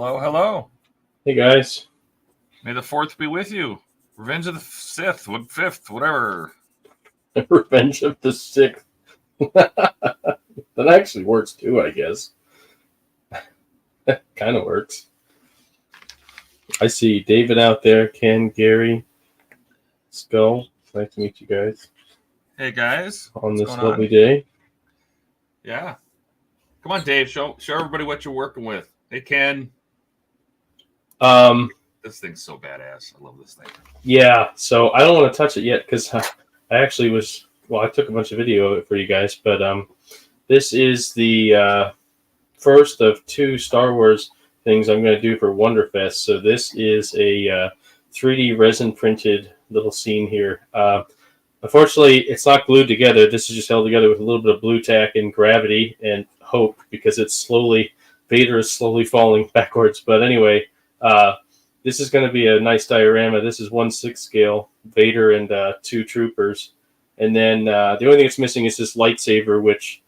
Hello, hello. Hey, guys. May the 4th be with you. Revenge of the Sith, 5th, whatever. Revenge of the 6th. That actually works too, I guess. Kind of works. I see David out there, Ken, Gary, Skull. Nice to meet you guys. Hey, guys. On this lovely day. Yeah. Come on, Dave. Show everybody what you're working with. Hey, Ken. This thing's so badass. I love this thing. Yeah, so I don't want to touch it yet because I actually was... Well, I took a bunch of video of it for you guys, but this is the first of 2 Star Wars things I'm going to do for Wonderfest. So this is a 3D resin printed little scene here. Unfortunately, it's not glued together. This is just held together with a little bit of blue tack and gravity and hope, because it's Vader is slowly falling backwards. But anyway, this is going to be a nice diorama. This is 1/6 scale, Vader and 2 troopers. And then the only thing that's missing is this lightsaber, which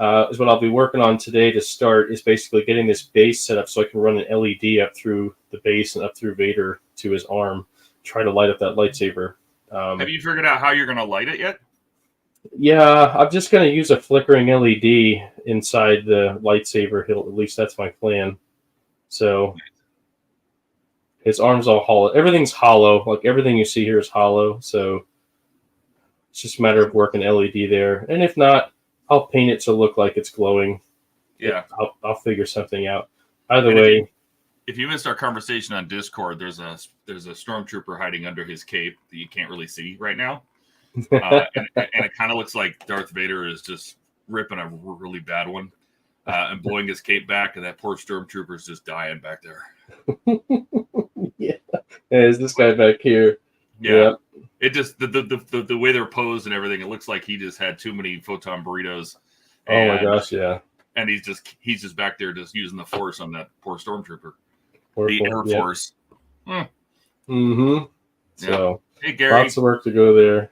is what I'll be working on today to start, is basically getting this base set up so I can run an LED up through the base and up through Vader to his arm, try to light up that lightsaber. Have you figured out how you're going to light it yet? Yeah, I'm just going to use a flickering LED inside the lightsaber. At least that's my plan. So his arm's all hollow. Everything's hollow. Like everything you see here is hollow. So it's just a matter of working LED there. And if not, I'll paint it to look like it's glowing. Yeah. I'll figure something out. Either way. If you missed our conversation on Discord, there's a stormtrooper hiding under his cape that you can't really see right now. And it kind of looks like Darth Vader is just ripping a really bad one and blowing his cape back, and that poor stormtrooper is just dying back there. Yeah. There's this guy back here. Yeah. It just the way they're posed and everything, it looks like he just had too many photon burritos. Oh my gosh, yeah. And he's just back there just using the force on that poor stormtrooper. The Air Force. Mm-hmm. So hey, Gary. Lots of work to go there.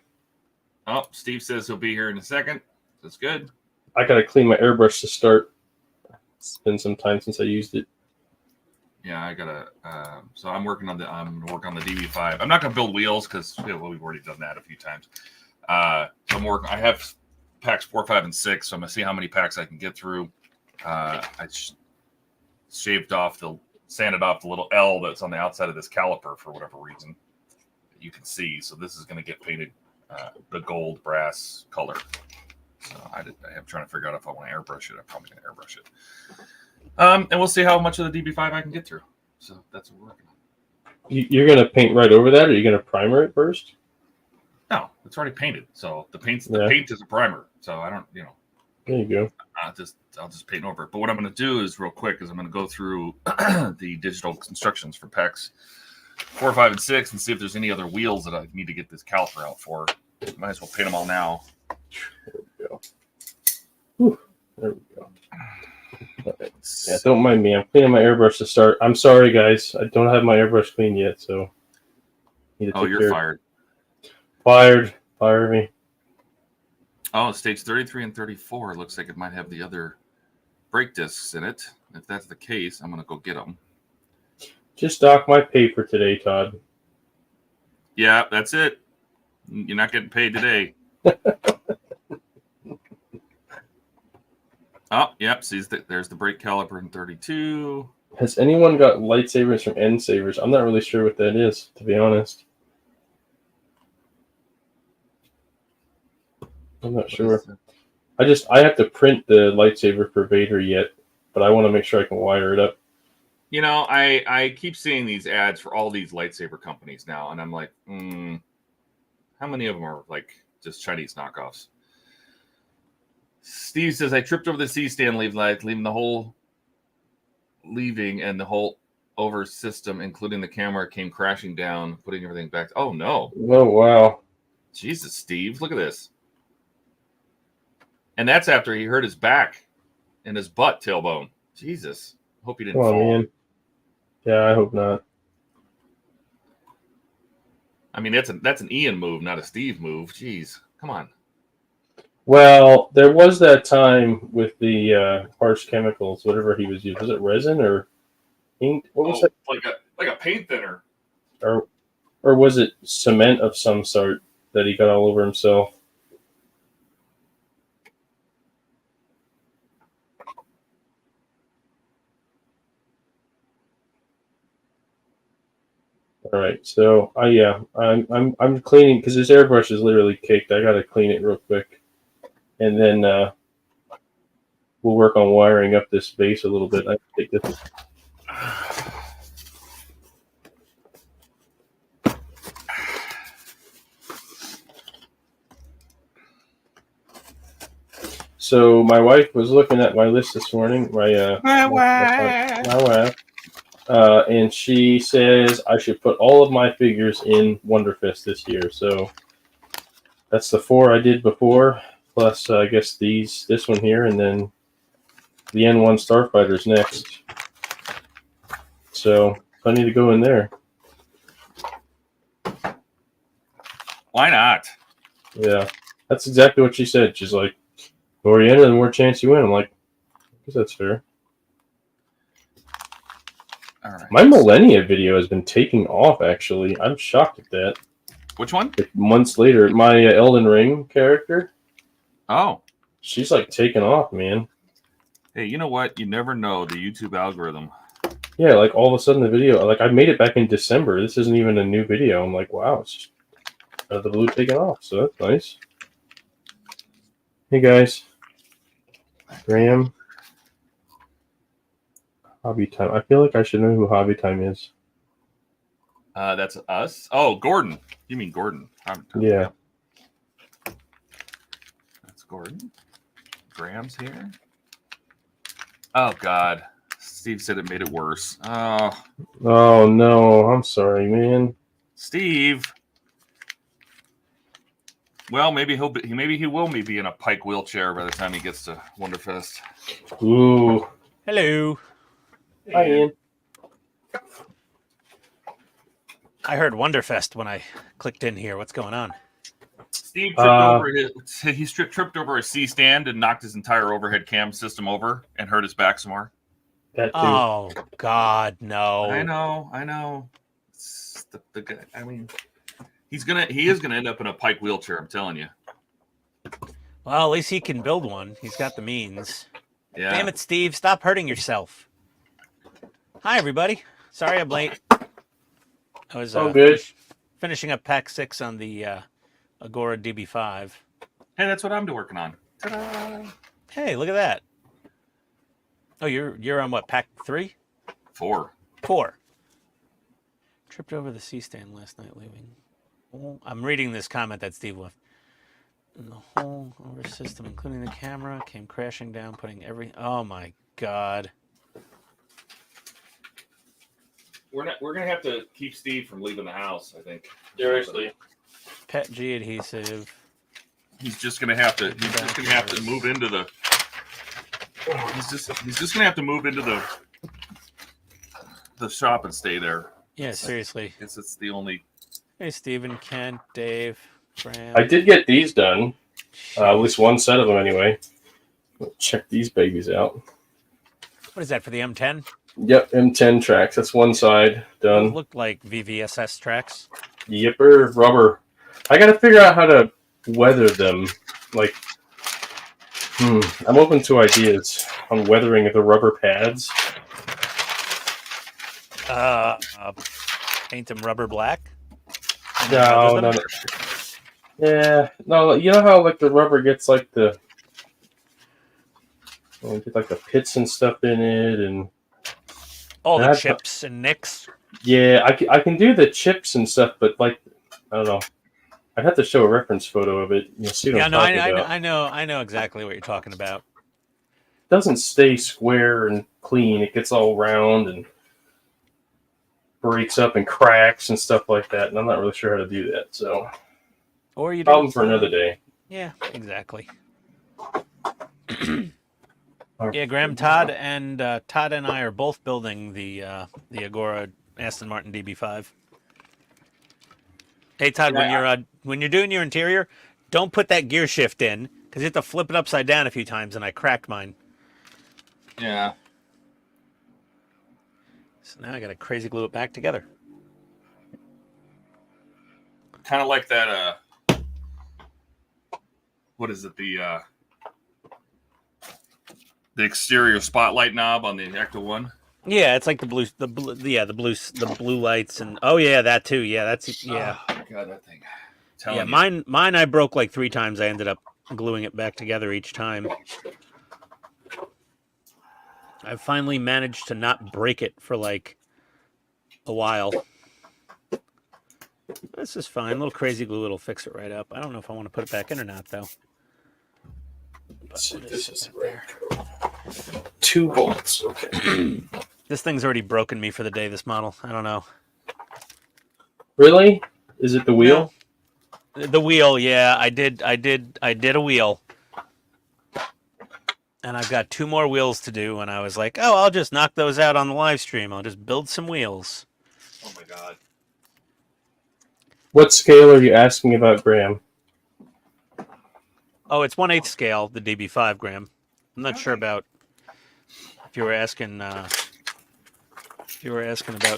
Oh, Steve says he'll be here in a second. That's good. I gotta clean my airbrush to start. It's been some time since I used it. Yeah, I gotta. So I'm working on the DB5. I'm not gonna build wheels because we've already done that a few times. So I'm working. I have packs 4, 5, and 6. So I'm gonna see how many packs I can get through. I sanded off the little L that's on the outside of this caliper for whatever reason. You can see. So this is gonna get painted the gold brass color. So I am trying to figure out if I want to airbrush it. I'm probably gonna airbrush it. And we'll see how much of the DB5 I can get through. So that's what we're working on. You're going to paint right over that, or are you going to primer it first? No, it's already painted. So the paint is a primer. So I don't, There you go. I'll just paint over it. But what I'm going to do is real quick is I'm going to go through the digital instructions for PEX 4, 5, and 6 and see if there's any other wheels that I need to get this caliper out for. Might as well paint them all now. There we go. Whew. There we go. Right. Yeah, don't mind me. I'm cleaning my airbrush to start. I'm sorry, guys. I don't have my airbrush clean yet, so. You're fired. Fire me. Oh, stage 33 and 34 looks like it might have the other brake discs in it. If that's the case, I'm going to go get them. Just dock my pay for today, Todd. Yeah, that's it. You're not getting paid today. Oh, yep. See, there's the brake caliper in 32. Has anyone got lightsabers from end savers? I'm not really sure what that is, to be honest. I'm not sure. I have to print the lightsaber for Vader yet, but I want to make sure I can wire it up. I keep seeing these ads for all these lightsaber companies now, and I'm like, how many of them are like just Chinese knockoffs? Steve says, I tripped over the C-stand leaving and the whole over system, including the camera, came crashing down, putting everything back. Oh, no. Oh, wow. Jesus, Steve. Look at this. And that's after he hurt his back and his butt tailbone. Jesus. Hope he didn't fall. Man. Yeah, I hope not. I mean, that's an Ian move, not a Steve move. Jeez. Come on. Well, there was that time with the harsh chemicals, whatever he was using. Was it resin or paint. What was Oh, that? like a paint thinner. Or was it cement of some sort that he got all over himself? All right, so I'm cleaning because this airbrush is literally caked. I gotta clean it real quick, and then we'll work on wiring up this base a little bit. I think this is. So my wife was looking at my list this morning. My wife. And she says I should put all of my figures in Wonderfest this year. So that's the 4 I did before, plus I guess this one here, and then the N1 Starfighter's next. So I need to go in there. Why not? Yeah, that's exactly what she said. She's like, the more you enter, the more chance you win. I'm like, I guess that's fair. All right. My Millennia video has been taking off, actually. I'm shocked at that. Which one? Like, months later, my Elden Ring character. Oh. She's like taking off, man. Hey, you know what? You never know the YouTube algorithm. Yeah, like all of a sudden the video, like I made it back in December. This isn't even a new video. I'm like, wow, it's just out of the blue taking off. So that's nice. Hey guys. Graham. Hobby Time. I feel like I should know who Hobby Time is. That's us. Oh, Gordon. You mean Gordon? Yeah. That's Gordon. Graham's here. Oh God. Steve said it made it worse. Oh. Oh no, I'm sorry, man. Steve. Well, maybe he will be in a Pike wheelchair by the time he gets to Wonderfest. Ooh. Hello. Hi, Ian. I heard Wonderfest when I clicked in here. What's going on? Steve tripped over his C stand and knocked his entire overhead cam system over and hurt his back some more. That too. Oh God, no! I know. It's the guy. I mean, he is gonna end up in a Pike wheelchair. I'm telling you. Well, at least he can build one. He's got the means. Yeah. Damn it, Steve! Stop hurting yourself. Hi, everybody. Sorry I'm late. I was good. finishing up Pack 6 on the Agora DB5. Hey, that's what I'm working on. Ta-da. Hey, look at that. Oh, you're on what, Pack 3? 4. 4. Tripped over the C-stand last night leaving. Oh, I'm reading this comment that Steve left. And the whole over system, including the camera, came crashing down, putting oh my God. We're gonna have to keep Steve from leaving the house, I think. Seriously. Pet G adhesive. He's just gonna have to move into the he's just gonna have to move into the shop and stay there. Yeah, seriously. It's the only. Hey, Steven, Kent, Dave, Graham. I did get these done. At least one set of them anyway. Check these babies out. What is that, for the M10? Yep, M10 tracks. That's one side done. Those look like VVSS tracks. Yipper, rubber. I gotta figure out how to weather them. Like, I'm open to ideas on weathering the rubber pads. Paint them rubber black? No. Yeah, no. You know how like the rubber gets like the pits and stuff in it, and all the chips and nicks. Yeah, I can do the chips and stuff, but like I don't know. I'd have to show a reference photo of it. You'll see what I'm talking about. I know exactly what you're talking about. It doesn't stay square and clean. It gets all round and breaks up and cracks and stuff like that. And I'm not really sure how to do that. So, or you problem for another day. Yeah, exactly. Yeah, Graham, Todd and I are both building the Agora Aston Martin DB5. Hey Todd, when you're doing your interior, don't put that gear shift in because you have to flip it upside down a few times, and I cracked mine. Yeah. So now I got to crazy glue it back together. Kind of like that. What is it? The exterior spotlight knob on the Ecto One. Yeah, it's like the blue lights, and oh yeah, that too. Yeah, that's yeah. Oh, God, that thing. Yeah, You. mine I broke like 3 times. I ended up gluing it back together each time. I finally managed to not break it for like a while. This is fine. A little crazy glue, it'll fix it right up. I don't know if I want to put it back in or not, though. This is right. 2 bolts. Okay. This thing's already broken me for the day. This model. I don't know. Really? Is it the wheel? No. The wheel, yeah. I did a wheel. And I've got 2 more wheels to do, and I was like, oh, I'll just knock those out on the live stream. I'll just build some wheels. Oh my God. What scale are you asking about, Graham? Oh, it's 1/8 scale, the DB5, Graham. I'm not sure about if you were asking about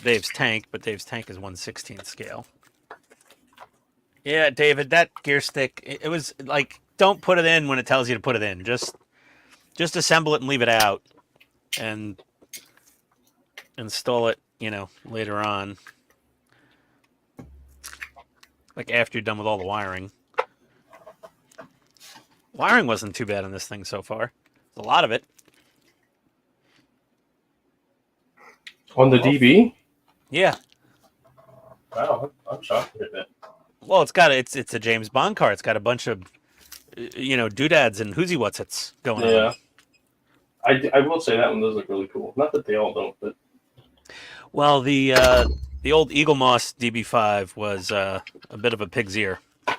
Dave's tank, but Dave's tank is 1/16 scale. Yeah, David, that gear stick, it was like, don't put it in when it tells you to put it in. Just assemble it and leave it out, and install it, later on. Like after you're done with all the wiring. Wiring wasn't too bad on this thing so far. There's a lot of it. On the DB? Yeah. Wow, I'm shocked at that. Well, it's a James Bond car. It's got a bunch of doodads and whoozy whatsits going on. Yeah. I will say that one does look really cool. Not that they all don't, but well, the old Eagle Moss DB5 was a bit of a pig's ear. You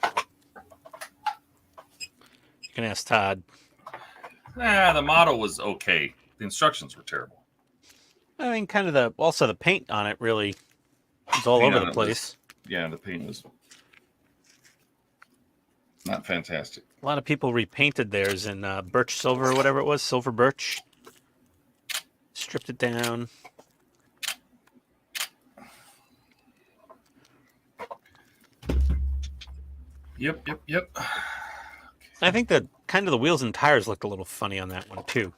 can ask Todd. The model was okay. The instructions were terrible. I mean, kind of the paint on it really was all over the place. The paint was not fantastic. A lot of people repainted theirs in birch silver or whatever it was, silver birch. Stripped it down. Yep. I think that kind of the wheels and tires looked a little funny on that one too.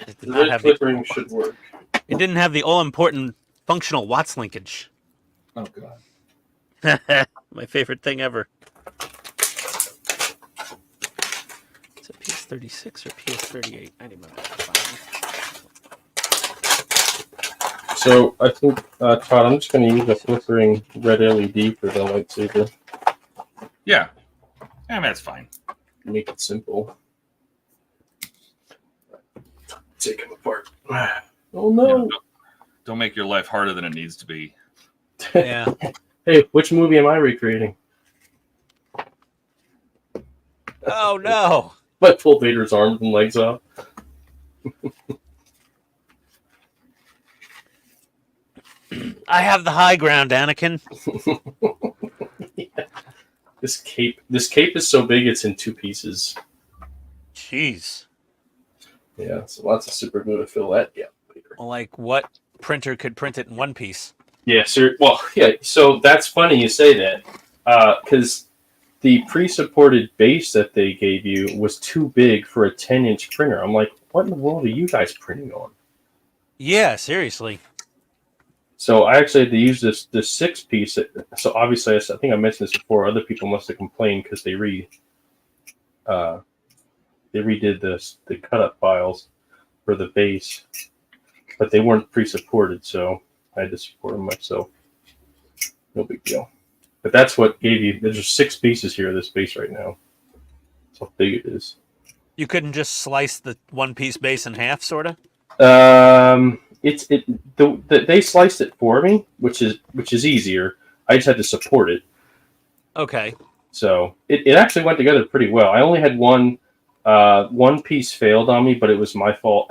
It did not have flickering should work. It didn't have the all-important functional watts linkage. Oh God. My favorite thing ever. Is it PS36 or PS38? I didn't remember. So I think, Todd, I'm just going to use a flickering red LED for the lightsaber. Yeah. That's fine. Make it simple. Take them apart. Oh no! Don't make your life harder than it needs to be. Yeah. Hey, which movie am I recreating? Oh no! I pulled Vader's arms and legs off. I have the high ground, Anakin. Yeah. This cape is so big it's in 2 pieces. Jeez. Yeah, so lots of super glue to fill that gap later. Well, like what printer could print it in 1 piece? Yeah, sir. Well, yeah. So that's funny you say that, because the pre-supported base that they gave you was too big for a 10-inch printer. I'm like, what in the world are you guys printing on? Yeah, seriously. So I actually had to use this 6-piece. So obviously, I think I mentioned this before. Other people must have complained because they redid the cut-up files for the base, but they weren't pre-supported, so I had to support them myself. No big deal. But that's what gave you. There's 6 pieces here of this base right now. That's how big it is. You couldn't just slice the 1-piece base in half, sort of? They sliced it for me, which is easier. I just had to support it. Okay. So it actually went together pretty well. I only had one piece failed on me, but it was my fault.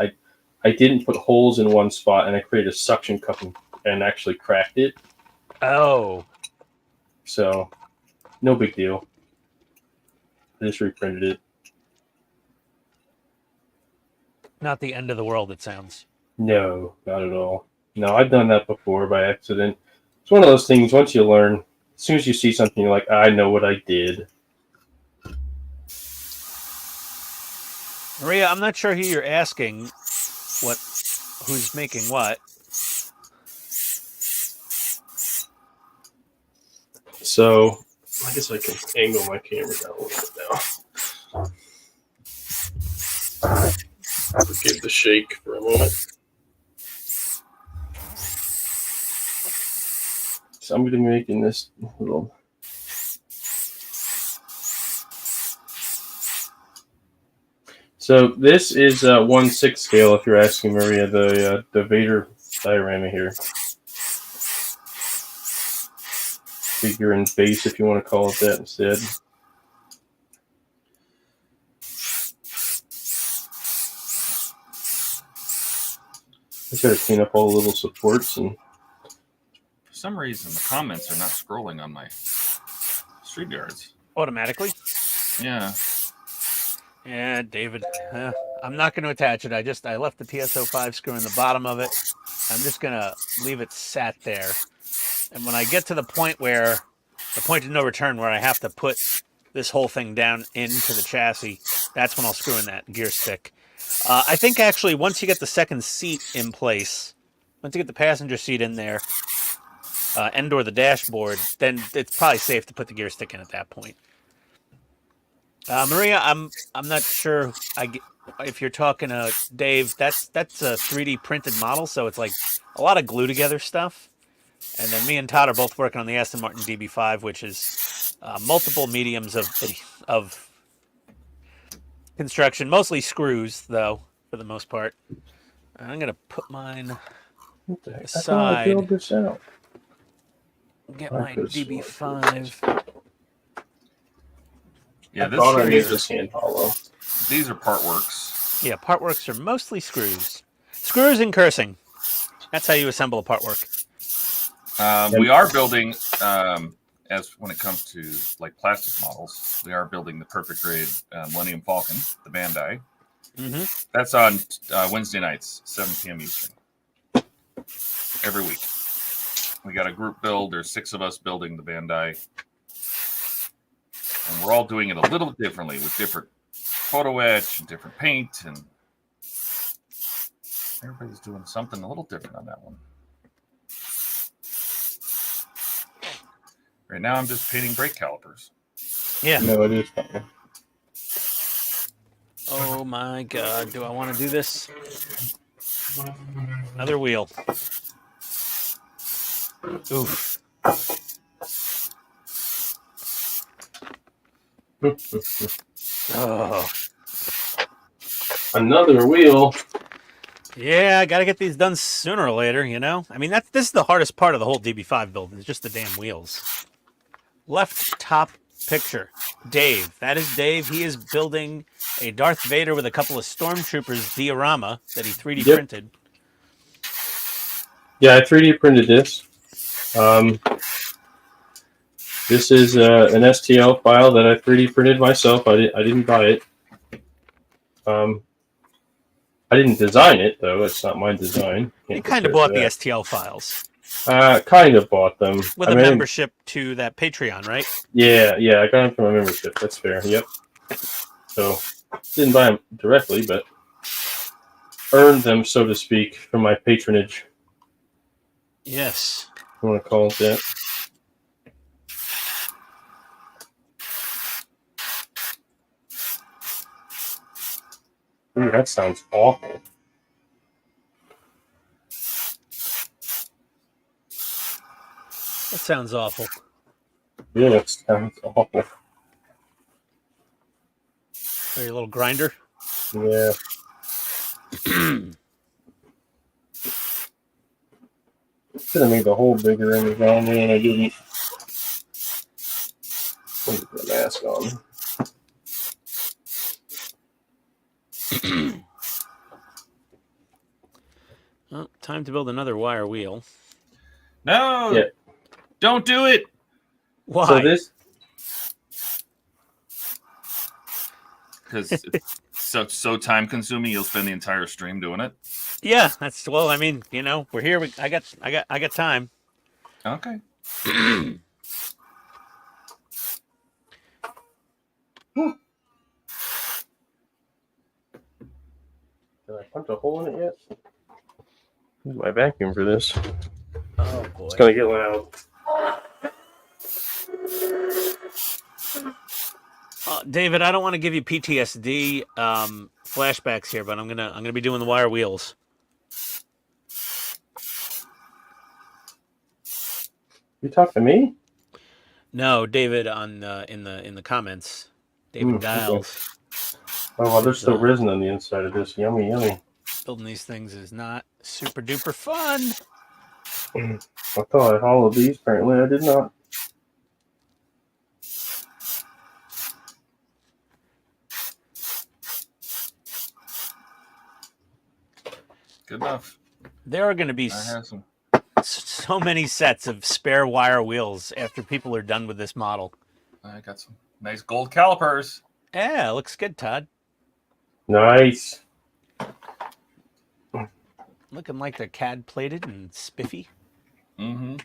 I didn't put holes in one spot, and I created a suction cup and actually cracked it. Oh. So no big deal. I just reprinted it. Not the end of the world, it sounds. No, not at all. No, I've done that before by accident. It's one of those things, once you learn, as soon as you see something, you're like, I know what I did. Maria, I'm not sure who you're asking who's making what. So, I guess I can angle my camera down a little bit now. Forgive the shake for a moment. So I'm going to be making this little... So this is 1/6 scale, if you're asking, Maria, the Vader diorama here. Figure in base, if you want to call it that instead. Just got to clean up all the little supports. And For some reason, the comments are not scrolling on my StreamYards. Automatically? Yeah. Yeah, David. I'm not going to attach it. I left the TS-05 screw in the bottom of it. I'm just going to leave it sat there. And when I get to the point where, the point of no return, where I have to put this whole thing down into the chassis, that's when I'll screw in that gear stick. I think actually once you get the second seat in place, once you get the passenger seat in there, and or the dashboard, then it's probably safe to put the gear stick in at that point. Maria, I'm not sure if you're talking to Dave. That's a 3D printed model, so it's like a lot of glue together stuff. And then me and Todd are both working on the Aston Martin DB5, which is multiple mediums of construction, mostly screws, though, for the most part. I'm going to put mine aside. Build this out. Get my DB5. Yeah, I thought I made this hand hollow. These are part works. Yeah, part works are mostly screws. Screws and cursing. That's how you assemble a part work. We are building, as when it comes to like plastic models, we are building the perfect grade Millennium Falcon, the Bandai. Mm-hmm. That's on Wednesday nights, 7 p.m. Eastern, every week. We got a group build. There's 6 of us building the Bandai. And we're all doing it a little differently with different photo etch and different paint. And everybody's doing something a little different on that one. Right now, I'm just painting brake calipers. Yeah. No, it is fine. Oh my God. Do I want to do this? Another wheel. Oof. Oh. Another wheel. Yeah, I got to get these done sooner or later, you know? I mean, this is the hardest part of the whole DB5 build. It's just the damn wheels. Left top picture. Dave. That is Dave. He is building a Darth Vader with a couple of Stormtroopers diorama that he 3D printed. Yeah, I 3D printed this. This is an STL file that I 3D printed myself. I didn't buy it. I didn't design it, though. It's not my design. You kind of bought the STL files. Kind of bought them. With a membership to that Patreon, right? Yeah, I got them from a membership. That's fair. Yep. So, didn't buy them directly, but earned them, so to speak, from my patronage. Yes. You want to call it that? Ooh, that sounds awful. That sounds awful. Yeah, that sounds awful. Are you a little grinder? Yeah. Should have made the hole bigger in the ground there, and I didn't. Put the mask on. Well, time to build another wire wheel. No! Yeah. Don't do it! Why? So this, Because so time consuming. You'll spend the entire stream doing it. Yeah, that's well. I mean, you know, we're here. I got time. Okay. Did I punch a hole in it yet? Use my vacuum for this. Oh boy. It's gonna get loud. David, I don't want to give you PTSD flashbacks here, but I'm gonna be doing the wire wheels. You talk to me? No, David on in the comments. David Giles. Oh, well, there's still resin on the inside of this. Yummy, yummy. Building these things is not super duper fun. I thought I hollowed these. Apparently, I did not. Good enough. There are going to be I have some. so many sets of spare wire wheels after people are done with this model. I got some nice gold calipers. Yeah, looks good, Todd. Nice. Looking like they're CAD plated and spiffy. Mm-hmm.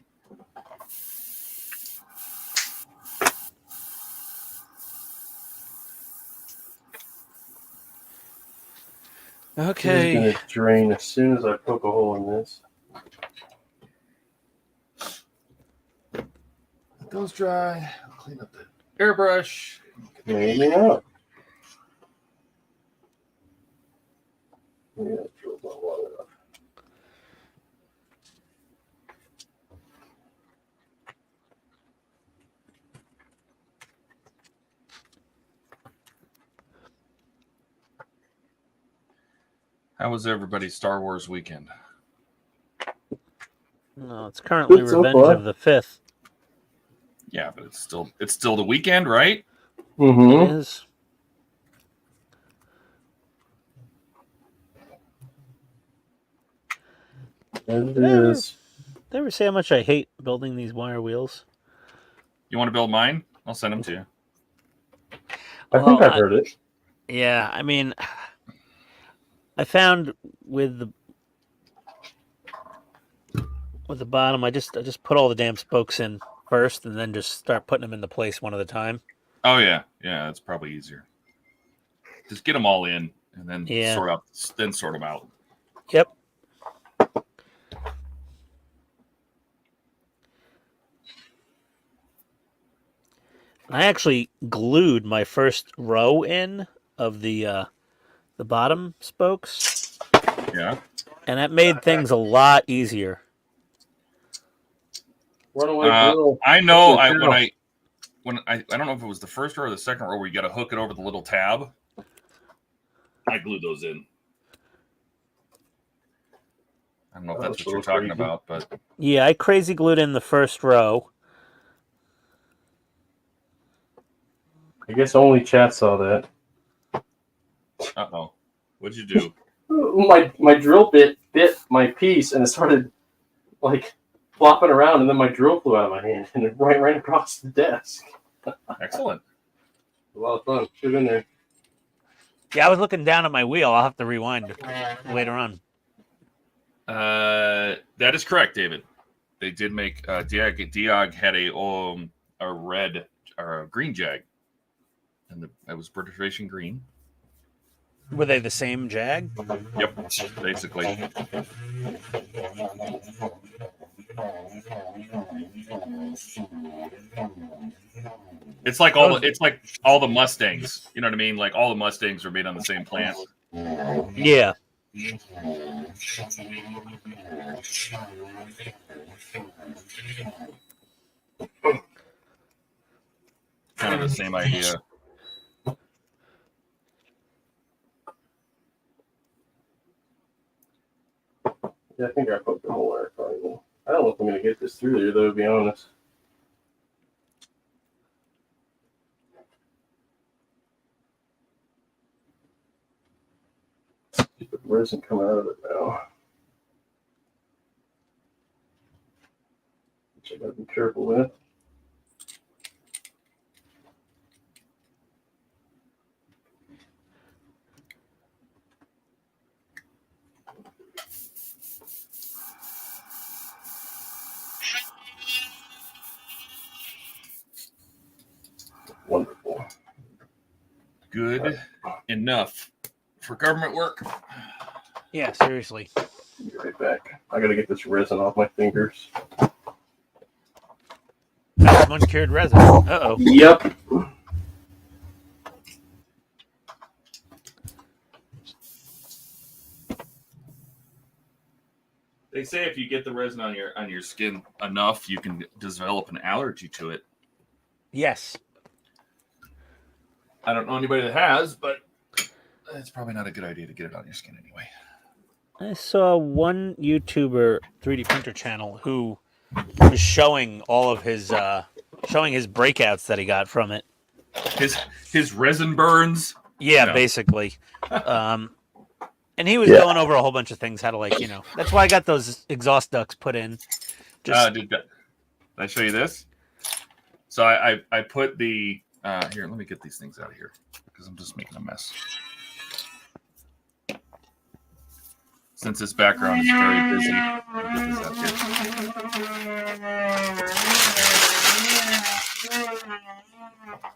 Okay. This is gonna drain as soon as I poke a hole in this. Let those dry. I'll clean up the airbrush. Maybe not. Yeah, it drill's not long enough. How was everybody's Star Wars weekend? No, it's currently Good so Revenge far. of the 5th. Yeah, but it's still the weekend, right? It Mm-hmm. is. And it is. Did I ever say how much I hate building these wire wheels? You want to build mine? I'll send them to you. I think I've heard it. Yeah, I mean, I found with the bottom, I just put all the damn spokes in first, and then just start putting them into place one at a time. Oh yeah, that's probably easier. Just get them all in, and then sort them out. Yep. I actually glued my first row in of the bottom spokes. Yeah. And that made things a lot easier. Runaway girl. I know. I don't know if it was the first row or the second row where you got to hook it over the little tab. I glued those in. I don't know if that's what you're talking about, but yeah, I crazy glued in the first row. I guess only chat saw that. uh-oh. What'd you do? My drill bit bit my piece and it started like flopping around, and then my drill flew out of my hand and it ran across the desk. Excellent. A lot of fun. Should have been there. Yeah, I was looking down at my wheel. I'll have to rewind later on. That is correct, David. They did make Diog had a red or a green Jag, and it was British Racing green. Were they the same Jag? Yep, basically. It's like all the Mustangs. You know what I mean? Like all the Mustangs are made on the same plant. Yeah. Kind of the same idea. Yeah, I think I poked the hole there. Probably. I don't know if I'm going to get this through there, though, to be honest. Stupid resin coming out of it now. Which I got to be careful with. good enough for government work. Yeah, seriously. Be right back. I gotta get this resin off my fingers. That's some uncured resin. Uh-oh. Yep. They say if you get the resin on your skin enough, you can develop an allergy to it. Yes. I don't know anybody that has, but it's probably not a good idea to get it on your skin anyway. I saw one YouTuber 3D printer channel who was showing all of his showing his breakouts that he got from it. His resin burns. Yeah, No. Basically. And he was going over a whole bunch of things, how to, like, you know. That's why I got those exhaust ducts put in. Did I show you this? So I put the here. Let me get these things out of here because I'm just making a mess. Since this background is very busy, I'll get this out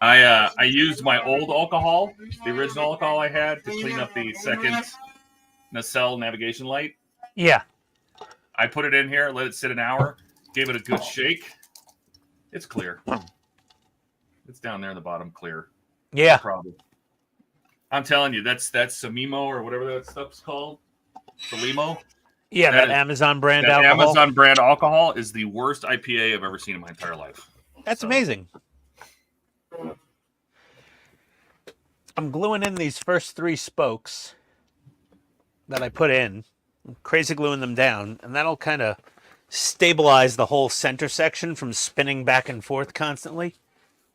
here. I used my old alcohol, the original alcohol I had, to clean up the second nacelle navigation light. Yeah. I put it in here, let it sit an hour, gave it a good shake. It's clear. It's down there in the bottom, clear. Yeah. No problem. I'm telling you, that's Samimo or whatever that stuff's called. Salimo. Yeah, that Amazon brand alcohol. Amazon brand alcohol is the worst IPA I've ever seen in my entire life. That's amazing. I'm gluing in these first 3 spokes that I put in. I'm crazy gluing them down, and that'll kind of stabilize the whole center section from spinning back and forth constantly.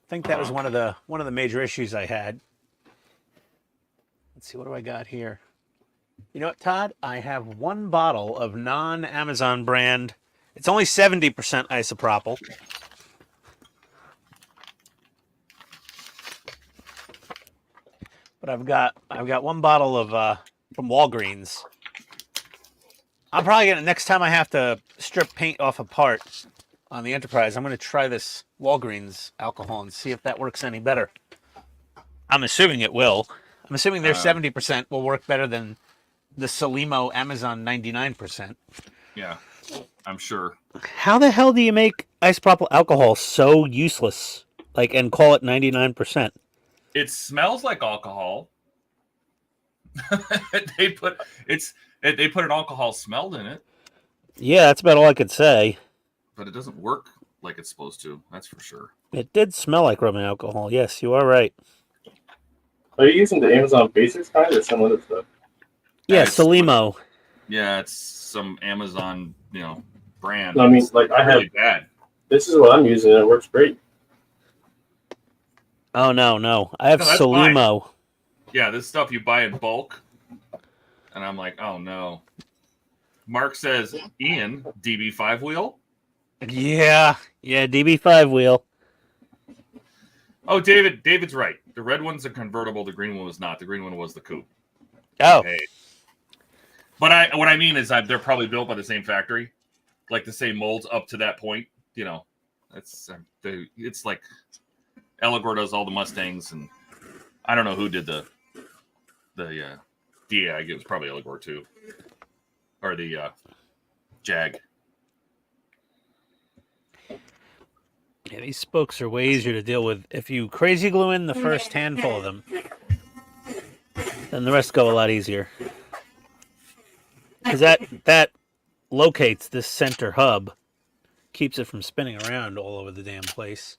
I think that was one of the major issues I had. Let's see, what do I got here? You know what, Todd? I have 1 bottle of non-Amazon brand. It's only 70% isopropyl. But I've got 1 bottle of from Walgreens. I'm probably gonna, next time I have to strip paint off a part on the Enterprise, I'm gonna try this Walgreens alcohol and see if that works any better. I'm assuming it will. I'm assuming their 70% will work better than the Salimo Amazon 99%. Yeah, I'm sure. How the hell do you make isopropyl alcohol so useless, like, and call it 99%? It smells like alcohol. they put an alcohol smell in it. Yeah, that's about all I could say. But it doesn't work like it's supposed to. That's for sure. It did smell like rum and alcohol. Yes, you are right. Are you using the Amazon Basics kind or some other stuff? Yeah, It's Salimo. Yeah, it's some Amazon, brand. No, I mean, It's like, I have. really bad. This is what I'm using, and it works great. Oh, no. I have No, that's Salimo. Yeah, this stuff you buy in bulk. And I'm like, oh no. Mark says, Ian, DB5 wheel? Yeah, DB5 wheel. Oh, David's right. The red one's a convertible. The green one was not. The green one was the coupe. Oh. Okay. But what I mean is they're probably built by the same factory, like the same molds up to that point. It's like Eligor does all the Mustangs, and I don't know who did the DA. It was probably Eligor too, or the Jag. Yeah, these spokes are way easier to deal with. If you crazy glue in the first handful of them, then the rest go a lot easier. Because that locates this center hub, keeps it from spinning around all over the damn place.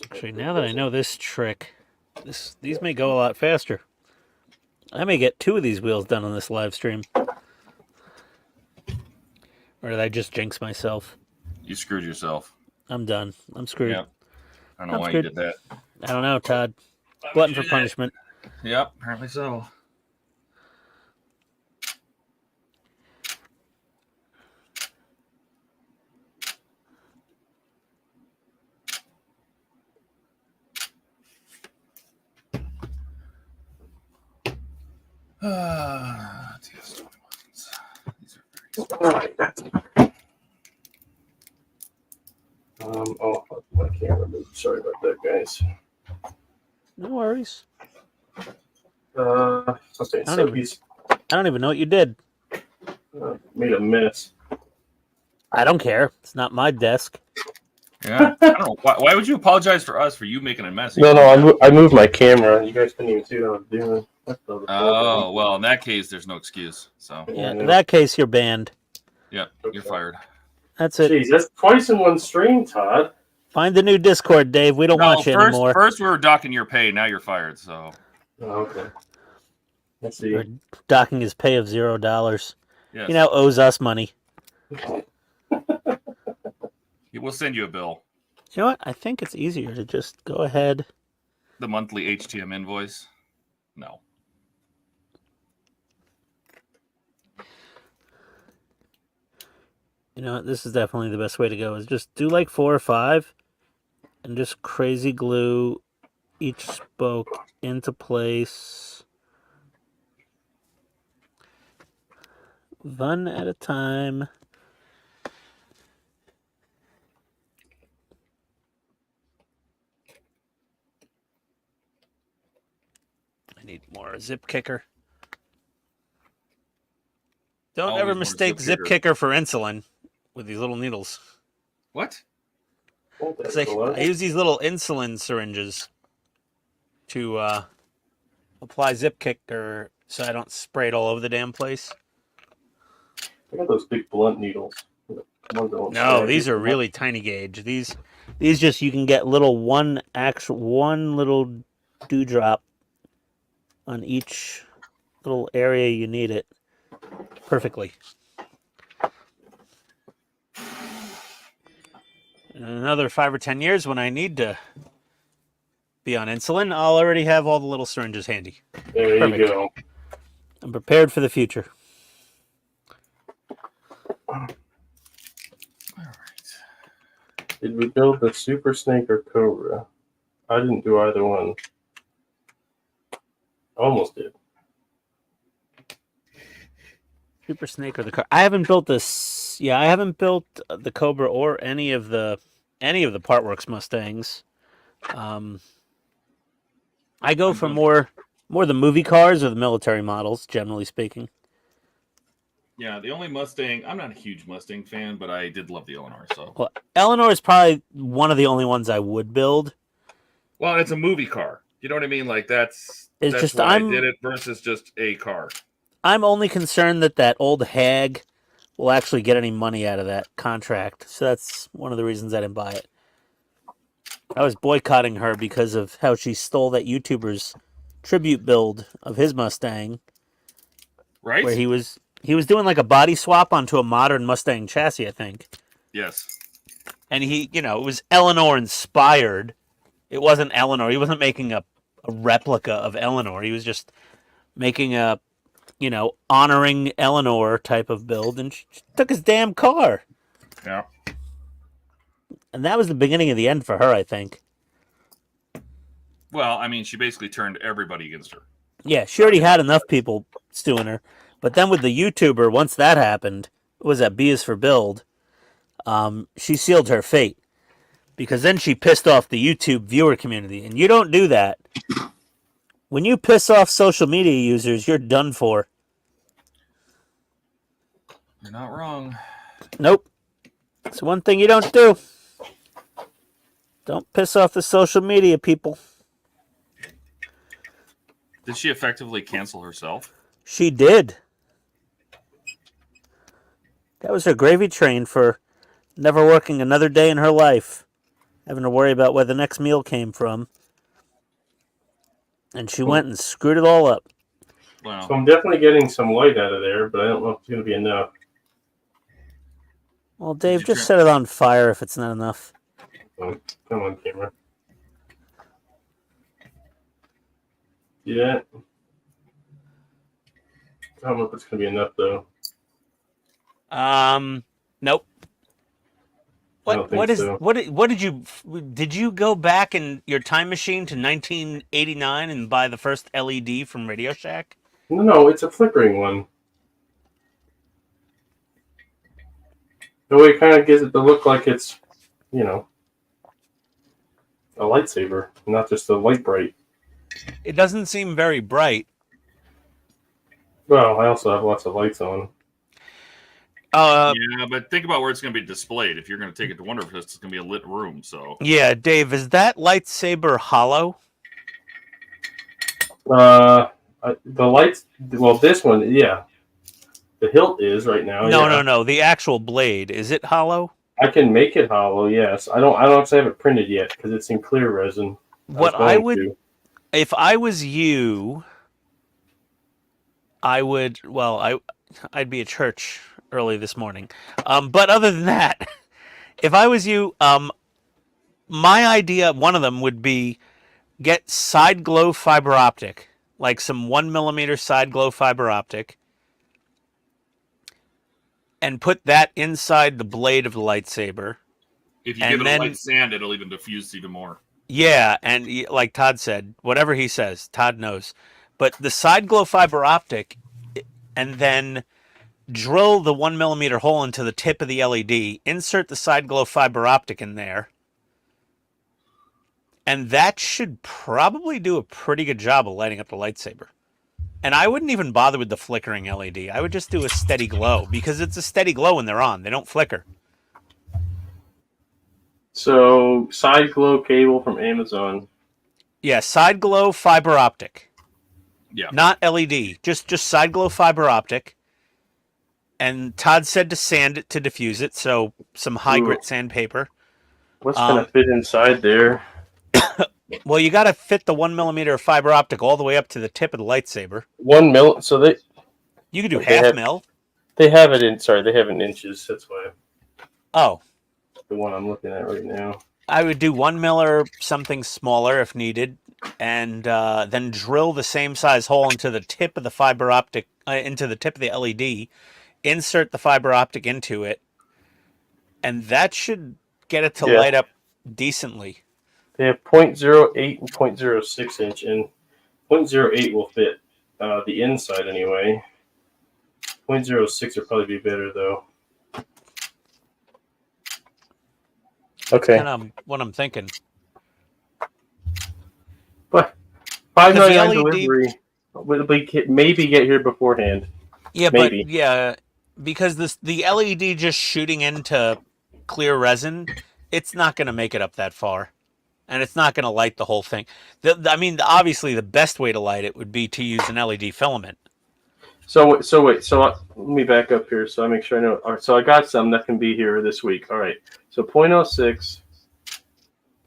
Actually, now that I know this trick, these may go a lot faster. I may get 2 of these wheels done on this live stream. Or did I just jinx myself? You screwed yourself. I'm done. I'm screwed. Yep. I don't know why you did that. I don't know, Todd. Glutton for punishment. Yep, apparently so. Alright, that's oh, my camera moved. Sorry about that, guys. No worries. Okay, so he's I don't even know what you did. made a mess. I don't care. It's not my desk. Yeah, I don't know. Why would you apologize for us for you making a mess? No, I moved my camera. You guys couldn't even see what I was doing. Oh, well, in that case, there's no excuse. So, Yeah, in that case, you're banned. yeah, you're fired. That's it. Jeez, that's twice in one stream, Todd. Find the new Discord, Dave. We don't want you anymore. First, we were docking your pay. Now you're fired. So, Oh, okay. Let's see. We're docking his pay of $0. yes. He now owes us money. We'll send you a bill. You know what? I think it's easier to just go ahead. The monthly HTM invoice. No. You know what? This is definitely the best way to go. Is just do like 4 or 5, and just crazy glue each spoke into place, one at a time. I need more zip kicker. Don't Always ever more mistake zip zip kicker for insulin with these little needles. What? I use these little insulin syringes to apply zip kicker so I don't spray it all over the damn place. I got those big blunt needles. No, these are really tiny gauge. These just, you can get little one little dewdrop on each little area you need it perfectly. In another 5 or 10 years, when I need to be on insulin, I'll already have all the little syringes handy. There Perfect. you go. I'm prepared for the future. All right. Did we build the Super Snake or Cobra? I didn't do either one. Almost did. Super Snake or the Cobra? I haven't built this. Yeah, I haven't built the Cobra or any of the Partworks Mustangs. I go for more the movie cars or the military models, generally speaking. Yeah, the only Mustang. I'm not a huge Mustang fan, but I did love the Eleanor. So, Well, Eleanor is probably one of the only ones I would build. well, it's a movie car. You know what I mean? Like that's It's why I did it versus just a car. I'm only concerned that old hag will actually get any money out of that contract. So that's one of the reasons I didn't buy it. I was boycotting her because of how she stole that YouTuber's tribute build of his Mustang, Right? where he was doing like a body swap onto a modern Mustang chassis, I think. Yes. And he, it was Eleanor inspired. It wasn't Eleanor. He wasn't making a replica of Eleanor. He was just making a, honoring Eleanor type of build, and she took his damn car. Yeah. And that was the beginning of the end for her, I think. Well, I mean, she basically turned everybody against her. Yeah, she already had enough people stewing her. But then with the YouTuber, once that happened, it was at B is for Build, she sealed her fate. Because then she pissed off the YouTube viewer community. And you don't do that. When you piss off social media users, you're done for. You're not wrong. Nope. It's one thing you don't do. Don't piss off the social media people. Did she effectively cancel herself? She did. That was her gravy train for never working another day in her life. Having to worry about where the next meal came from. And she went and screwed it all up. Wow. So I'm definitely getting some light out of there, but I don't know if it's going to be enough. Well, Dave, just set it on fire if it's not enough. Come on, camera. See that? I don't know if it's going to be enough, though. Nope. What did you go back in your time machine to 1989 and buy the first LED from Radio Shack? No, it's a flickering one. The way it kind of gives it to look like it's, you know, a lightsaber, not just a light bright. It doesn't seem very bright. Well, I also have lots of lights on. Yeah, but think about where it's going to be displayed. If you're going to take it to Wonderfest, it's going to be a lit room. So Yeah, Dave, is that lightsaber hollow? The lights. Well, this one, yeah. The hilt is right now. No, yeah. no, no. The actual blade, is it hollow? I can make it hollow. Yes, I don't actually have it printed yet because it's in clear resin. What I would, if I was you, I would. Well, I'd be at church early this morning. But other than that, if I was you, my idea, one of them would be get side glow fiber optic, like some 1mm side glow fiber optic, and put that inside the blade of the lightsaber. if you give it a light sand, it'll even diffuse even more. Yeah, and like Todd said, whatever he says, Todd knows. But the side glow fiber optic, and then drill the 1mm hole into the tip of the LED, insert the side glow fiber optic in there, and that should probably do a pretty good job of lighting up the lightsaber. And I wouldn't even bother with the flickering LED. I would just do a steady glow, because it's a steady glow when they're on. They don't flicker. So, side glow cable from Amazon. Yeah, side glow fiber optic. Yeah. Not LED. Just side glow fiber optic. And Todd said to sand it to diffuse it, so some high grit sandpaper. What's going to fit inside there? Well, you got to fit the 1mm fiber optic all the way up to the tip of the lightsaber. 1 mil. So You could do half mil. They have it in. Sorry, they have it in inches. That's why. Oh. The one I'm looking at right now. I would do 1 mil or something smaller if needed, and then drill the same size hole into the tip of the fiber optic, into the tip of the LED. Insert the fiber optic into it, and that should get it to light up decently. They have 0.08 and 0.06 inch, and 0.08 will fit the inside anyway. 0.06 would probably be better though. Okay. And what I'm thinking. But $5.99 delivery will maybe get here beforehand. Yeah, maybe. But yeah, because the LED just shooting into clear resin, it's not going to make it up that far, and it's not going to light the whole thing. I mean, obviously, the best way to light it would be to use an LED filament. So wait. Let me back up here so I make sure I know. All right, so I got some that can be here this week. All right. So 0.06.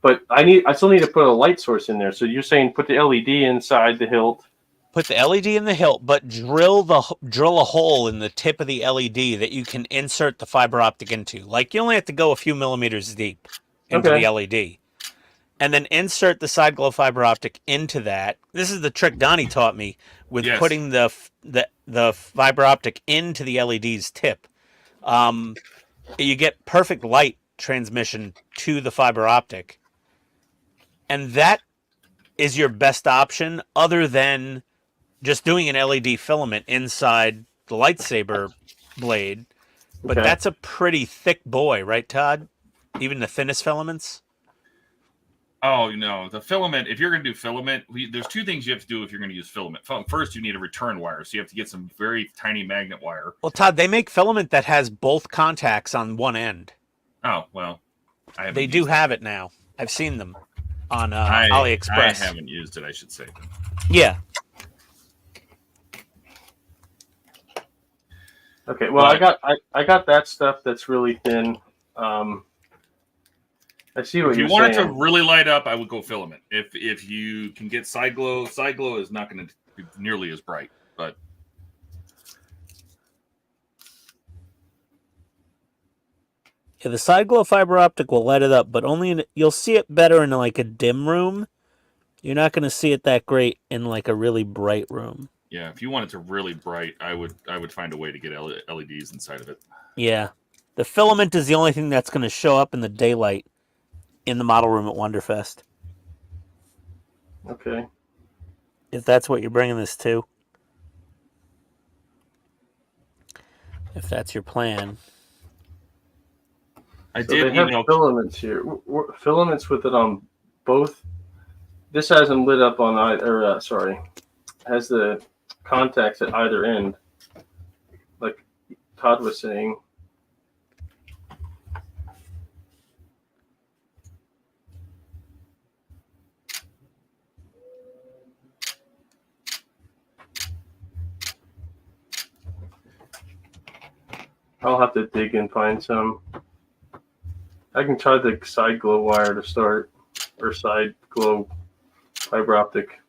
But I still need to put a light source in there. So you're saying put the LED inside the hilt. Put the LED in the hilt, but drill a hole in the tip of the LED that you can insert the fiber optic into. Like, you only have to go a few millimeters deep into the LED. And then insert the side glow fiber optic into that. This is the trick Donnie taught me with putting the fiber optic into the LED's tip. You get perfect light transmission to the fiber optic. And that is your best option other than just doing an LED filament inside the lightsaber blade. But that's a pretty thick boy, right, Todd? Even the thinnest filaments? Oh, no. The filament, if you're going to do filament, there's two things you have to do if you're going to use filament. First, you need a return wire. So you have to get some very tiny magnet wire. Well, Todd, they make filament that has both contacts on one end. Oh, well. They do have it now. I've seen them on AliExpress. I haven't used it, I should say. Yeah. Okay, well, I got that stuff that's really thin. I see what you're saying. If you want it to really light up, I would go filament. If you can get side glow is not going to be nearly as bright, but yeah, the side glow fiber optic will light it up, but only you'll see it better in like a dim room. You're not going to see it that great in like a really bright room. Yeah, if you want it to really bright, I would find a way to get LEDs inside of it. Yeah, the filament is the only thing that's going to show up in the daylight in the model room at Wonderfest. Okay. If that's what you're bringing this to. If that's your plan. I So did they have email. filaments here. Filaments with it on both. This has them lit up on either. Sorry, has the contacts at either end, like Todd was saying. I'll have to dig and find some. I can try the side glow wire to start, or side glow fiber optic.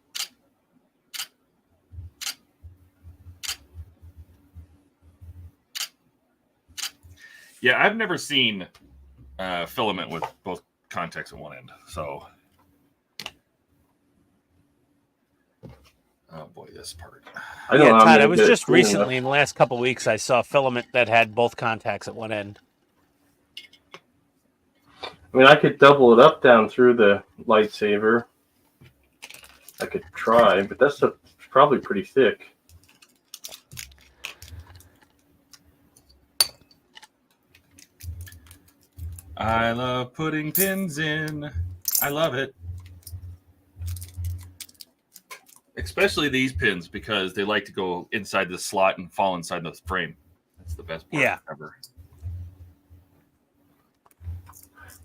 Yeah, I've never seen filament with both contacts at one end. So, oh boy, this part. I don't Yeah, know how Todd, many I was get just clean recently, enough. in the last couple of weeks, I saw filament that had both contacts at one end. I mean, I could double it up down through the lightsaber. I could try, but that's probably pretty thick. I love putting pins in. I love it. Especially these pins because they like to go inside the slot and fall inside the frame. That's the best part ever.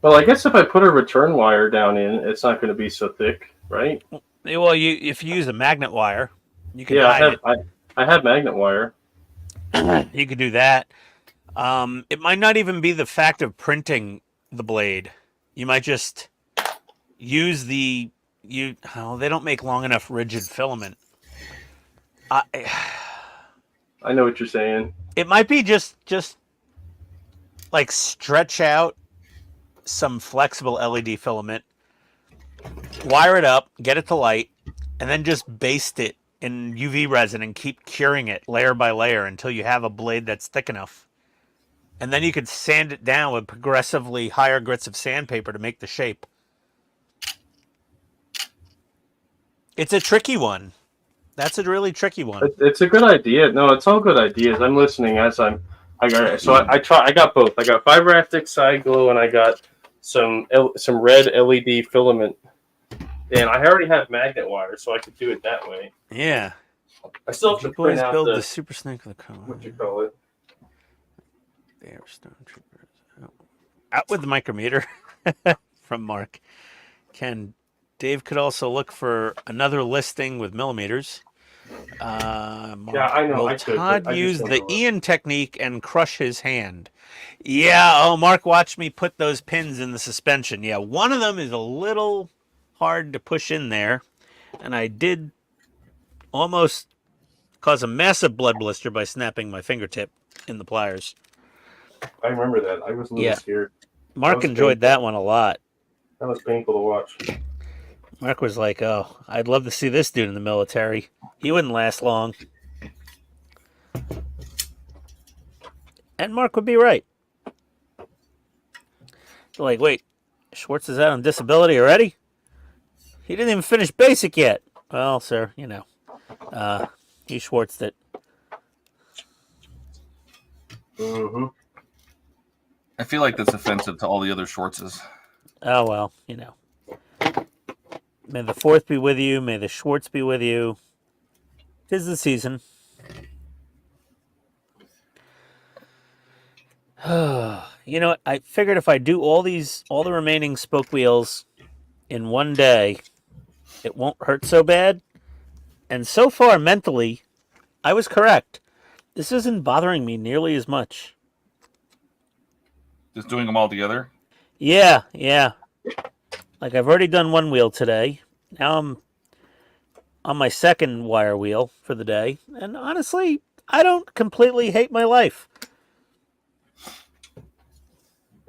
Well, I guess if I put a return wire down in, it's not going to be so thick, right? Well, if you use a magnet wire, you can Yeah, hide I have magnet wire. it. You could do that. It might not even be the fact of printing the blade. You might just use they don't make long enough rigid filament. I know what you're saying. It might be just like stretch out some flexible LED filament, wire it up, get it to light, and then just baste it in UV resin and keep curing it layer by layer until you have a blade that's thick enough. And then you could sand it down with progressively higher grits of sandpaper to make the shape. It's a tricky one. That's a really tricky one. It's a good idea. No, it's all good ideas. I'm listening as I got it. So I got both. I got fiber optic side glow, and I got some red LED filament. And I already have magnet wire, so I could do it that way. Yeah. I still have to print out build the super snake of the color. what you call it. There, Stormtroopers. Out with the micrometer from Mark. Dave could also look for another listing with millimeters. Mark, Yeah, I know. Will I could. Todd I just use don't the know it. Ian technique and crush his hand? Yeah. Oh, Mark watched me put those pins in the suspension. Yeah, one of them is a little hard to push in there, and I did almost cause a massive blood blister by snapping my fingertip in the pliers. I remember that. I was a little scared. Mark enjoyed that one a lot. That was painful to watch. Mark was like, "Oh, I'd love to see this dude in the military. He wouldn't last long." And Mark would be right. Like, wait, Schwartz is out on disability already? He didn't even finish basic yet. Well, sir, he Schwartzed it. Mm-hmm. I feel like that's offensive to all the other Schwartzes. Oh, well, May the 4th be with you. May the Schwartz be with you. 'Tis the season. I figured if I do all the remaining spoke wheels in one day, it won't hurt so bad. And so far, mentally, I was correct. This isn't bothering me nearly as much. Just doing them all together? Yeah. Like, I've already done one wheel today. Now I'm on my second wire wheel for the day. And honestly, I don't completely hate my life.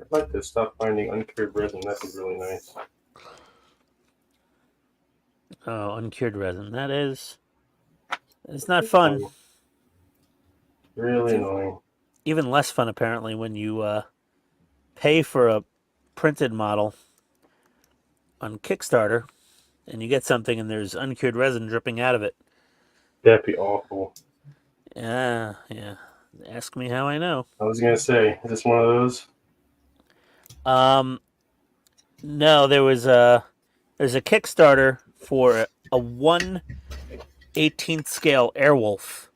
I'd like to stop finding uncured resin. That'd be really nice. Oh, uncured resin. It's not fun. Really annoying. Even less fun, apparently, when you pay for a printed model on Kickstarter and you get something and there's uncured resin dripping out of it. That'd be awful. Yeah. Ask me how I know. I was going to say, is this one of those? No, there's a Kickstarter for a 1/18th scale Airwolf.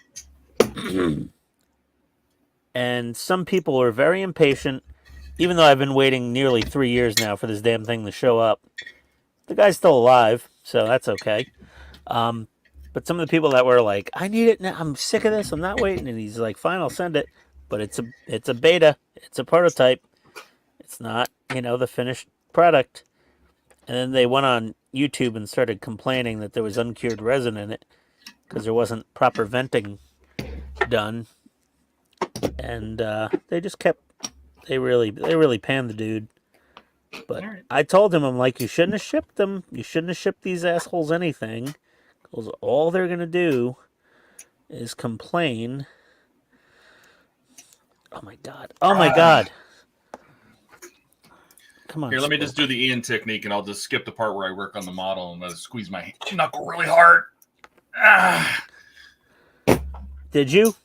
And some people are very impatient, even though I've been waiting nearly 3 years now for this damn thing to show up. The guy's still alive, so that's okay. But some of the people that were like, I need it now, I'm sick of this, I'm not waiting, and he's like, fine, I'll send it. But it's a beta, it's a prototype. It's not, the finished product. And then they went on YouTube and started complaining that there was uncured resin in it because there wasn't proper venting done. And they just kept, they really panned the dude. But All right. I told him, I'm like, you shouldn't have shipped them. You shouldn't have shipped these assholes anything. Because all they're going to do is complain. Oh my God. Oh my God. Come on. Here, let me just do the Ian technique, and I'll just skip the part where I work on the model and let it squeeze my knuckle really hard. Ah. Did you?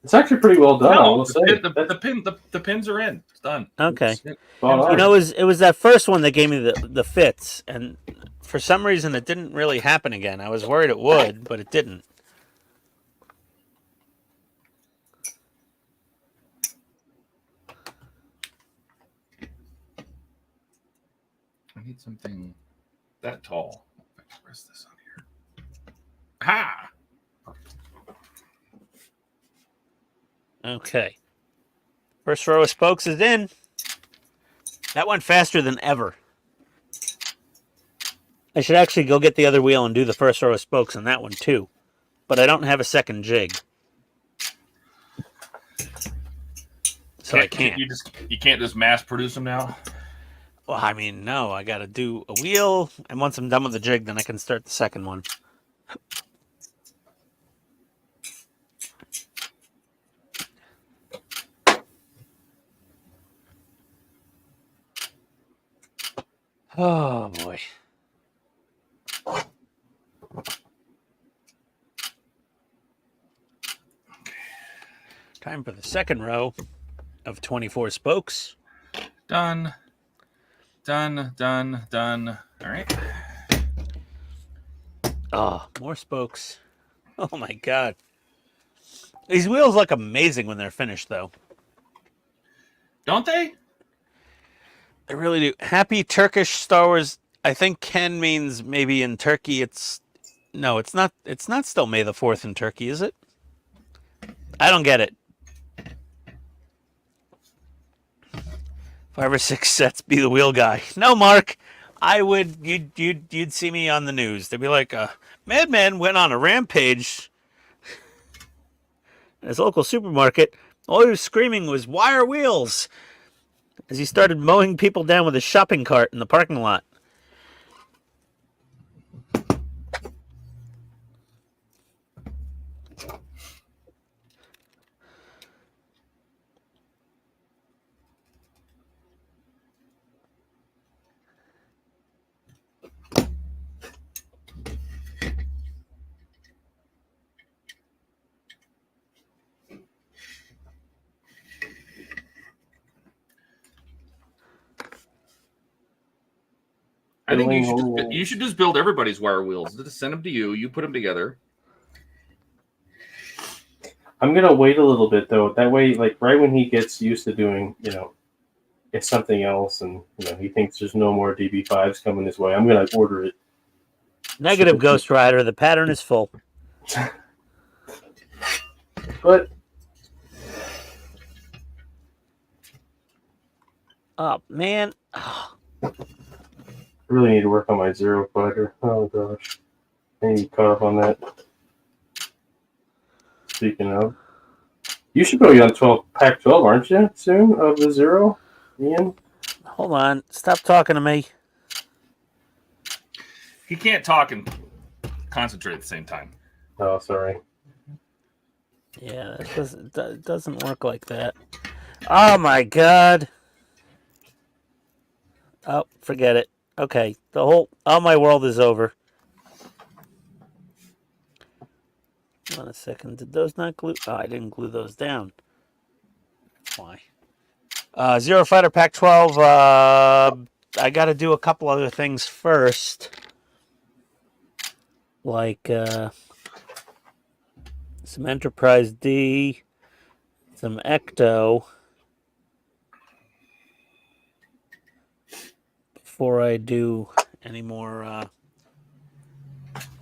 It's actually pretty well done. I will say. The pins are in. It's done. Okay. Well, it was that first one that gave me the fits, and for some reason it didn't really happen again. I was worried it would, but it didn't. I need something that tall. I can press this on here. Ha! Okay. First row of spokes is in. That went faster than ever. I should actually go get the other wheel and do the first row of spokes on that one too. But I don't have a second jig. So I can't. You can't just mass produce them now? Well, I mean, no. I got to do a wheel, and once I'm done with the jig, then I can start the second one. Oh, boy. Time for the second row of 24 spokes. Done. Done, done, done. All right. Oh, more spokes. Oh, my God. These wheels look amazing when they're finished, though. Don't they? They really do. Happy Turkish Star Wars. I think Ken means maybe in Turkey it's... No, it's not. It's not still May the 4th in Turkey, is it? I don't get it. 5 or 6 sets, be the wheel guy. No, Mark. I would. You'd see me on the news. They'd be like, Madman went on a rampage in his local supermarket. All he was screaming was, "Wire wheels!" as he started mowing people down with his shopping cart in the parking lot. I think you should just build everybody's wire wheels. Just send them to you. You put them together. I'm gonna wait a little bit though. That way, like right when he gets used to doing, it's something else, and he thinks there's no more DB5s coming his way. I'm gonna order it. Negative, Ghost Rider. The pattern is full. But oh man. Oh. I really need to work on my zero fighter. Oh gosh, I need to caught up on that. Speaking of, you should go on pack 12, aren't you? Soon of the zero, Ian. Hold on, stop talking to me. He can't talk and concentrate at the same time. Oh, sorry. Yeah, it doesn't work like that. Oh my God. Oh, forget it. Okay, my world is over. Hold on a second. Did those not glue? Oh, I didn't glue those down. That's why. Zero Fighter Pack 12. I got to do a couple other things first. Like some Enterprise D, some Ecto. Before I do any more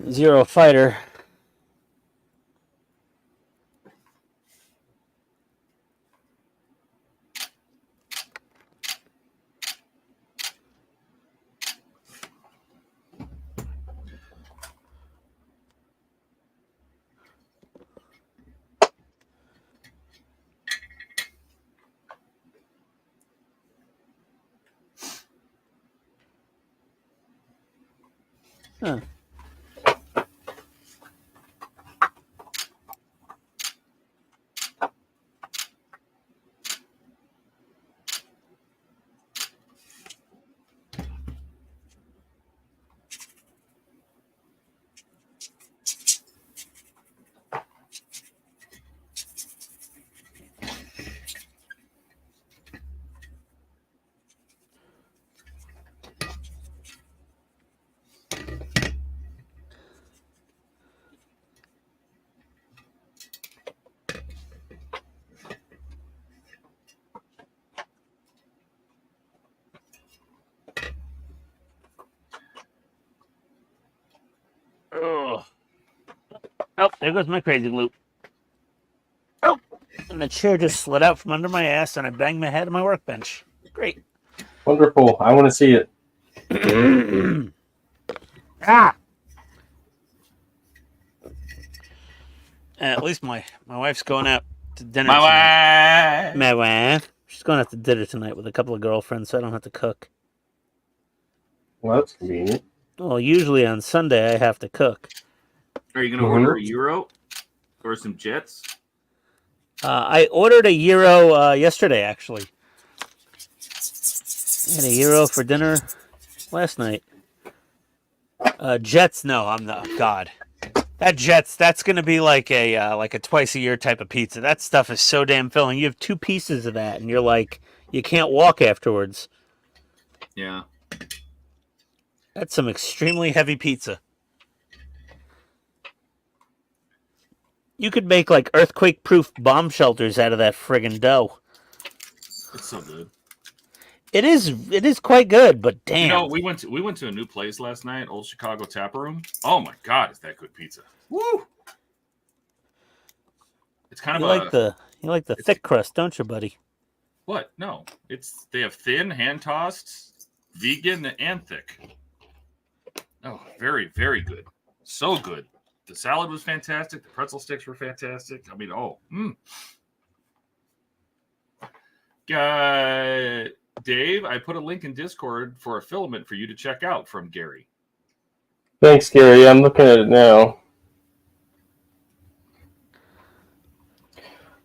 Zero Fighter. Huh. Ugh. Oh, there goes my crazy loop. Oh, and the chair just slid out from under my ass, and I banged my head on my workbench. Great. Wonderful. I want to see it. Ah. At least my wife's going out to dinner tonight. My wife. She's going out to dinner tonight with a couple of girlfriends, so I don't have to cook. Well, that's convenient. Well, usually on Sunday I have to cook. Are you going to order a Euro or some Jets? I ordered a Euro yesterday, actually. I had a Euro for dinner last night. Jets, no, I'm not. God, that Jets, that's going to be like a twice a year type of pizza. That stuff is so damn filling. You have 2 pieces of that, and you're like, you can't walk afterwards. Yeah. That's some extremely heavy pizza. You could make like earthquake-proof bomb shelters out of that friggin' dough. It's so good. It is quite good, but damn. You know, we went to a new place last night, Old Chicago Tap Room. Oh my God, is that good pizza? Woo! It's kind of you like the thick crust, don't you, buddy? What? No, they have thin, hand tossed, vegan, and thick. Oh, very, very good. So good. The salad was fantastic. The pretzel sticks were fantastic. I mean, Dave, I put a link in Discord for a filament for you to check out from Gary. Thanks, Gary. I'm looking at it now.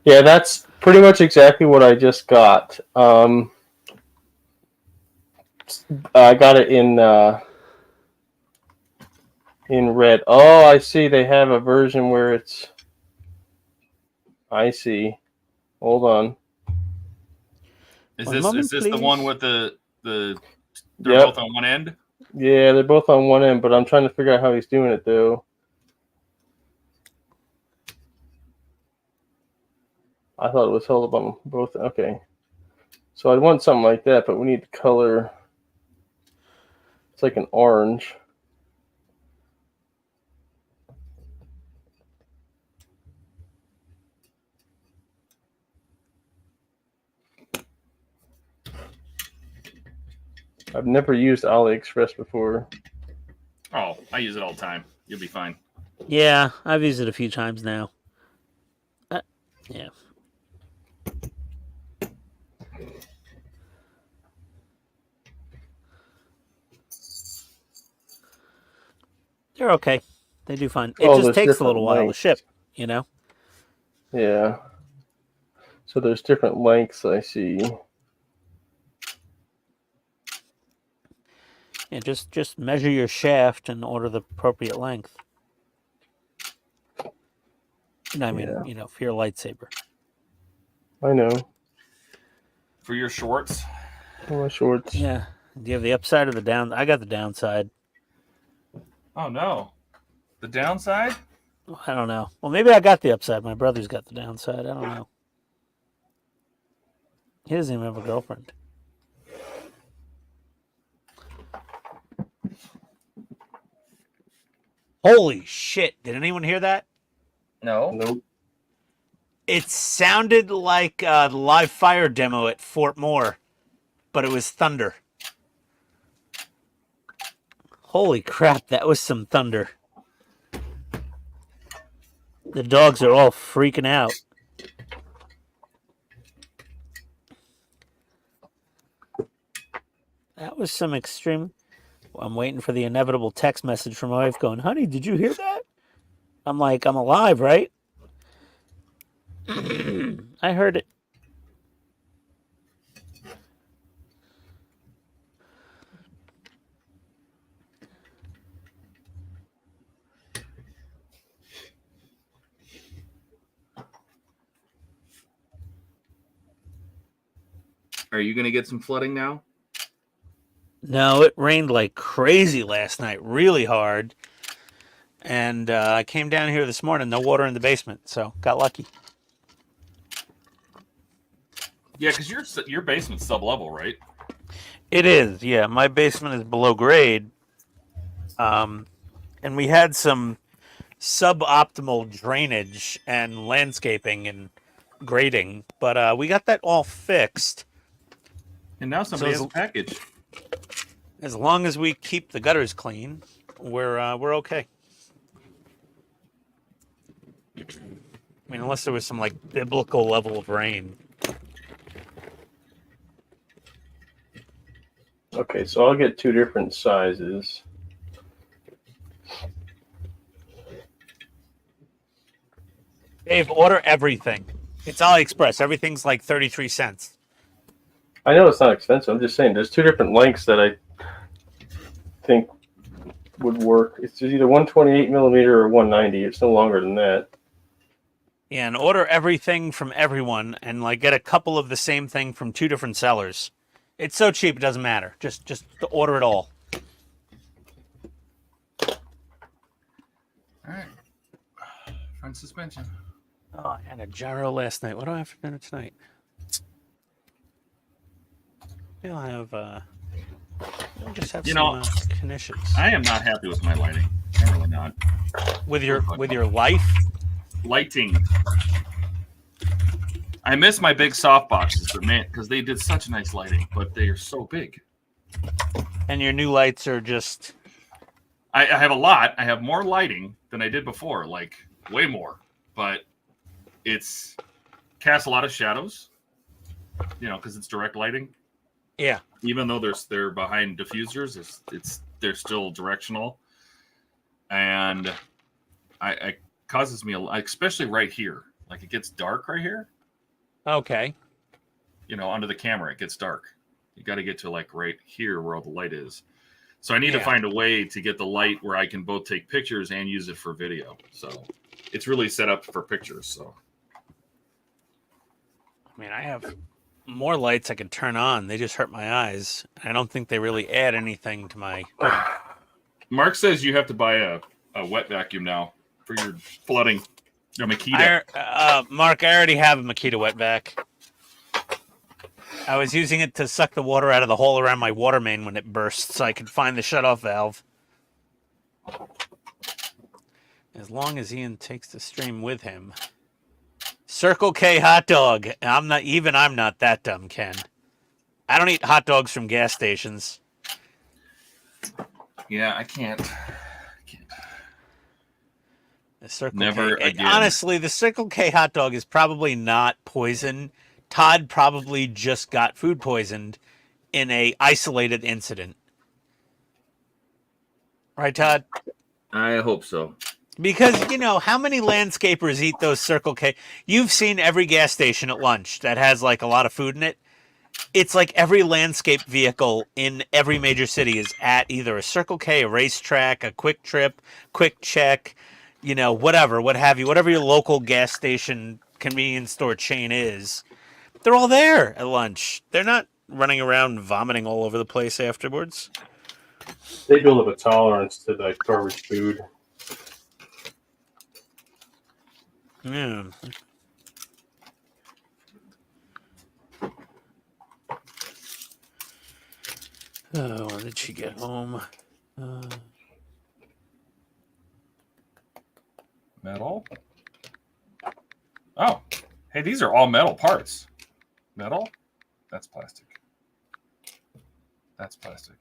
Yeah, that's pretty much exactly what I just got. I got it in red. Oh, I see. They have a version where it's... I see. Hold on. Is this the one with the they're Yep. both on one end? Yeah, they're both on one end, but I'm trying to figure out how he's doing it, though. I thought it was held up on both. Okay. So I'd want something like that, but we need the color. It's like an orange. I've never used AliExpress before. Oh, I use it all the time. You'll be fine. Yeah, I've used it a few times now. Yeah. They're okay. They do fine. It just takes a little while to ship, you know? Yeah. So there's different lengths, I see. Yeah, just measure your shaft and order the appropriate length. I mean, for your lightsaber. I know. for your shorts. My shorts. Yeah. Do you have the upside or the down? I got the downside. Oh no, the downside. I don't know. Well, maybe I got the upside. My brother's got the downside. I don't know. He doesn't even have a girlfriend. Holy shit. Did anyone hear that? No. Nope. It sounded like the live fire demo at Fort Moore, but it was thunder. Holy crap, that was some thunder. The dogs are all freaking out. That was some extreme. I'm waiting for the inevitable text message from my wife going, honey, did you hear that? I'm like, I'm alive, right? I heard it. Are you going to get some flooding now? No, it rained like crazy last night, really hard. And I came down here this morning, no water in the basement, so got lucky. Yeah, because your basement's sub-level, right? It is, yeah. My basement is below grade. And we had some suboptimal drainage and landscaping and grading, but we got that all fixed. And now somebody So has a package. As long as we keep the gutters clean, we're okay. I mean, unless there was some like biblical level of rain. Okay, so I'll get 2 different sizes. Dave, order everything. It's AliExpress. Everything's like 33 cents. I know it's not expensive. I'm just saying there's 2 different lengths that I think would work. It's either 128 millimeter or 190. It's no longer than that. Yeah, and order everything from everyone and like get a couple of the same thing from 2 different sellers. It's so cheap it doesn't matter. Just to order it all. All right. Front suspension. Oh, I had a gyro last night. What do I have for dinner tonight? I'll have I'll just have some knishes. I am not happy with my lighting. I'm really not. With your life? Lighting. I miss my big soft boxes, but man, because they did such nice lighting, but they are so big. And your new lights are just... I have a lot. I have more lighting than I did before, like way more. But it's casts a lot of shadows, because it's direct lighting. Yeah. Even though they're behind diffusers, they're still directional, and it causes me especially right here. Like it gets dark right here. Okay. Under the camera it gets dark. You got to get to like right here where all the light is. So I need to find a way to get the light where I can both take pictures and use it for video. So it's really set up for pictures. So I mean, I have more lights I can turn on. They just hurt my eyes. I don't think they really add anything to my... Mark says you have to buy a wet vacuum now for your flooding. A Makita. Mark, I already have a Makita wet vac. I was using it to suck the water out of the hole around my water main when it burst so I could find the shutoff valve. As long as Ian takes the stream with him. Circle K hot dog. I'm not that dumb, Ken. I don't eat hot dogs from gas stations. Yeah, I can't. The Circle Never K. again. Honestly, the Circle K hot dog is probably not poison. Todd probably just got food poisoned in a isolated incident. Right, Todd? I hope so. Because, how many landscapers eat those Circle K? You've seen every gas station at lunch that has, like, a lot of food in it. It's like every landscape vehicle in every major city is at either a Circle K, a racetrack, a Quick Trip, Quick Check, whatever, what have you, whatever your local gas station convenience store chain is. They're all there at lunch. They're not running around vomiting all over the place afterwards. They build up a tolerance to like garbage food. Yeah. Oh, when did she get home? Metal. Oh, hey, these are all metal parts. Metal? That's plastic. That's plastic.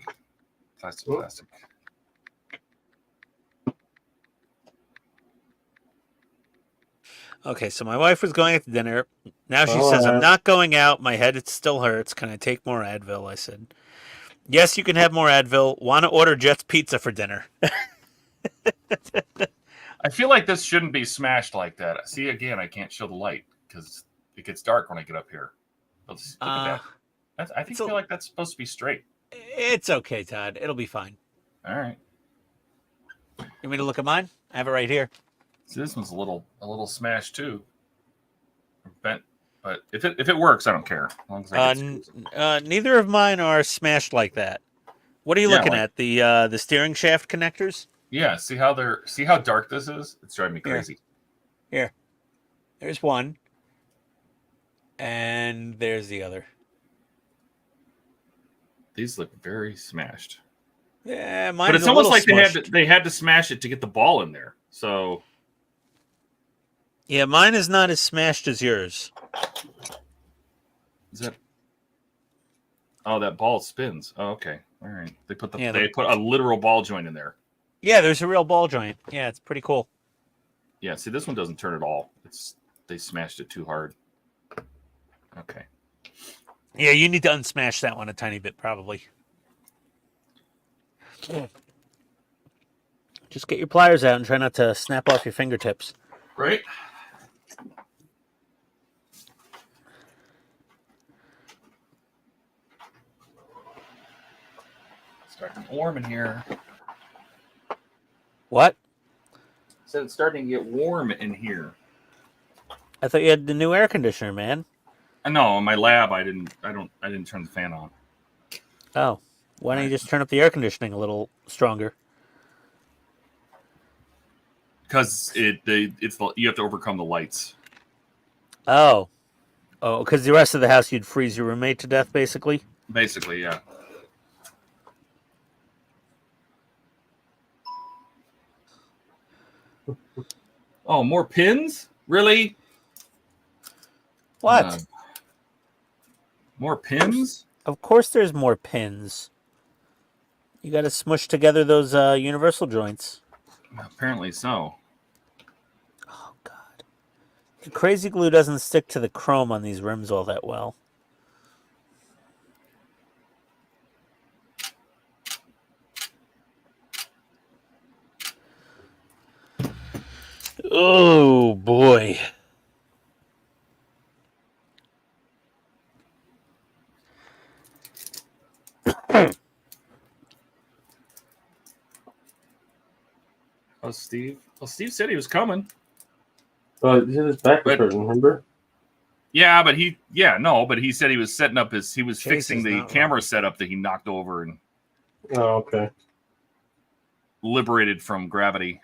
Plastic, Ooh. plastic. Okay, so my wife was going out to dinner. Now she says, I'm not going out. My head it still hurts. Can I take more Advil? I said, yes, you can have more Advil. Want to order Jets Pizza for dinner? I feel like this shouldn't be smashed like that. See, again, I can't show the light because it gets dark when I get up here. Look at that. I feel like that's supposed to be straight. It's okay, Todd. It'll be fine. All right. You want me to look at mine? I have it right here. See, this one's a little smashed too. Bent, but if it works, I don't care. As long as I get neither of mine are smashed like that. What are you looking at? The steering shaft connectors? Yeah. See how dark this is? It's driving me crazy. Here. There's one. And there's the other. These look very smashed. Yeah, mine. But it's almost like they had to smash it to get the ball in there. So. Yeah, mine is not as smashed as yours. Is that? Oh, that ball spins. Oh, okay. All right. They put they put a literal ball joint in there. Yeah, there's a real ball joint. Yeah, it's pretty cool. Yeah. See, this one doesn't turn at all. They smashed it too hard. Okay. Yeah, you need to unsmash that one a tiny bit, probably. Just get your pliers out and try not to snap off your fingertips. Right. Starting warm in here. What? Said it's starting to get warm in here. I thought you had the new air conditioner, man. No, in my lab I didn't turn the fan on. Oh. Why don't you just turn up the air conditioning a little stronger? Because you have to overcome the lights. Oh. Oh, because the rest of the house you'd freeze your roommate to death, basically? Basically, yeah. Oh, more pins? Really? What? More pins? Of course there's more pins. You got to smush together those universal joints. Apparently so. Oh, God. The crazy glue doesn't stick to the chrome on these rims all that well. Oh, boy. Oh, Steve. Well, Steve said he was coming. His back was hurting, remember? Yeah, but he said he was setting up he was fixing the camera setup that he knocked over and okay. Liberated from gravity.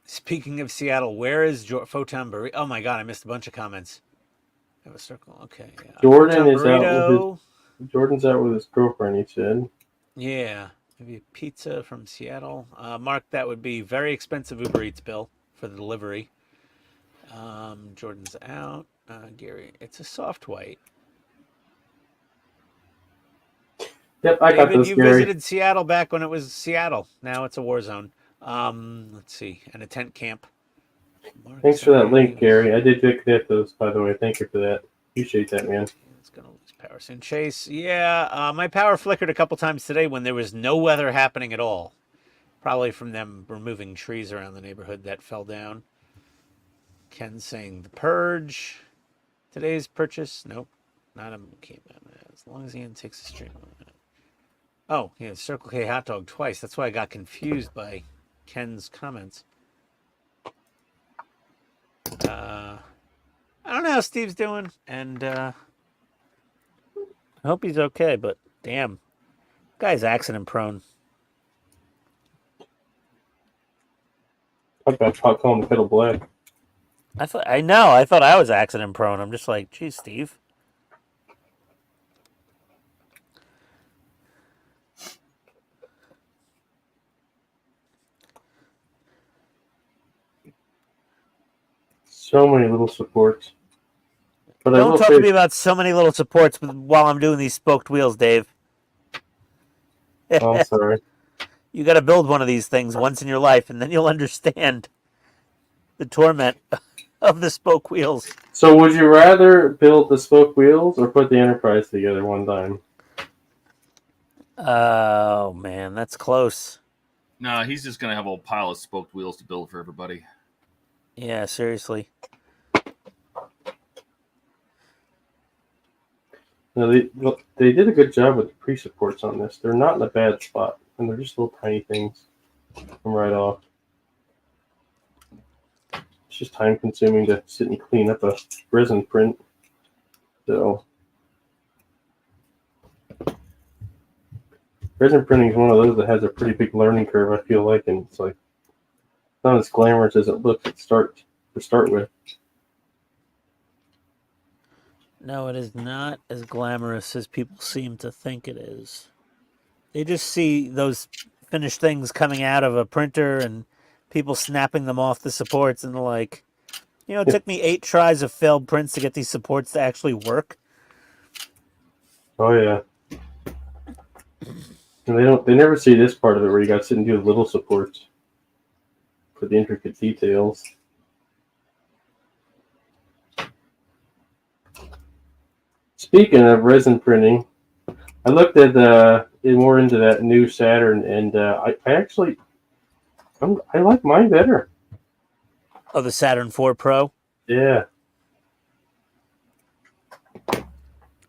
Speaking of Seattle, where is Photon Burrito? Oh my God, I missed a bunch of comments. I have a circle. Okay. Yeah. Jordan's out with his girlfriend, he said. Yeah. Maybe pizza from Seattle. Mark, that would be very expensive Uber Eats bill for the delivery. Jordan's out. Gary, it's a soft white. Yep, I got this, you Gary. visited Seattle back when it was Seattle. Now it's a war zone. Let's see. And a tent camp. Mark, thanks for that link, Gary. I did get those, by the way. Thank you for that. Appreciate that, man. It's going to lose power soon. Chase, yeah, my power flickered a couple times today when there was no weather happening at all. Probably from them removing trees around the neighborhood that fell down. Ken saying the purge. Today's purchase. Nope. Not a okay, as long as Ian takes a stream. Oh, yeah, Circle K hot dog twice. That's why I got confused by Ken's comments. I don't know how Steve's doing, and I hope he's okay. But damn, guy's accident prone. I've got pot calling the kettle black. I thought I was accident prone. I'm just like, geez, Steve. So many little supports. But Don't talk to me about so many little supports while I'm doing these spoked wheels, Dave. Oh, I'm sorry. You got to build one of these things once in your life, and then you'll understand the torment of the spoke wheels. So would you rather build the spoke wheels or put the Enterprise together one time? Oh, man, that's close. No, he's just gonna have a pile of spoked wheels to build for everybody. Yeah, seriously. No, they did a good job with the pre-supports on this. They're not in a bad spot, and they're just little tiny things from right off. It's just time-consuming to sit and clean up a resin print. So, resin printing is one of those that has a pretty big learning curve, I feel like, and it's like not as glamorous as it looks to start with. No, it is not as glamorous as people seem to think it is. They just see those finished things coming out of a printer and people snapping them off the supports, and they're like, you know, it took me 8 tries of failed prints to get these supports to actually work. Oh yeah. And they never see this part of it where you got to sit and do little supports for the intricate details. Speaking of resin printing, I looked at more into that new Saturn, and I like mine better. Oh, the Saturn IV Pro? Yeah.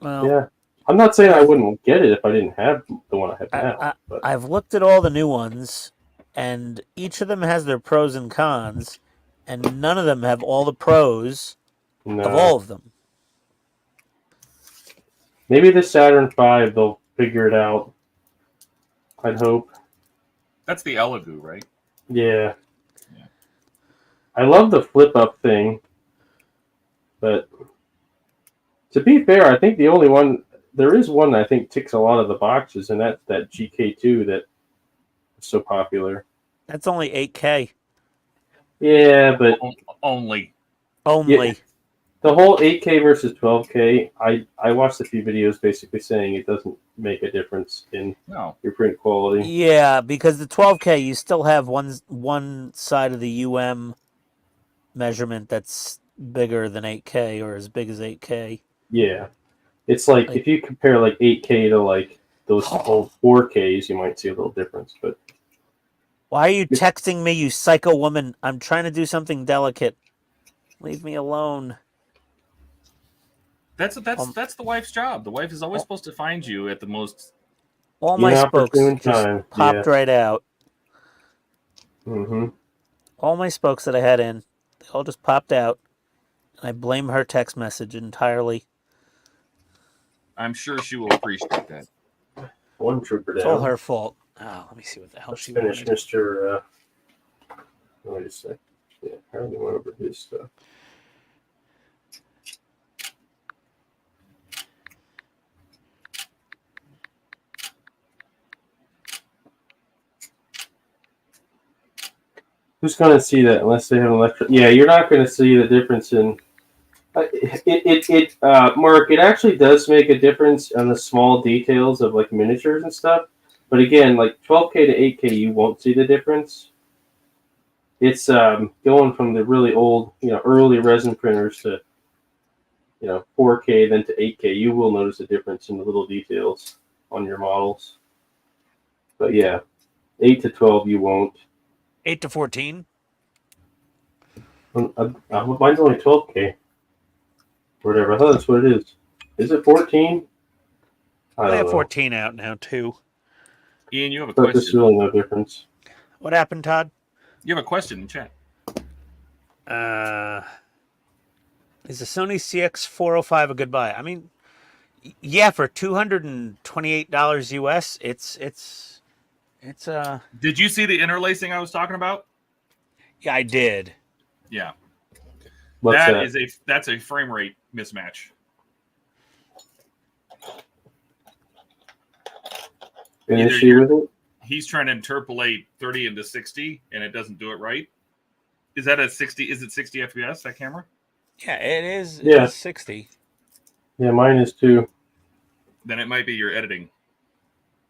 Well, yeah. I'm not saying I wouldn't get it if I didn't have the one I have now. But I've looked at all the new ones, and each of them has their pros and cons, and none of them have all the pros of all of them. Maybe the Saturn V, they'll figure it out. I'd hope. That's the Elegoo, right? Yeah. I love the flip-up thing, but to be fair, I think the only one, there is one that I think ticks a lot of the boxes, and that's that GK2 that is so popular. That's only 8K. Yeah, but... Only. Yeah, the whole 8K versus 12K, I watched a few videos basically saying it doesn't make a difference in your print quality. Yeah, because the 12K, you still have one side of the UM measurement that's bigger than 8K or as big as 8K. Yeah. It's like if you compare like 8K to like those old 4Ks, you might see a little difference. But why are you texting me, you psycho woman? I'm trying to do something delicate. Leave me alone. That's the wife's job. The wife is always supposed to find you at the most. All my spokes just popped right out. Mm-hmm. All my spokes that I had in, they all just popped out. And I blame her text message entirely. I'm sure she will appreciate that. One trooper down. It's all her fault. Oh, let me see what the hell she finished wanted. Mr. Wait a sec. Yeah, I already went over his stuff. Who's going to see that unless they have an electric? Yeah, you're not going to see the difference in. Mark, it actually does make a difference on the small details of like miniatures and stuff. But again, like 12K to 8K, you won't see the difference. It's going from the really old, early resin printers to, 4K, then to 8K. You will notice a difference in the little details on your models. But yeah, 8 to 12, you won't. 8 to 14? Mine's only 12K. Whatever. I thought that's what it is. Is it 14? I have 14 out now, too. Ian, you have a question. There's really no difference. What happened, Todd? You have a question in chat. Is the Sony CX405 a good buy? I mean, yeah, for $228 US, it's Did you see the interlacing I was talking about? yeah, I did. Yeah, What's that? That's a frame rate mismatch. An Either issue with it? He's trying to interpolate 30 into 60, and it doesn't do it right. Is that a 60? Is it 60 FPS, that camera? Yeah, it is. Yeah. It's 60. Yeah, mine is too. Then it might be your editing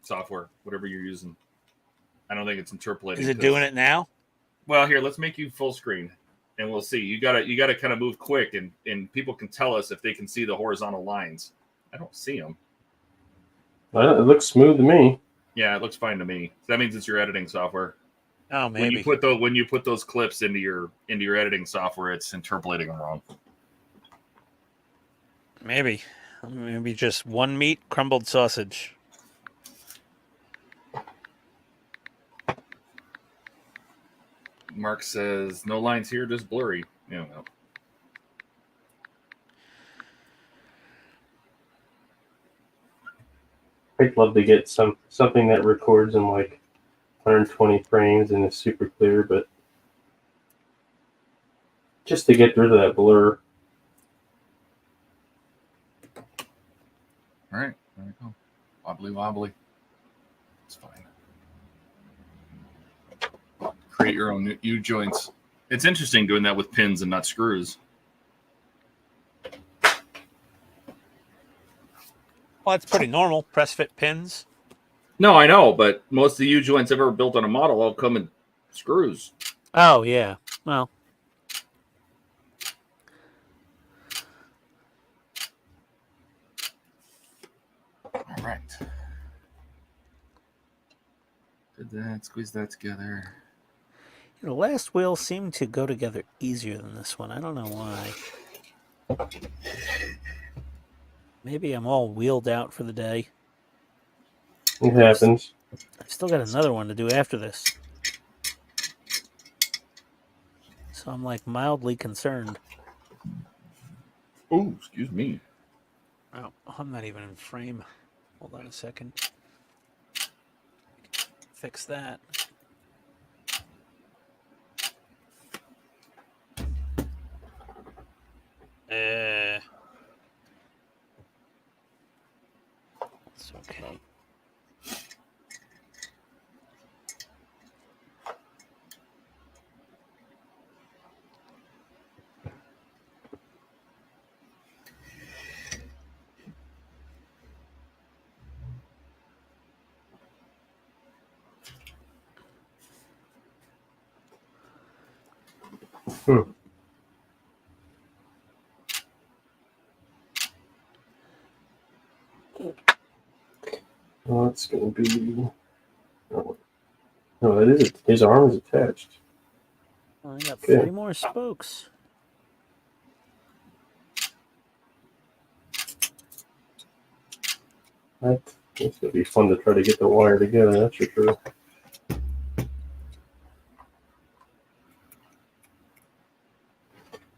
software, whatever you're using. I don't think it's interpolating. Is it doing it now? Well, here, let's make you full screen, and we'll see. You gotta kind of move quick, and people can tell us if they can see the horizontal lines. I don't see them. It looks smooth to me. Yeah, it looks fine to me. So that means it's your editing software. Oh, maybe. When you put those clips into your editing software, it's interpolating them wrong. Maybe just one meat crumbled sausage. Mark says no lines here, just blurry. Yeah, well. I'd love to get something that records in like 120 frames and is super clear, but just to get rid of that blur. All right, there we go. Wobbly wobbly. It's fine. Create your own U joints. It's interesting doing that with pins and not screws. Well, that's pretty normal. Press fit pins. No, I know, but most of the U joints ever built on a model all come in screws. Oh yeah. Well. All right. Did that, squeeze that together. The last wheel seemed to go together easier than this one. I don't know why. Maybe I'm all wheeled out for the day. It happens. I've still got another one to do after this. So I'm like mildly concerned. Oh, excuse me. Oh, I'm not even in frame. Hold on a second. Fix that. It's okay. Well, it's going to be... Oh, no, that is it. His arm is attached. Well, I got Okay. 3 more spokes. It's going to be fun to try to get the wire together, that's for sure. I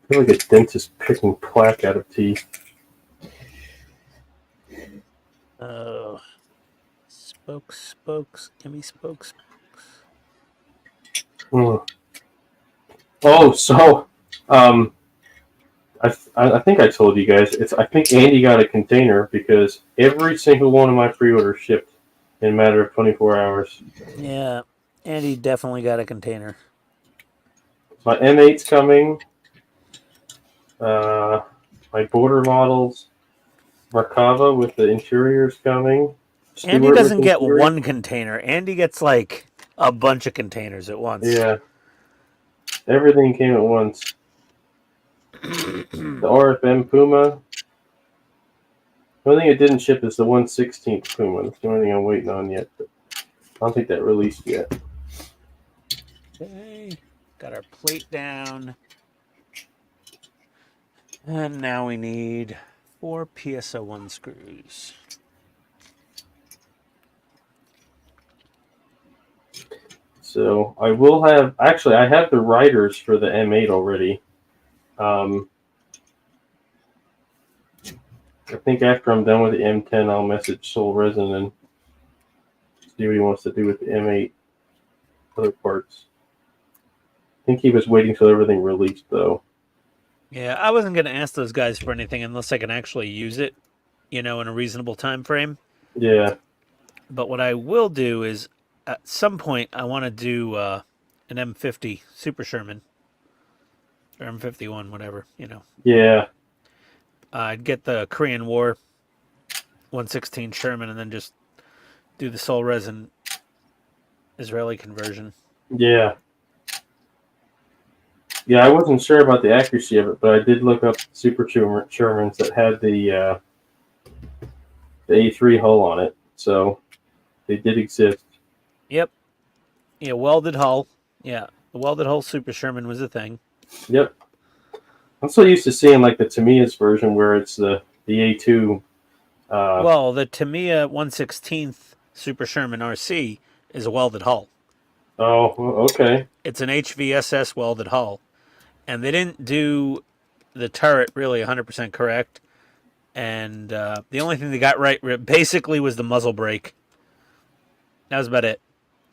feel like a dentist picking plaque out of teeth. Oh. Spokes. Give me spokes. Oh, so, I think I told you guys, I think Andy got a container because every single one of my pre-orders shipped in a matter of 24 hours. Yeah, Andy definitely got a container. My M8's coming. My border models. Markava with the interiors coming. Andy Stewart doesn't with get interior. one container. Andy gets like a bunch of containers at once. Yeah. Everything came at once. The RFM Puma. The only thing it didn't ship is the 1/16 Puma. That's the only thing I'm waiting on yet. But I don't think that released yet. Okay. Got our plate down. And now we need 4 PSO1 screws. So I will have, actually I have the riders for the M8 already. I think after I'm done with the M10, I'll message Soul Resin and see what he wants to do with the M8 other parts. I think he was waiting till everything released, though. Yeah, I wasn't going to ask those guys for anything unless I can actually use it, in a reasonable time frame. Yeah. But what I will do is, at some point, I want to do an M50 Super Sherman. Or M51, whatever, Yeah. I'd get the Korean War 116 Sherman and then just do the Soul Resin Israeli conversion. Yeah. Yeah, I wasn't sure about the accuracy of it, but I did look up Super Shermans that had the A3 hull on it, so they did exist. Yep. Yeah, welded hull. Yeah, the welded hull Super Sherman was a thing. Yep. I'm so used to seeing like the Tamiya's version where it's the A2. Well, the Tamiya 116th Super Sherman RC is a welded hull. Oh, okay. It's an HVSS welded hull. And they didn't do the turret really 100% correct. And the only thing they got right basically was the muzzle brake. That was about it.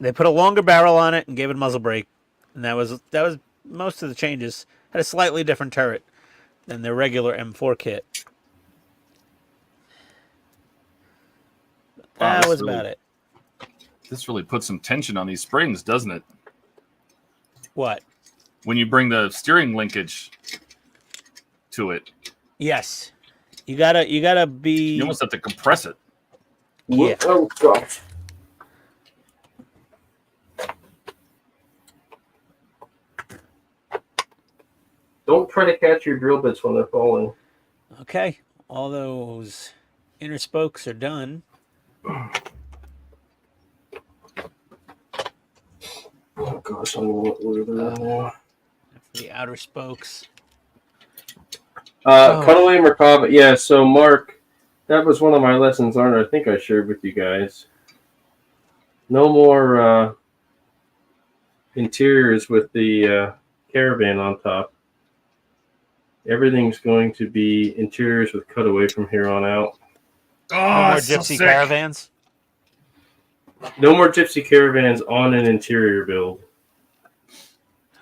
They put a longer barrel on it and gave it a muzzle brake. And that was most of the changes. Had a slightly different turret than their regular M4 kit. That was about it. This really puts some tension on these springs, doesn't it? What? When you bring the steering linkage to it. Yes. You gotta be. You almost have to compress it. Yeah. Oh gosh. Don't try to catch your drill bits when they're falling. Okay. All those inner spokes are done. Oh gosh, I don't know what order they're in now. The outer spokes. Cutaway Merkaba. Yeah, so Mark, that was one of my lessons learned. I think I shared with you guys. No more interiors with the caravan on top. Everything's going to be interiors with cutaway from here on out. Oh, No more that's so gypsy sick. caravans. No more gypsy caravans on an interior build. It's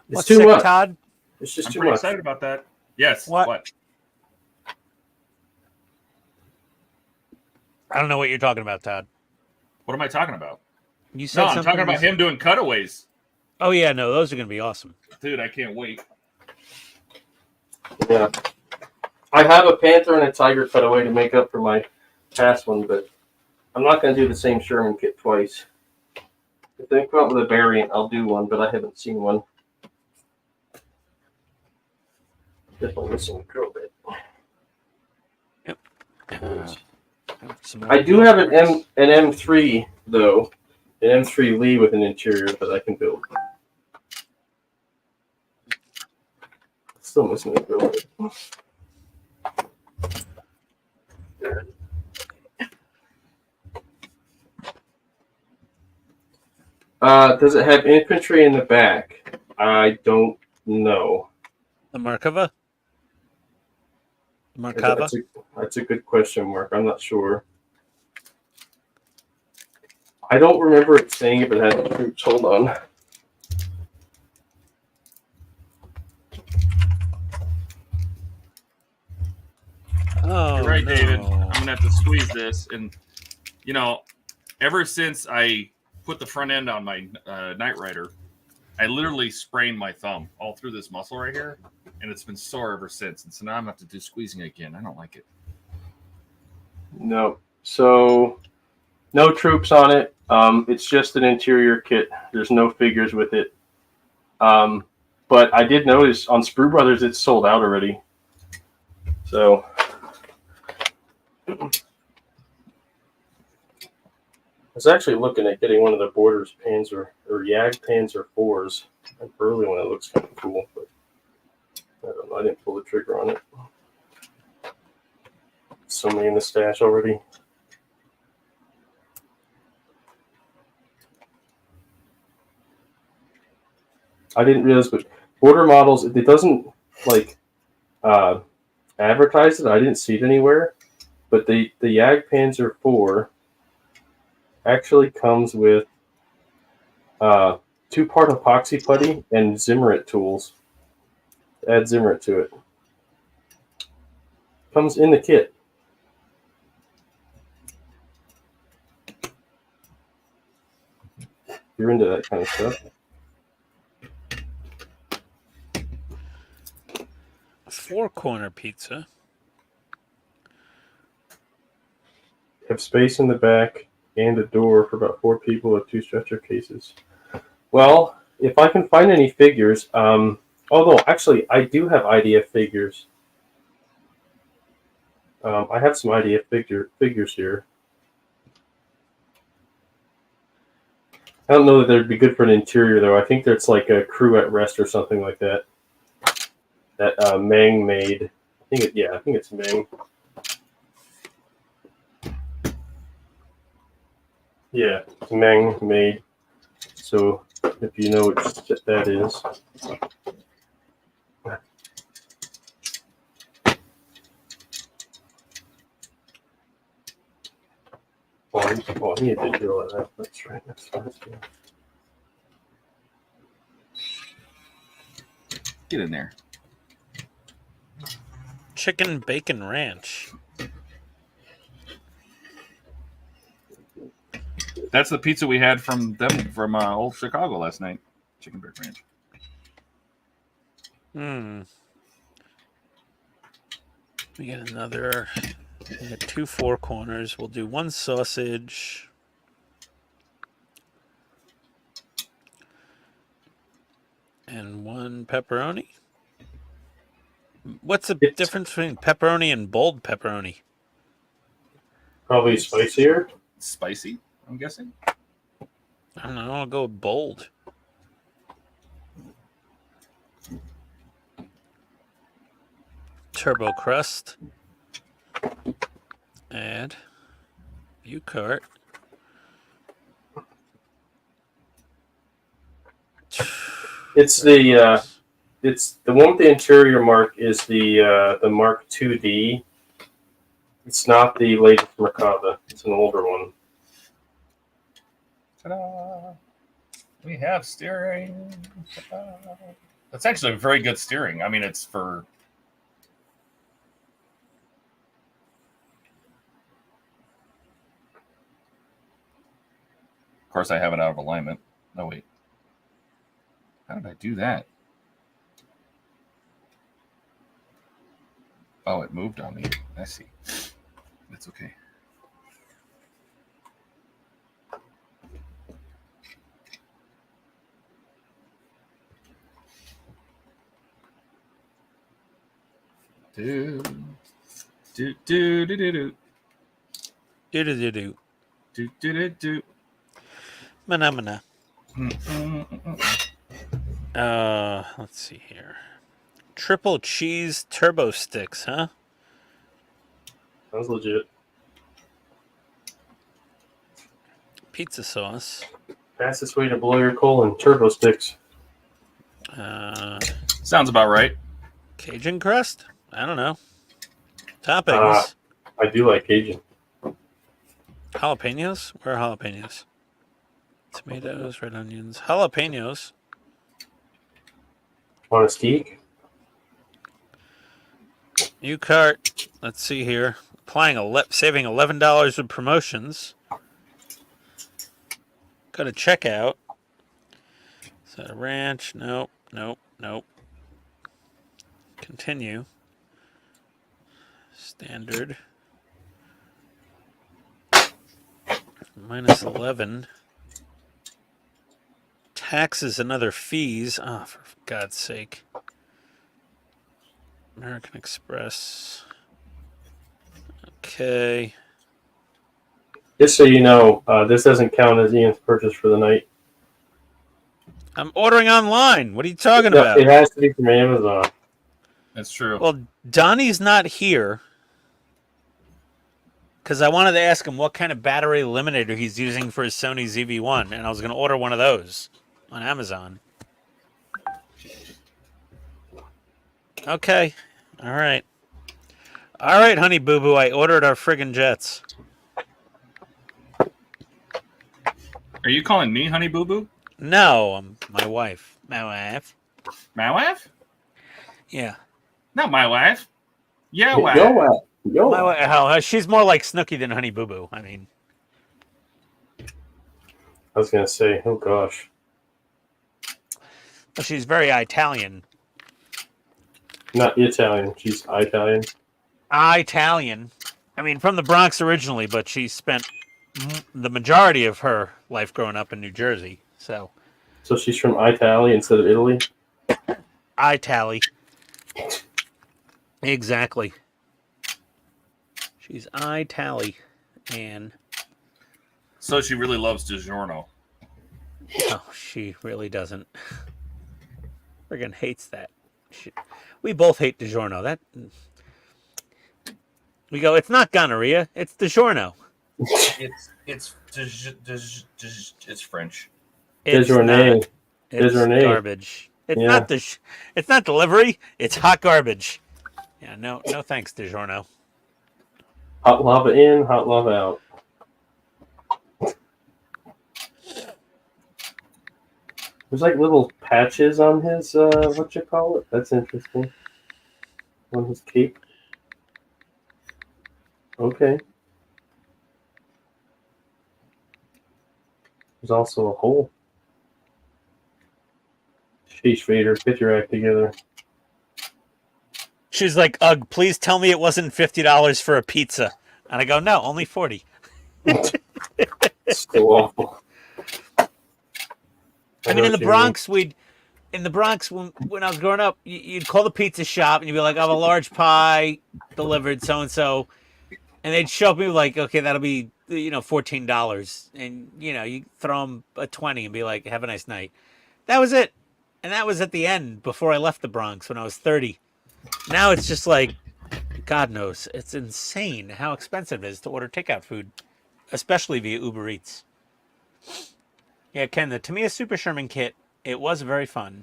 What's too sick, much. Todd? It's just I'm too pretty much. excited about that. Yes. What? I don't know what you're talking about, Todd. What am I talking about? You said No, I'm something talking about him doing cutaways. Oh yeah, no, those are gonna be awesome. Dude, I can't wait. Yeah. I have a Panther and a Tiger cutaway to make up for my past one, but I'm not going to do the same Sherman kit twice. If they come up with a variant, I'll do one, but I haven't seen one. Definitely missing a drill bit. I do have an M3 though, an M3 Lee with an interior that I can build. Still missing a drill bit. Does it have infantry in the back? I don't know. The Markova? Markava? That's a good question, Mark. I'm not sure. I don't remember it saying if it had troops. Hold on. Oh, You're right, no. David. I'm gonna have to squeeze this, and ever since I put the front end on my Knight Rider, I literally sprained my thumb all through this muscle right here, and it's been sore ever since. And so now I'm gonna have to do squeezing again. I don't like it. No. So, no troops on it. It's just an interior kit. There's no figures with it. But I did notice on Sprue Brothers it's sold out already. So, I was actually looking at getting one of the Borders Panzer or Jag Panzer 4s. An early one that looks kind of cool, but I don't know. I didn't pull the trigger on it. So many in the stash already. I didn't realize, but Border models, it doesn't like advertise it. I didn't see it anywhere. but the Jagdpanzer 4 actually comes with 2-part epoxy putty and Zimmerit tools. Add Zimmerit to it. Comes in the kit. If you're into that kind of stuff. Four-corner pizza. Have space in the back and a door for about 4 people with 2 stretcher cases. Well, if I can find any figures, although actually I do have idea figures. I have some idea figures here. I don't know that they'd be good for an interior though. I think that's like a crew at rest or something like that. That Meng made. I think it's Meng. Yeah, it's Meng made. So if you know what that is. Oh, I need to drill it out. That's right. That's good. Get in there. Chicken bacon ranch. That's the pizza we had from old Chicago last night. Chicken bacon ranch. We get another. We got 2 4-corners. We'll do 1 sausage. And 1 pepperoni. What's the difference between pepperoni and bold pepperoni? Probably spicier. Spicy, I'm guessing. I don't know. I'll go with bold. Turbo crust. Add. View cart. It's the one with the interior mark is the Mark 2D. It's not the latest Merkava. It's an older one. Ta-da! We have steering. Ta-da. That's actually very good steering. I mean, it's for. Of course, I have it out of alignment. No, wait. How did I do that? Oh, it moved on me. I see. That's okay. Do do do do do do Do do do do. do do do do. Mana mana. Let's see here. Triple cheese turbo sticks, huh? Sounds legit. Pizza sauce. Fastest way to blow your colon, turbo sticks. Sounds about right. Cajun crust? I don't know. Toppings. I do like Cajun. Jalapenos? Where are jalapenos? Tomatoes, red onions. Jalapenos. On a steak? New cart. Let's see here. Saving $11 with promotions. Go to checkout. Is that a ranch? Nope. Nope. Nope. Continue. Standard. Minus 11. Taxes and other fees. Oh, for God's sake. American Express. Okay. Just so you know, this doesn't count as Ian's purchase for the night. I'm ordering online. What are you talking about? It has to be from Amazon. That's true. Well, Donnie's not here because I wanted to ask him what kind of battery eliminator he's using for his Sony ZV-1, and I was going to order one of those on Amazon. Okay. All right. All right, honey boo boo. I ordered our friggin' jets. Are you calling me Honey Boo Boo? No, my wife. My wife. My wife? Yeah. Not my wife. Yeah, Yo, wife. yo. My wife. Oh, she's more like Snooky than Honey Boo Boo. I mean, I was gonna say, oh gosh. she's very Italian. Not Italian. She's Italian. Italian. I mean, from the Bronx originally, but she spent the majority of her life growing up in New Jersey. So, So she's from Italy instead of Italy. Itali. Exactly. She's Itali, and So she really loves DiGiorno. no, she really doesn't. Friggin' hates that. We both hate DiGiorno. That we go. It's not gonorrhea. It's DiGiorno. It's French. It's DiGiorno. not. It's DiGiorno. garbage. It's Yeah. not It's not delivery. It's hot garbage. Yeah, no thanks, DiGiorno. Hot lava in, hot lava out. There's like little patches on his, what you call it? That's interesting. On his cape. Okay. There's also a hole. Sheesh, Vader, get your act together. She's like, "Ugh, please tell me it wasn't $50 for a pizza." And I go, "No, only 40." So awful. I mean, in the Bronx, when I was growing up, you'd call the pizza shop and you'd be like, "I have a large pie delivered, so and so," and they'd show up and be like, "Okay, that'll be $14," and you throw them a 20 and be like, "Have a nice night." That was it, and that was at the end before I left the Bronx when I was 30. Now it's just like, God knows, it's insane how expensive it is to order takeout food, especially via Uber Eats. Yeah, Ken, the Tamiya Super Sherman kit, it was very fun.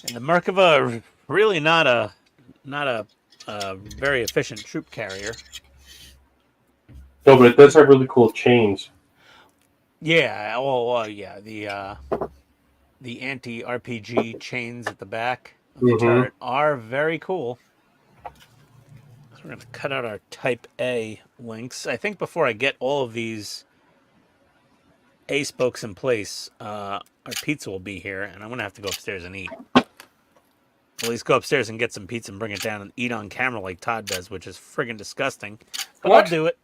And the Merkava, really not a very efficient troop carrier. No, but it does have really cool chains. Yeah, yeah, the anti-RPG chains at the back of the turret are very cool. So we're going to cut out our Type A links. I think before I get all of these A spokes in place, our pizza will be here, and I'm going to have to go upstairs and eat. At least go upstairs and get some pizza and bring it down and eat on camera like Todd does, which is friggin' disgusting. But What? I'll do it.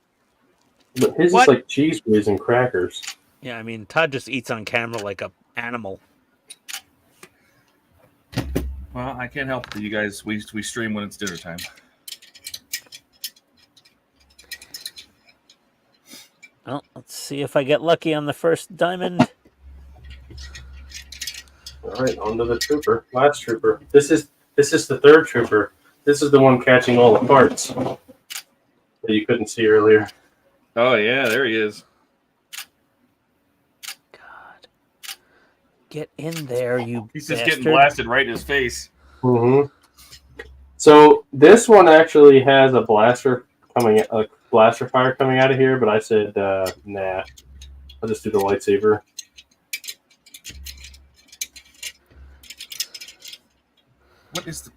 But his What? is like cheese whiz and crackers. Yeah, I mean, Todd just eats on camera like a animal. Well, I can't help it. You guys, we stream when it's dinner time. Well, let's see if I get lucky on the first diamond. All right, on to the trooper. Last trooper. This is the third trooper. This is the one catching all the parts that you couldn't see earlier. Oh yeah, there he is. God. Get in there, you He's just bastard. getting blasted right in his face. So this one actually has a blaster fire coming out of here, but I said nah. I'll just do the lightsaber.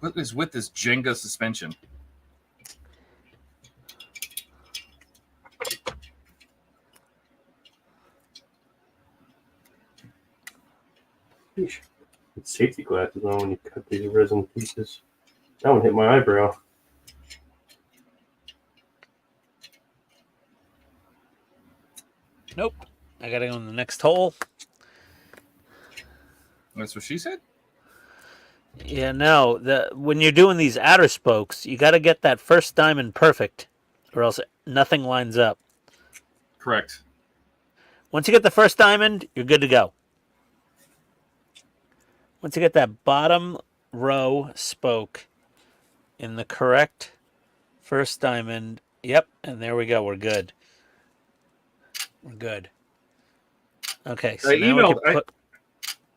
What is with this Jenga suspension? Sheesh. Put safety glasses on when you cut these resin pieces. That one hit my eyebrow. Nope. I gotta go in the next hole. That's what she said? Yeah, no. When you're doing these outer spokes, you gotta get that first diamond perfect, or else nothing lines up. Correct. Once you get the first diamond, you're good to go. Once you get that bottom row spoke in the correct first diamond, yep, and there we go, we're good. We're good. Okay, so I now we emailed. can put...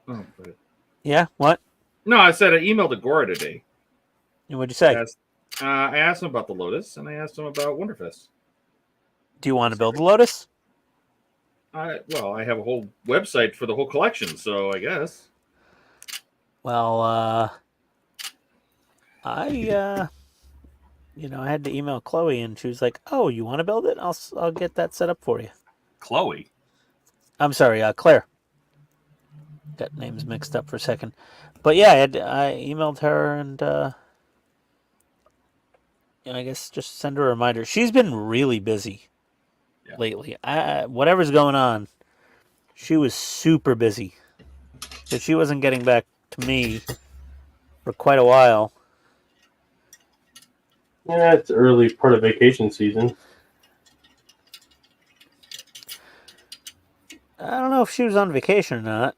Oh, wait. Yeah, what? No, I said I emailed Agora today. What'd you say? I asked him about the Lotus, and I asked him about Wonderfest. Do you want to build the Lotus? I have a whole website for the whole collection, so I guess. Well, I had to email Chloe, and she was like, "Oh, you want to build it? I'll get that set up for you." Chloe. I'm sorry, Claire. Got names mixed up for a second, but yeah, I emailed her, and I guess just send her a reminder. She's been really busy lately. Whatever's going on, she was super busy, so she wasn't getting back to me for quite a while. Yeah, it's early part of vacation season. I don't know if she was on vacation or not.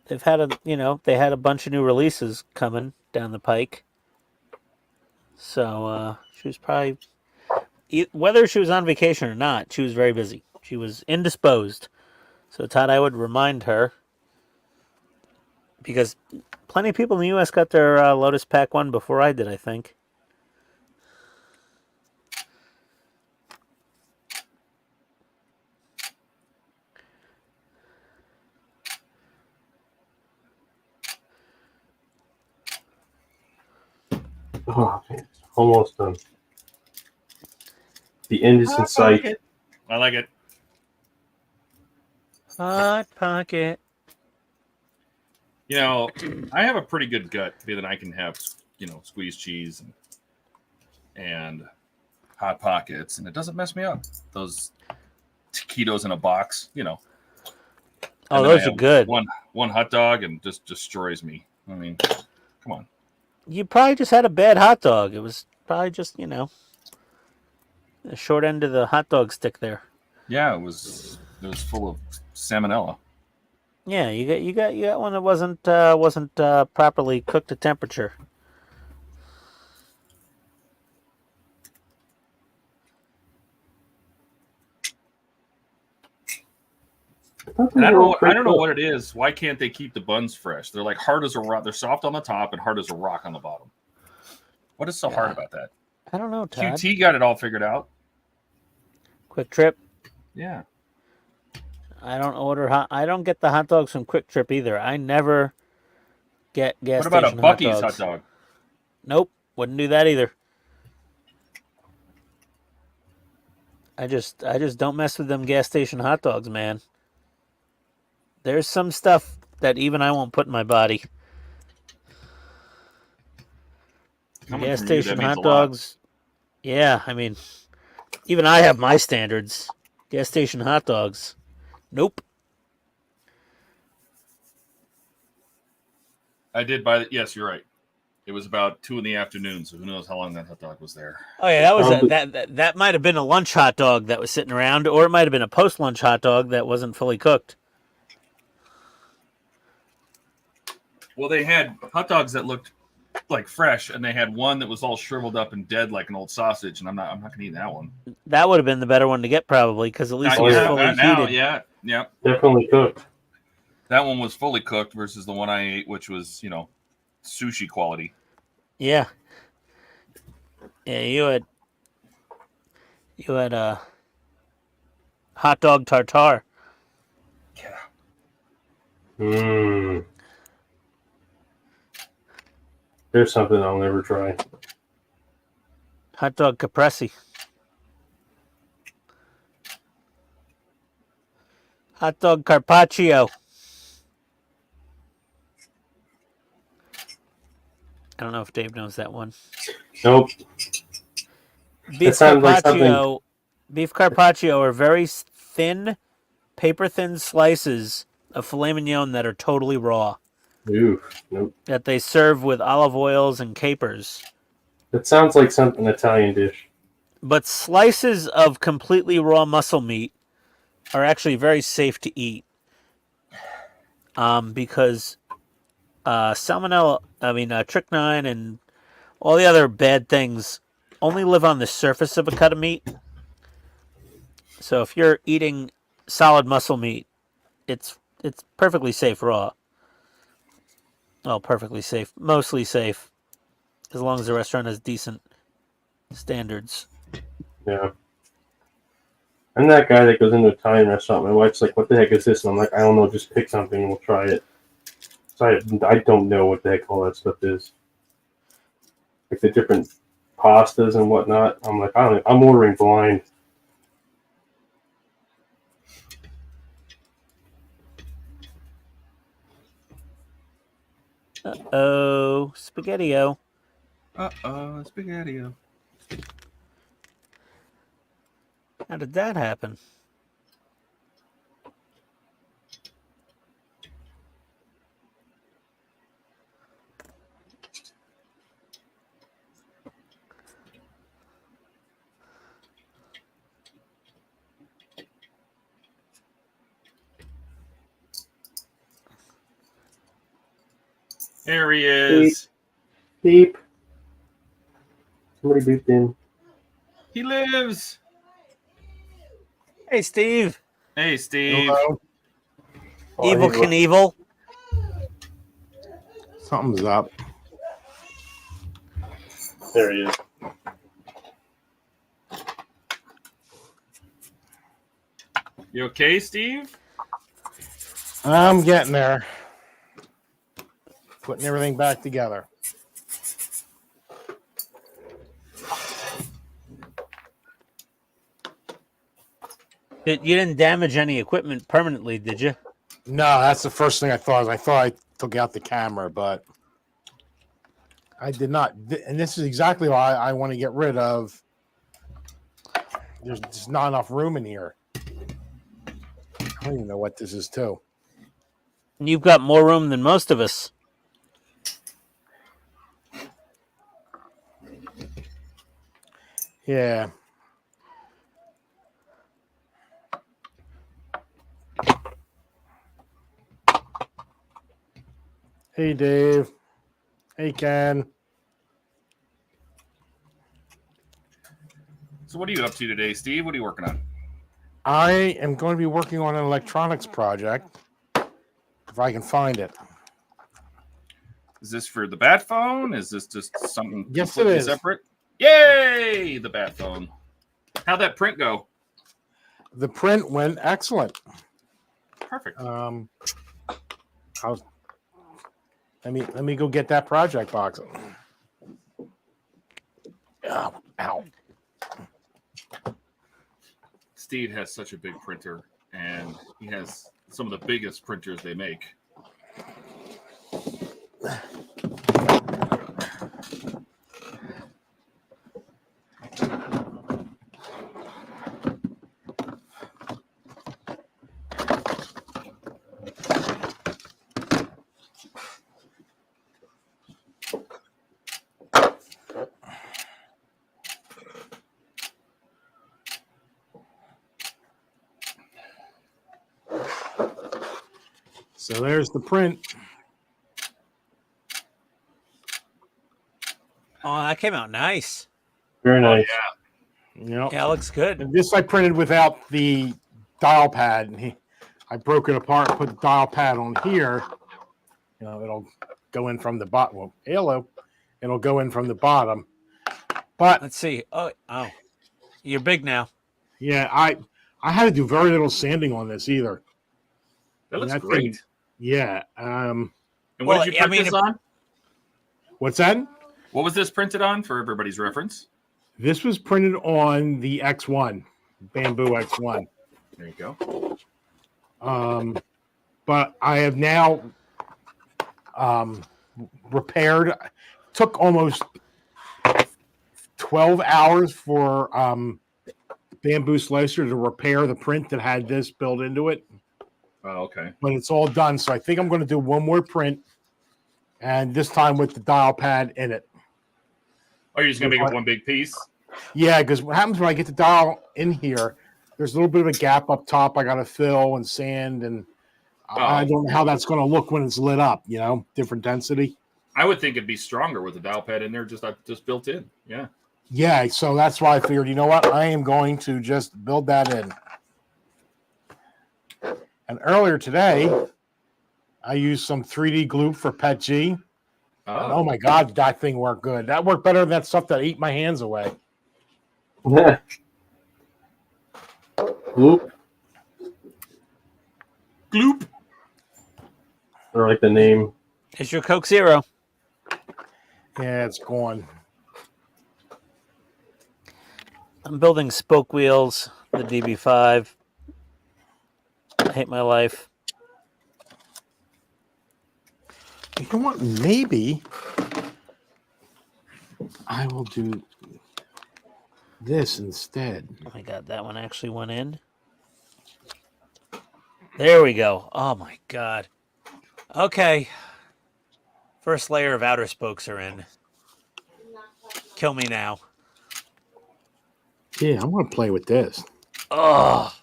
They've had they had a bunch of new releases coming down the pike. So she was probably, whether she was on vacation or not, she was very busy. She was indisposed. So Todd, I would remind her, because plenty of people in the U.S. got their Lotus Pack 1 before I did, I think. Oh, man, it's almost done. The end is in sight. I like it. Hot Pocket. You know, I have a pretty good gut, being that I can have, squeezed cheese and Hot Pockets, and it doesn't mess me up. Those taquitos in a box, Oh, those are good. One hot dog and just destroys me. I mean, come on. You probably just had a bad hot dog. It was probably just, the short end of the hot dog stick there. Yeah, it was full of salmonella. Yeah, you got one that wasn't properly cooked at temperature. And I don't know what it is. Why can't they keep the buns fresh? They're like hard as a rock. They're soft on the top and hard as a rock on the bottom. What is so hard about that? I don't know, Todd. QT got it all figured out. Quick Trip. Yeah. I don't get the hot dogs from Quick Trip either. I never get gas station hot dogs. What about a Bucky's hot dog? Nope, wouldn't do that either. I just don't mess with them gas station hot dogs, man. There's some stuff that even I won't put in my body. Gas station hot dogs. Yeah, I mean, even I have my standards. Gas station hot dogs. Nope. I did buy it. Yes, you're right. It was about 2 PM, so who knows how long that hot dog was there. Oh yeah, that might have been a lunch hot dog that was sitting around, or it might have been a post-lunch hot dog that wasn't fully cooked. Well, they had hot dogs that looked like fresh, and they had one that was all shriveled up and dead like an old sausage, and I'm not gonna eat that one. That would have been the better one to get, probably, because at least it was fully heated. Yeah, definitely cooked. That one was fully cooked versus the one I ate, which was sushi quality. Yeah. Yeah, you had a hot dog tartare. Yeah. Mmm. There's something I'll never try. Hot dog caprese. Hot dog carpaccio. I don't know if Dave knows that one. Nope. Beef carpaccio. Beef carpaccio are very thin, paper-thin slices of filet mignon that are totally raw. Ooh, nope. That they serve with olive oils and capers. That sounds like an Italian dish. But slices of completely raw muscle meat are actually very safe to eat. Because salmonella, strychnine and all the other bad things only live on the surface of a cut of meat. So if you're eating solid muscle meat, it's perfectly safe raw. Well, perfectly safe, mostly safe, as long as the restaurant has decent standards. Yeah. I'm that guy that goes into an Italian restaurant. My wife's like, "What the heck is this?" And I'm like, "I don't know. Just pick something and we'll try it." So I don't know what the heck all that stuff is. Like the different pastas and whatnot. I'm like, I don't know. I'm ordering blind. Uh-oh, Spaghetti-O. Spaghetti. How did that happen? There he is. Beep. Somebody beeped in. He lives. Hey, Steve. Hey, Steve. Hello. Evil hey, Knievel. Something's up. There he is. You okay, Steve? I'm getting there. Putting everything back together. You didn't damage any equipment permanently, did you? No, that's the first thing I thought. I thought I took out the camera, but I did not. And this is exactly why I want to get rid of. There's just not enough room in here. I don't even know what this is, too. You've got more room than most of us. Yeah. Hey, Dave. Hey, Ken. So what are you up to today, Steve? What are you working on? I am going to be working on an electronics project, if I can find it. Is this for the bat phone? Is this just something Yes, it completely is. separate? Yay! The bat phone. How'd that print go? The print went excellent. Perfect. Let me go get that project box. Ow, ow. Steve has such a big printer, and he has some of the biggest printers they make. So there's the print. Oh, that came out nice. Very nice. Yeah, it looks good. And this I printed without the dial pad. And I broke it apart, put the dial pad on here. You know, it'll go in from the bottom. Well, hello. It'll go in from the bottom. But Let's see. Oh, you're big now. yeah, I had to do very little sanding on this either. That looks That great. thing- Yeah. And what Well, did you I print mean, this it- on? What's that? What was this printed on for everybody's reference? This was printed on the X1, Bamboo X1. There you go. But I have now repaired. Took almost 12 hours for Bamboo Slicer to repair the print that had this built into it. Oh, okay. But it's all done. So I think I'm going to do one more print, and this time with the dial pad in it. Oh, you're just gonna make it one big piece? Yeah, because what happens when I get the dial in here, there's a little bit of a gap up top I got to fill and sand, and I don't know how that's going to look when it's lit up, you know, different density. I would think it'd be stronger with the dial pad in there, just built in. Yeah. Yeah, so that's why I figured, you know what, I am going to just build that in. And earlier today, I used some 3D glue for Pet G. And oh my God, that thing worked good. That worked better than that stuff that ate my hands away. Gloop. Gloop. I like the name. It's your Coke Zero. Yeah, it's gone. I'm building spoke wheels, the DB5. I hate my life. You know what? Maybe I will do this instead. Oh my God, that one actually went in. There we go. Oh my God. Okay. First layer of outer spokes are in. Kill me now. Yeah, I want to play with this. Oh.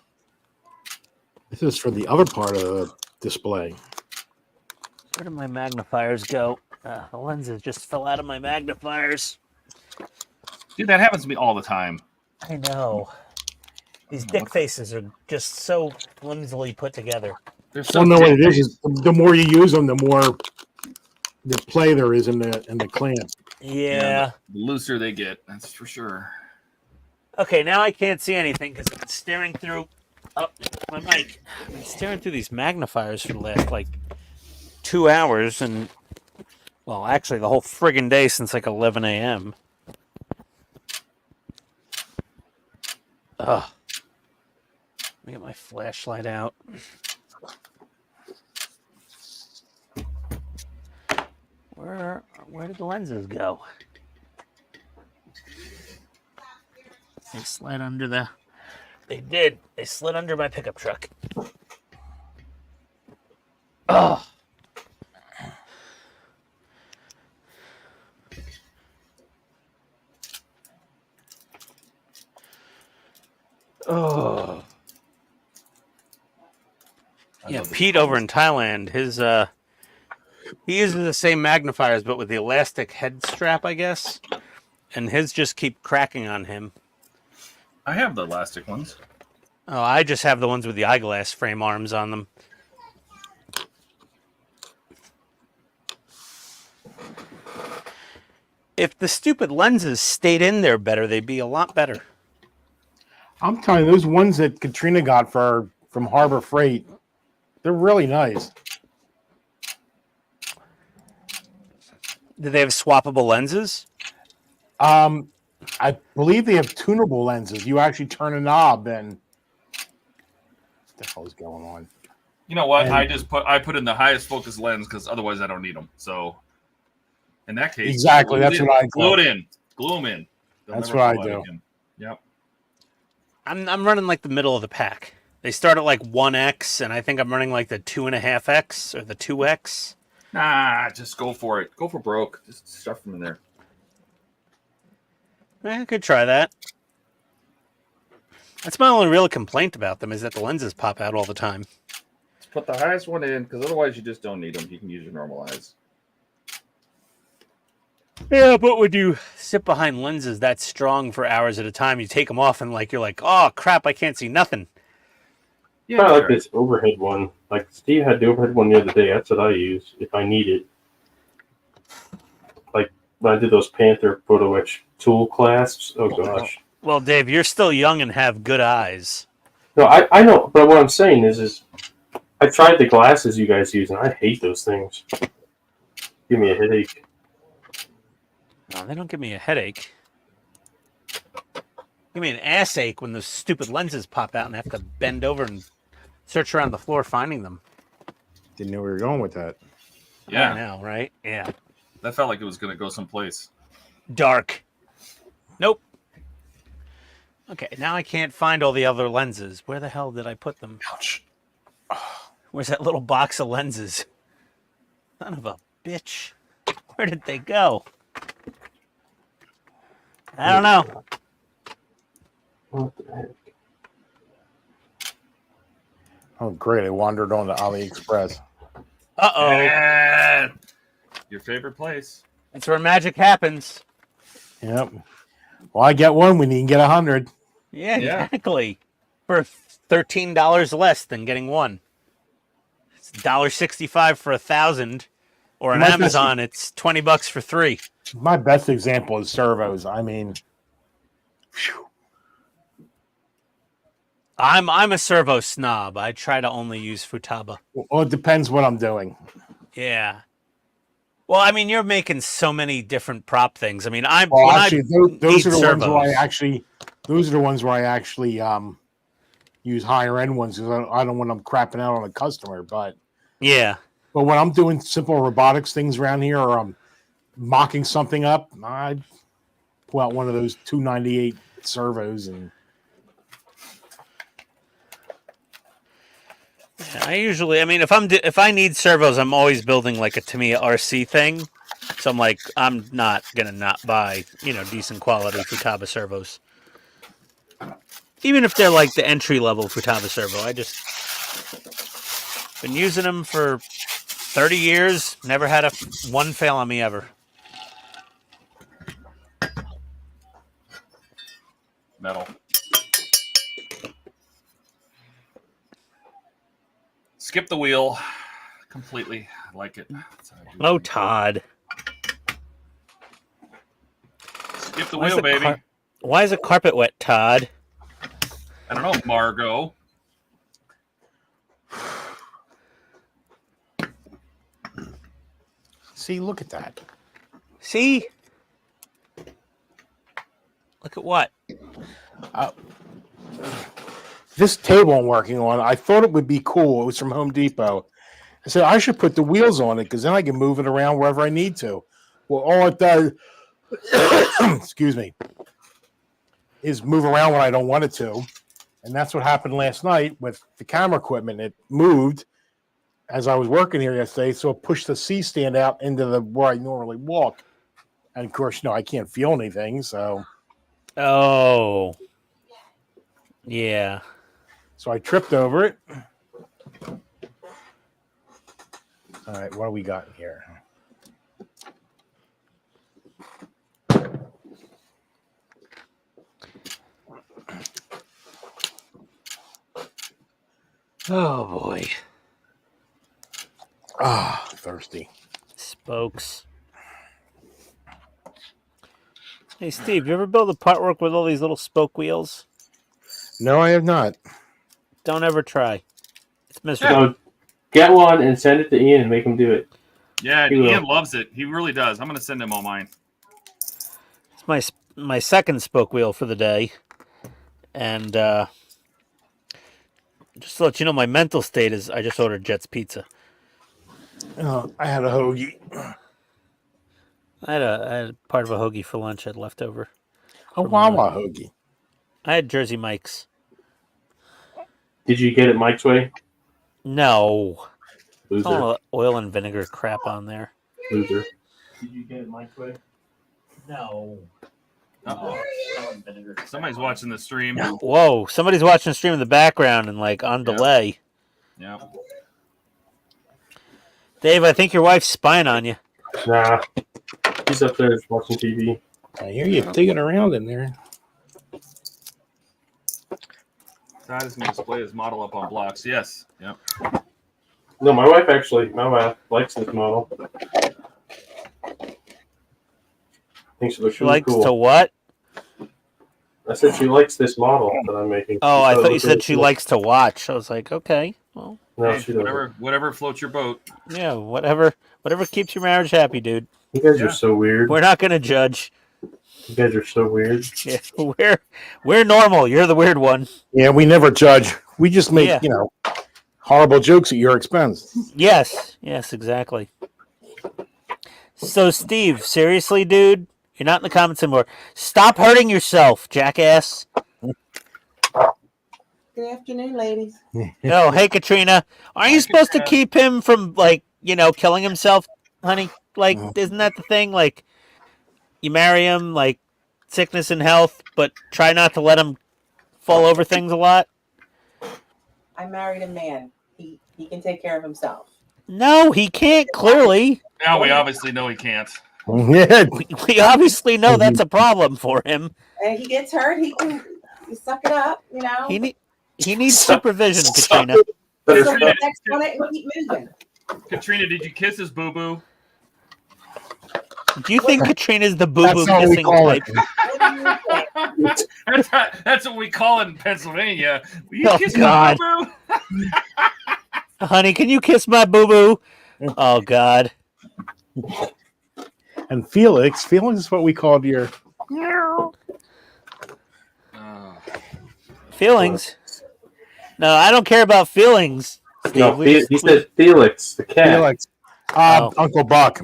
This is for the other part of the display. Where did my magnifiers go? The lenses just fell out of my magnifiers. Dude, that happens to me all the time. I know. These dick faces are just so flimsily put together. They're so Well, no, what it is the more you use them, the more the play there is in the clamp. Yeah. The looser they get, that's for sure. Okay, now I can't see anything because I'm staring through my mic. I've been staring through these magnifiers for the last, 2 hours, and, well, actually the whole friggin' day since, 11 a.m. Ugh. Let me get my flashlight out. Where did the lenses go? They slid under the... They did. They slid under my pickup truck. Ugh. Oh. Yeah, Pete over in Thailand, his he uses the same magnifiers but with the elastic head strap, I guess. And his just keep cracking on him. I have the elastic ones. Oh, I just have the ones with the eyeglass frame arms on them. If the stupid lenses stayed in there better, they'd be a lot better. I'm telling you, those ones that Katrina got from Harbor Freight, they're really nice. Do they have swappable lenses? I believe they have tunable lenses. You actually turn a knob and what the hell is going on? You know what? And I put in the highest focus lens because otherwise I don't need them. So in that case, exactly, that's what I glue it in, glue them in. That's what I do. Yep. I'm running the middle of the pack. They start at 1X, and I think I'm running the 2.5X or the 2X. Nah, just go for it. Go for broke. Just stuff them in there. I could try that. That's my only real complaint about them is that the lenses pop out all the time. Just put the highest one in because otherwise you just don't need them. You can use your normal eyes. Yeah, but when you sit behind lenses that strong for hours at a time, you take them off and you're like, oh crap, I can't see nothing. Yeah, I like this overhead one. Steve had the overhead one the other day. That's what I use if I need it. When I did those Panther photo etch tool clasps. Oh gosh. Well, Dave, you're still young and have good eyes. No, I know, but what I'm saying is I tried the glasses you guys use, and I hate those things. Give me a headache. No, they don't give me a headache. Give me an ass ache when those stupid lenses pop out and I have to bend over and search around the floor finding them. Didn't know where you were going with that. Yeah. I know, right? Yeah. That felt like it was going to go someplace. Dark. Nope. Okay, now I can't find all the other lenses. Where the hell did I put them? Ouch. Where's that little box of lenses? Son of a bitch. Where did they go? I don't know. What the heck? Oh, great. I wandered on to AliExpress. Uh-oh. Yeah. Your favorite place. That's where magic happens. Yep. Well, I get one when you can get 100. Yeah, exactly. For $13 less than getting one. It's $1.65 for 1,000, or on My best- Amazon, it's $20 for 3. My best example is servos. I mean, phew. I'm a servo snob. I try to only use Futaba. Well, it depends what I'm doing. Yeah. Well, I mean, you're making so many different prop things. I mean, Well, actually, those are the servos. ones where I actually, those are the ones where I actually use higher end ones because I don't want them crapping out on a customer. But Yeah. when I'm doing simple robotics things around here, or I'm mocking something up, I pull out one of those 298 servos and. I usually, I mean, if I need servos, I'm always building like a Tamiya RC thing. So I'm like, I'm not gonna not buy, decent quality Futaba servos, even if they're like the entry level Futaba servo. I just been using them for 30 years. Never had one fail on me ever. Metal. Skip the wheel completely. I like it. That's how I do Oh, things. Todd. Skip the Why is wheel, the baby. Why is the carpet wet, Todd? I don't know, Margot. See, look at that. See? Look at what? This table I'm working on, I thought it would be cool. It was from Home Depot. I said I should put the wheels on it because then I can move it around wherever I need to. Well, all it does, excuse me, is move around when I don't want it to. And that's what happened last night with the camera equipment. It moved as I was working here yesterday, so it pushed the C-stand out into where I normally walk. And of course, I can't feel anything, so. Oh. Yeah. So I tripped over it. All right, what do we got in here? Oh, boy. Ah, thirsty. Spokes. Hey, Steve, you ever build a part work with all these little spoke wheels? No, I have not. Don't ever try. It's miserable. No, get one and send it to Ian and make him do it. Yeah, He will. Ian loves it. He really does. I'm going to send him all mine. It's my second spoke wheel for the day. And just to let you know, my mental state is I just ordered Jet's Pizza. I had a hoagie. I had part of a hoagie for lunch I had left over. A Wawa hoagie. I had Jersey Mike's. Did you get it Mike's way? No. Loser. Oh, oil and vinegar crap on there. Loser. Did you get it Mike's way? No. Uh-oh. Somebody's watching the stream. Whoa, somebody's watching the stream in the background and like on delay. Yeah. Dave, I think your wife's spying on you. Nah. He's up there watching TV. I hear you digging around in there. Todd is going to display his model up on blocks. Yes. Yep. No, my wife likes this model. Thinks it looks She really likes cool. to what? I said she likes this model that I'm making. Oh, I She thought you looks said really she cool. likes to watch. I was like, okay, well, No, Hey, she doesn't. whatever floats your boat. yeah, whatever keeps your marriage happy, dude. You guys Yeah. are so weird. We're not gonna judge. You guys are so weird. Yeah, we're normal. You're the weird one. Yeah, we never judge. We just make, Yeah. horrible jokes at your expense. Yes, exactly. So, Steve, seriously, dude, you're not in the comments anymore. Stop hurting yourself, jackass. Good afternoon, ladies. Oh, hey, Katrina. Aren't you supposed to keep him from, killing himself, honey? Like, isn't that the thing? Like, you marry him, like, sickness and health, but try not to let him fall over things a lot? I married a man. He can take care of himself. No, he can't, clearly. Now we obviously know he can't. Yeah. We obviously know that's a problem for him. And he gets hurt, he can suck it up, He needs supervision, Katrina. Better So stuff. next on it and keep moving. Katrina, did you kiss his boo boo? Do you think Katrina's the boo boo That's how we kissing call it. type? What do you think? That's what we call it in Pennsylvania. Will you Oh, kiss God. my boo boo? Honey, can you kiss my boo boo? Oh God. And Felix is what we called your. Feelings? No, I don't care about feelings. Steve. No, We just- he said Felix, the cat. Felix. Oh. Uncle Buck.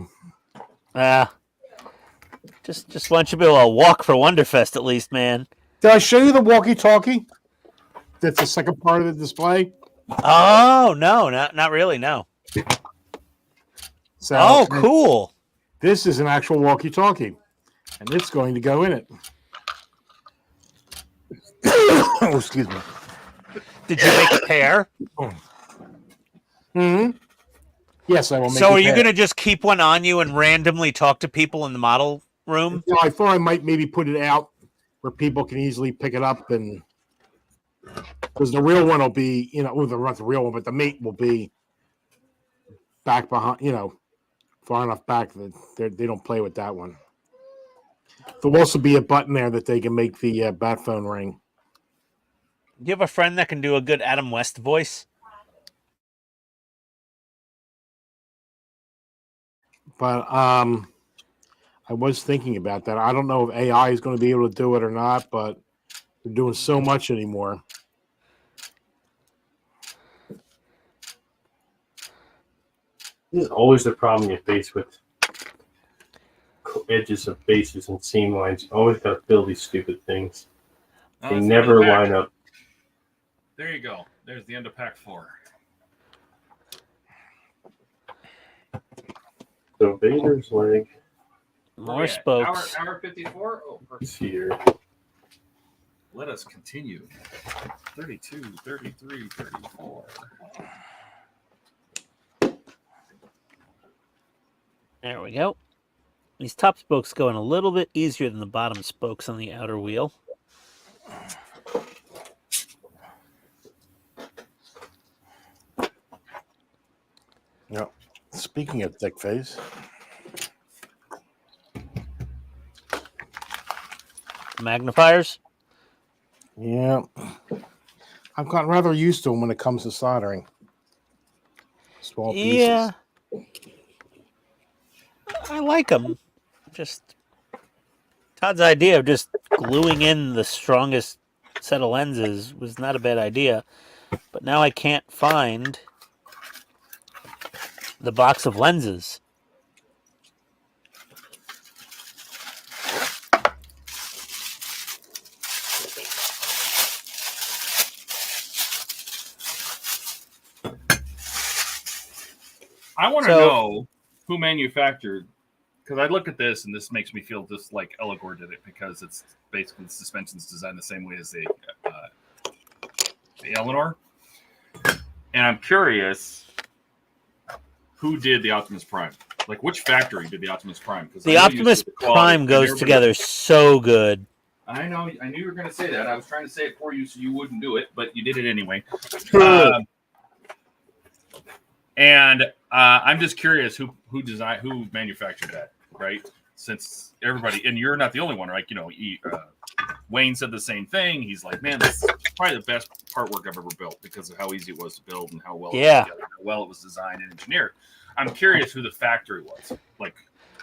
Just want you to be able to walk for Wonderfest at least, man. Did I show you the walkie-talkie? That's the second part of the display. Oh no, not really. No. So, Oh, cool. This is an actual walkie-talkie, and it's going to go in it. Oh, excuse me. Did you make a pair? Hmm. Yes, I will make. So are a you pair. going to just keep one on you and randomly talk to people in the model room? Yeah, I thought I might maybe put it out where people can easily pick it up, and because the real one will be, not the real one, but the mate will be back behind, far enough back that they don't play with that one. There'll also be a button there that they can make the bat phone ring. Do you have a friend that can do a good Adam West voice? But I was thinking about that. I don't know if AI is going to be able to do it or not, but they're doing so much anymore. This is always the problem you face with edges of bases and seam lines. You always got to build these stupid things. No, They that's never the pack. line up. There you go. There's the end of pack 4. So Vader's leg More spokes. Hour 54. Oh, perfect. is here. Let us continue. 32, 33, 34. There we go. These top spokes going a little bit easier than the bottom spokes on the outer wheel. Yeah. Speaking of thick face, Magnifiers. yeah, I've gotten rather used to them when it comes to soldering. Small pieces. Yeah. I like them. Just Todd's idea of just gluing in the strongest set of lenses was not a bad idea. But now I can't find the box of lenses. I want to So- know who manufactured, because I look at this and this makes me feel just like Eligor did it, because it's basically the suspension's designed the same way as the Eleanor. And I'm curious who did the Optimus Prime. Like, which factory did the Optimus Prime? Because The Optimus Prime goes together so good. I know. I knew you were going to say that. I was trying to say it for you so you wouldn't do it, but you did it anyway. And I'm just curious who manufactured that, right? Since everybody, and you're not the only one, right? Wayne said the same thing. He's like, man, that's probably the best part work I've ever built because of how easy it was to build and how well, Yeah. how well it was designed and engineered. I'm curious who the factory was, like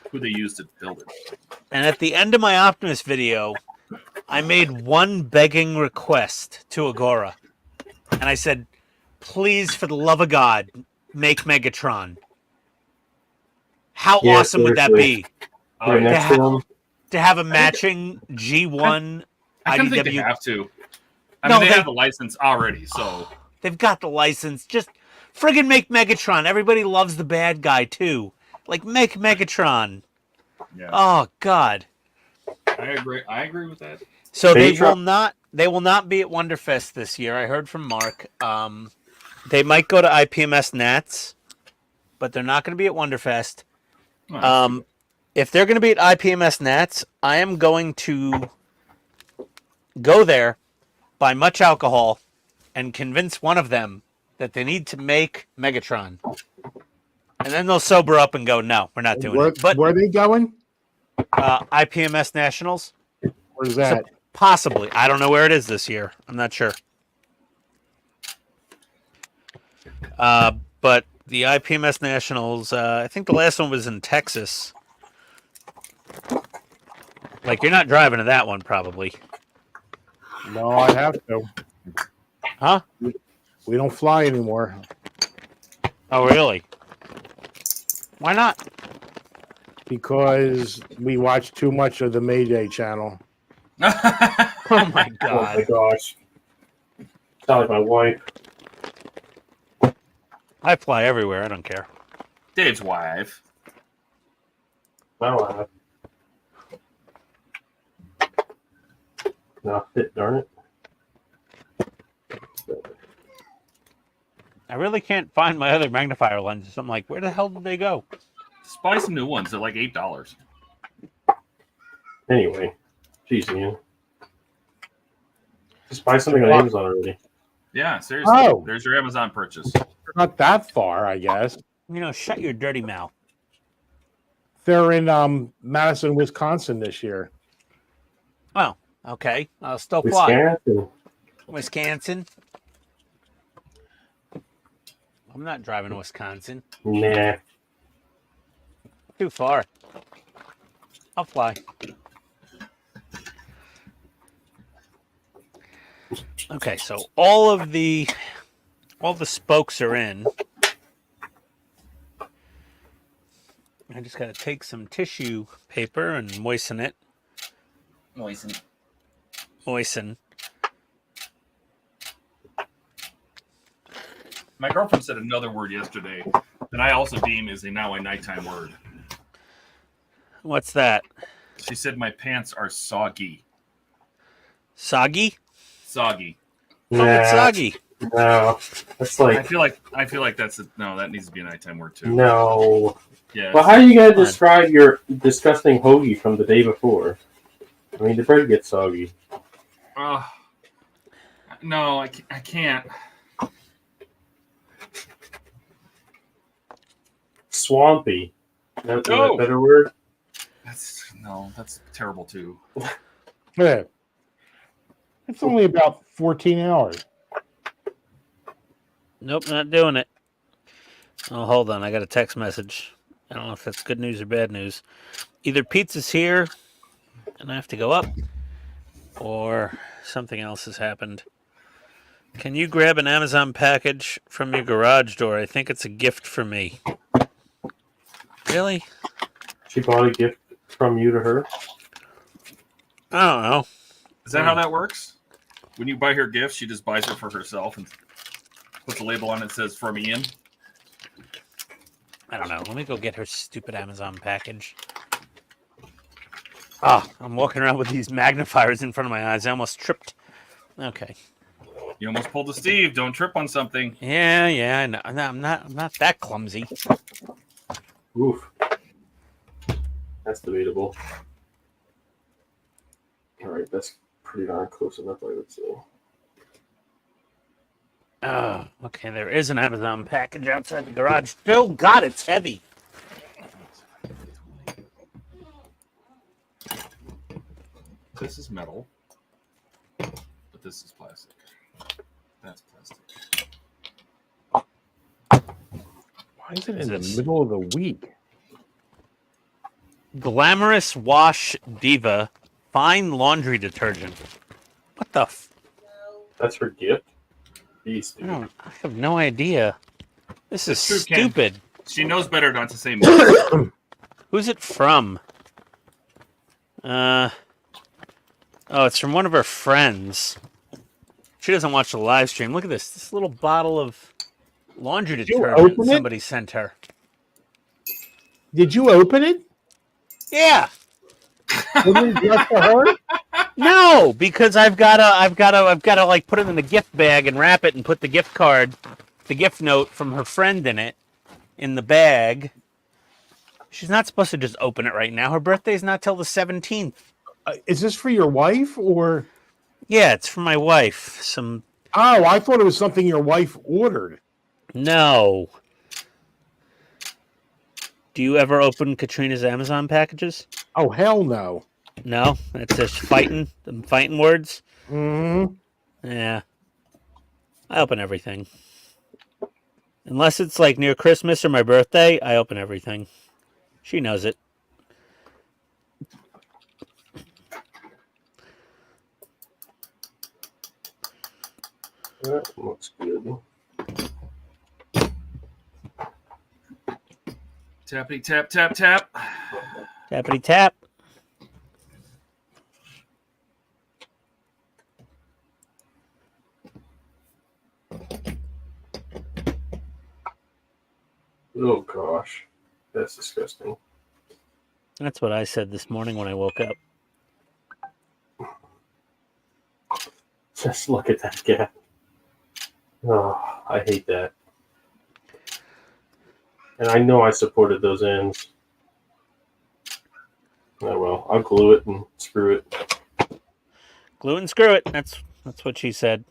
who they used to build it. And at the end of my Optimus video, I made one begging request to Agora. And I said, please, for the love of God, make Megatron. How Yeah, awesome would that be? Oh, Right yeah. next to him. To have a matching G1 I kind of think they IDW. have to. I No, mean, they they- have the license already, so They've got the license. Just friggin' make Megatron. Everybody loves the bad guy, too. Like, make Megatron. yeah, Oh, God. I agree. I agree with that. So they Megatron. will not be at Wonderfest this year. I heard from Mark. They might go to IPMS Nats, but they're not going to be at Wonderfest. Oh, If they're going to be at IPMS Nats, I am going to go there, buy much alcohol, and convince one of them that they need to make Megatron. And then they'll sober up and go, no, we're not doing it. But where are they going? IPMS Nationals, Where's that? possibly. I don't know where it is this year. I'm not sure. But the IPMS Nationals, I think the last one was in Texas. Like, you're not driving to that one, probably. No, I have to. Huh? We don't fly anymore. Oh, really? Why not? Because we watch too much of the Mayday channel. Oh, my Oh my God. gosh. Sound like my wife. I fly everywhere. I don't care. Dave's wife. My wife. No, darn it. I really can't find my other magnifier lenses. I'm like, where the hell did they go? Just buy some new ones. They're like $8. Anyway, jeez, man. Just buy something on Amazon already. Yeah, seriously. Oh. There's your Amazon purchase. Not that far, I guess. You know, shut your dirty mouth. They're in Madison, Wisconsin this year. Oh, okay. I'll still fly. Wisconsin. Wisconsin. I'm not driving to Wisconsin. Nah. Too far. I'll fly. Okay, so all the spokes are in. I just got to take some tissue paper and moisten it. Moisten. My girlfriend said another word yesterday that I also deem is now a nighttime word. What's that? She said my pants are soggy. Soggy? Soggy. Oh, it's soggy. No. That's I like, feel like that's no. That needs to be a nighttime word too. no. Yeah. Well, how are you going to describe your disgusting hoagie from the day before? I mean, the bread gets soggy. No, I can't. Swampy. Is that Oh. a better word? That's terrible too. Yeah. It's only about 14 hours. Nope, not doing it. Oh, hold on. I got a text message. I don't know if that's good news or bad news. Either pizza's here and I have to go up, or something else has happened. Can you grab an Amazon package from your garage door? I think it's a gift for me. Really? She bought a gift from you to her? I don't know. Is that how that works? When you buy her gifts, she just buys it for herself and puts a label on it that says "from Ian." I don't know. Let me go get her stupid Amazon package. Ah, I'm walking around with these magnifiers in front of my eyes. I almost tripped. Okay. You almost pulled a Steve. Don't trip on something. Yeah, I know. No, I'm not that clumsy. Oof. That's debatable. Alright, that's pretty darn close enough, I would say. Oh, okay. There is an Amazon package outside the garage. Oh, God, it's heavy. This is metal, but this is plastic. That's plastic. Why is it Is in this- the middle of the week? Glamorous Wash Diva Fine Laundry Detergent. What the f... That's her gift? Jeez, I, dude. don't, I have no idea. This is That's true, Ken. stupid. She knows better not to say more. Who's it from? Oh, it's from one of her friends. She doesn't watch the live stream. Look at this. This little bottle of laundry you detergent open it? somebody sent her. Did you open it? Yeah. Wasn't it just for her? No, because I've gotta like put it in the gift bag and wrap it and put the gift card, the gift note from her friend in it, in the bag. She's not supposed to just open it right now. Her birthday's not till the 17th. Is this for your wife or? Yeah, it's for my wife. Oh, I thought it was something your wife ordered. No. Do you ever open Katrina's Amazon packages? Oh hell no. No, it's just fighting words. Mm-hmm. Yeah, I open everything. Unless it's like near Christmas or my birthday, I open everything. She knows it. That looks good. Tappity tap tap tap. Tappity tap. Oh gosh, that's disgusting. That's what I said this morning when I woke up. Just look at that gap. Oh, I hate that. And I know I supported those ends. Oh well, I'll glue it and screw it. Glue and screw it. That's what she said.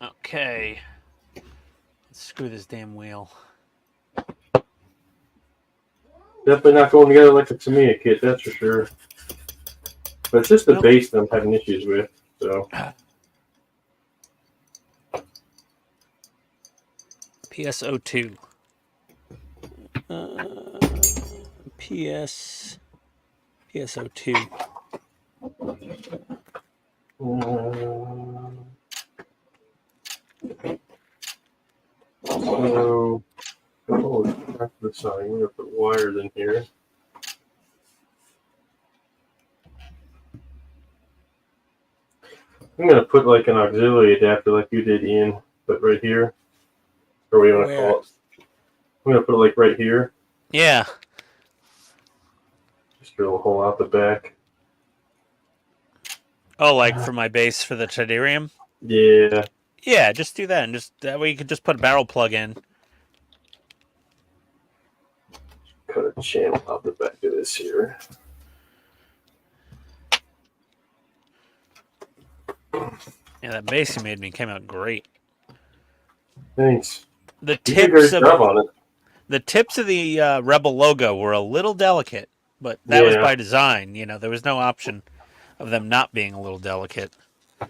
Okay. Let's screw this damn wheel. Definitely not going together like a Tamiya kit, that's for sure. But it's just the Nope. base that I'm having issues with. So PSO2. PSO2. So, back to the side. I'm gonna put wires in here. I'm gonna put like an auxiliary adapter like you did, Ian, but right here. Or what do you want to Where? call it? I'm gonna put it like right here. Yeah. Just drill a hole out the back. Oh, like for my base for the Tridarium? Yeah. Yeah, just do that, and just that way you could just put a barrel plug in. Cut a channel out the back of this here. Yeah, that base you made me came out great. Thanks. The You did a tips great job on it. the tips of the Rebel logo were a little delicate, but that was Yeah. by design. You know, there was no option of them not being a little delicate.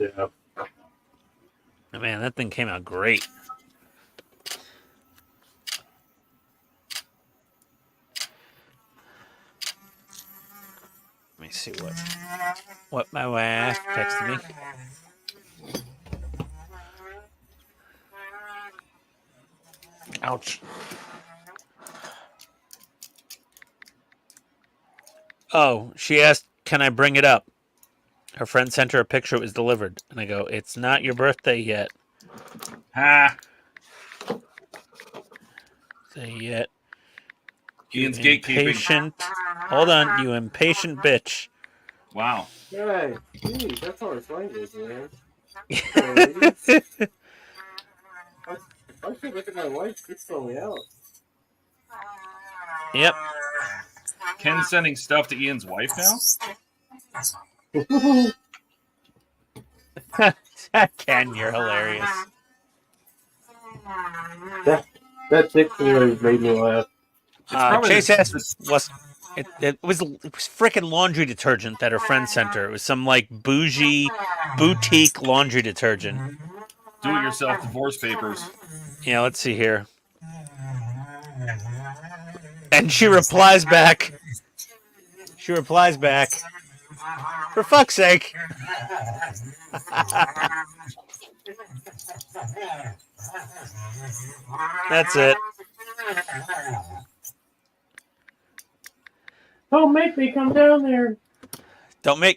Yeah. Oh, man, that thing came out great. Let me see what my wife texted me. Ouch. Oh, she asked, can I bring it up? Her friend sent her a picture, it was delivered. And I go, it's not your birthday yet. Ha! Say yet. Ian's You gatekeeping. impatient. Hold on, you impatient bitch. Wow. Hey, geez, that's how it's language, man. I should look at my wife. She's throwing me out. Yep. Ken's sending stuff to Ian's wife now? Ken, you're hilarious. That dictionary made me laugh. It's probably Chase this- asked, it was freaking laundry detergent that her friend sent her. It was some like bougie boutique laundry detergent. do-it-yourself divorce papers. Yeah, let's see here. And she replies back. For fuck's sake. That's it. Don't make me come down there.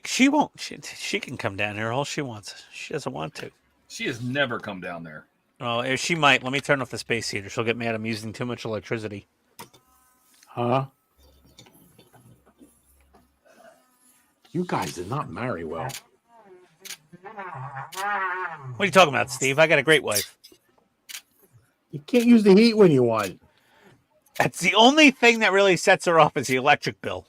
She won't. She can come down here all she wants. She doesn't want to. She has never come down there. Oh, if she might. Let me turn off the space heater. She'll get mad I'm using too much electricity. Huh? You guys did not marry well. What are you talking about, Steve? I got a great wife. You can't use the heat when you want. That's the only thing that really sets her off is the electric bill.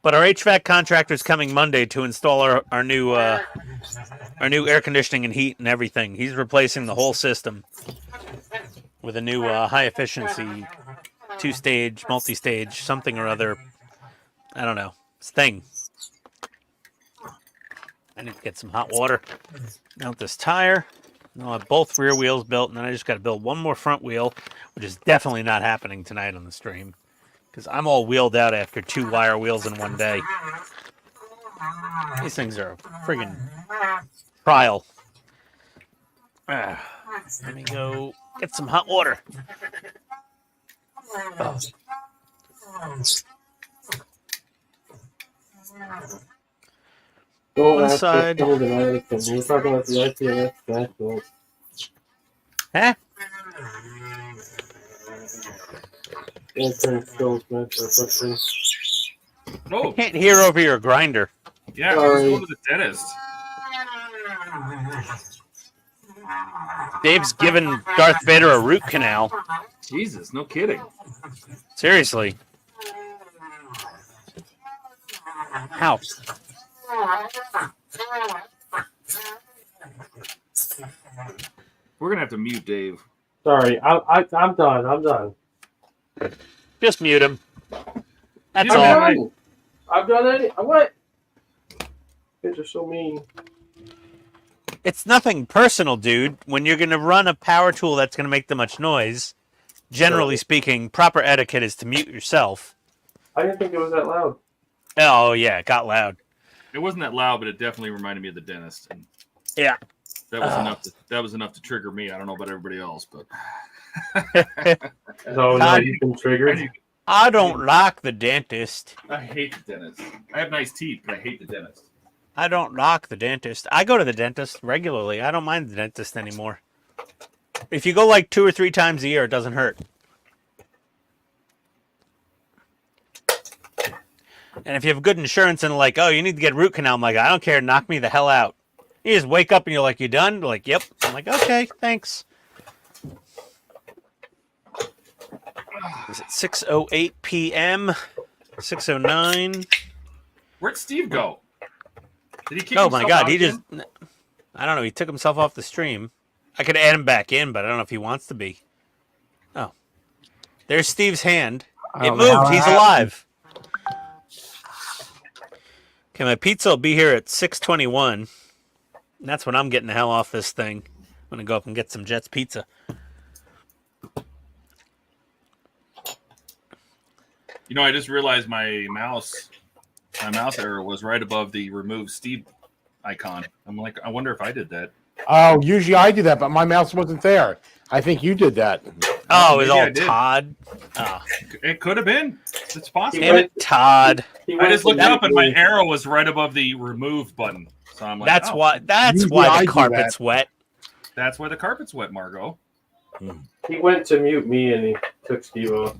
But our HVAC contractor is coming Monday to install our new air conditioning and heat and everything. He's replacing the whole system with a new high efficiency 2-stage, multi-stage, something or other. I don't know. It's a thing. I need to get some hot water. Mount this tire. I'll have both rear wheels built, and then I just got to build one more front wheel, which is definitely not happening tonight on the stream because I'm all wheeled out after 2 wire wheels in one day. These things are a friggin' trial. Let me go get some hot water. Oh. One side. We're talking about the IPMS nationals. Huh? Oh, I can't hear over your grinder. yeah, I was going to the dentist. Dave's giving Darth Vader a root canal. Jesus, no kidding. Seriously. How? We're gonna have to mute Dave. Sorry, I'm done. I'm done. Just mute him. That's Yeah, all. man. I've done it. What? Kids are so mean. It's nothing personal, dude. When you're going to run a power tool that's going to make that much noise, generally speaking, proper etiquette is to mute yourself. I didn't think it was that loud. Oh, yeah, it got loud. It wasn't that loud, but it definitely reminded me of the dentist. And Yeah. that was enough. That was enough to trigger me. I don't know about everybody else, but Oh, no, you've been triggered. I don't like the dentist. I hate the dentist. I have nice teeth, but I hate the dentist. I don't like the dentist. I go to the dentist regularly. I don't mind the dentist anymore. If you go like 2 or 3 times a year, it doesn't hurt. And if you have good insurance and like, oh, you need to get a root canal, I'm like, I don't care. Knock me the hell out. You just wake up and you're like, you done? They're like, yep. I'm like, okay, thanks. Is it 6:08 p.m.? 6:09. Where'd Steve go? Did he kick Oh my himself God, out he again? just, I don't know, he took himself off the stream. I could add him back in, but I don't know if he wants to be. Oh. There's Steve's hand. It moved, he's alive. Okay, my pizza will be here at 6:21. And that's when I'm getting the hell off this thing. I'm going to go up and get some Jets pizza. You know, I just realized my mouse error was right above the remove Steve icon. I'm like, I wonder if I did that. Oh, usually I do that, but my mouse wasn't there. I think you did that. Oh, it was maybe I all did. Todd. Oh, It could have been. It's possible. damn it, Todd. I just looked up and my arrow was right above the remove button. So I'm like, That's oh, why. That's Usually why I the do carpet's wet. that's why the carpet's wet, Margot. He went to mute me and he took Steve off.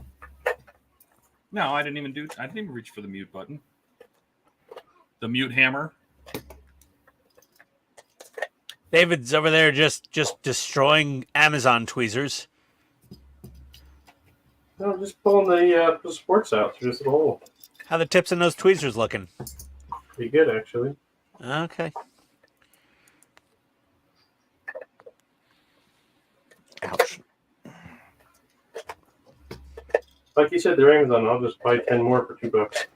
No, I didn't even reach for the mute button. The mute hammer. David's over there just destroying Amazon tweezers. No, just pulling the sports out through this hole. How the tips in those tweezers looking? Pretty good, actually. Okay. Ouch. Like you said, they're Amazon. I'll just buy 10 more for $2.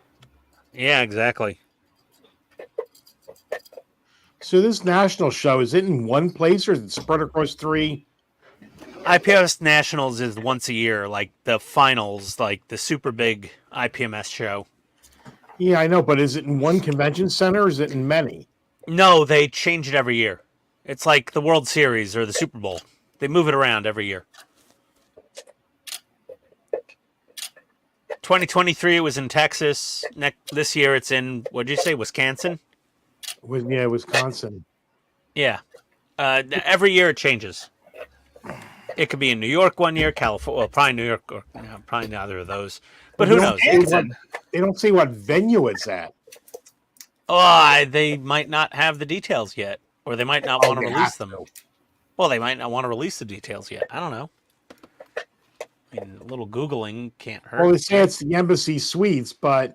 Yeah, exactly. So this national show, is it in one place or is it spread across 3? IPMS Nationals is once a year, like the finals, like the super big IPMS show. Yeah, I know, but is it in one convention center or is it in many? No, they change it every year. It's like the World Series or the Super Bowl. They move it around every year. 2023, it was in Texas. This year, it's in, what did you say, Wisconsin? Yeah, Wisconsin. Yeah. Every year it changes. It could be in New York one year, California. Well, probably New York, or probably neither of those. But who knows? They don't say what venue it's at. Oh, they might not have the details yet, or they might not want to they release have them. to. Well, they might not want to release the details yet. I don't know. I mean, a little Googling can't hurt. Well, they say it's the Embassy Suites, but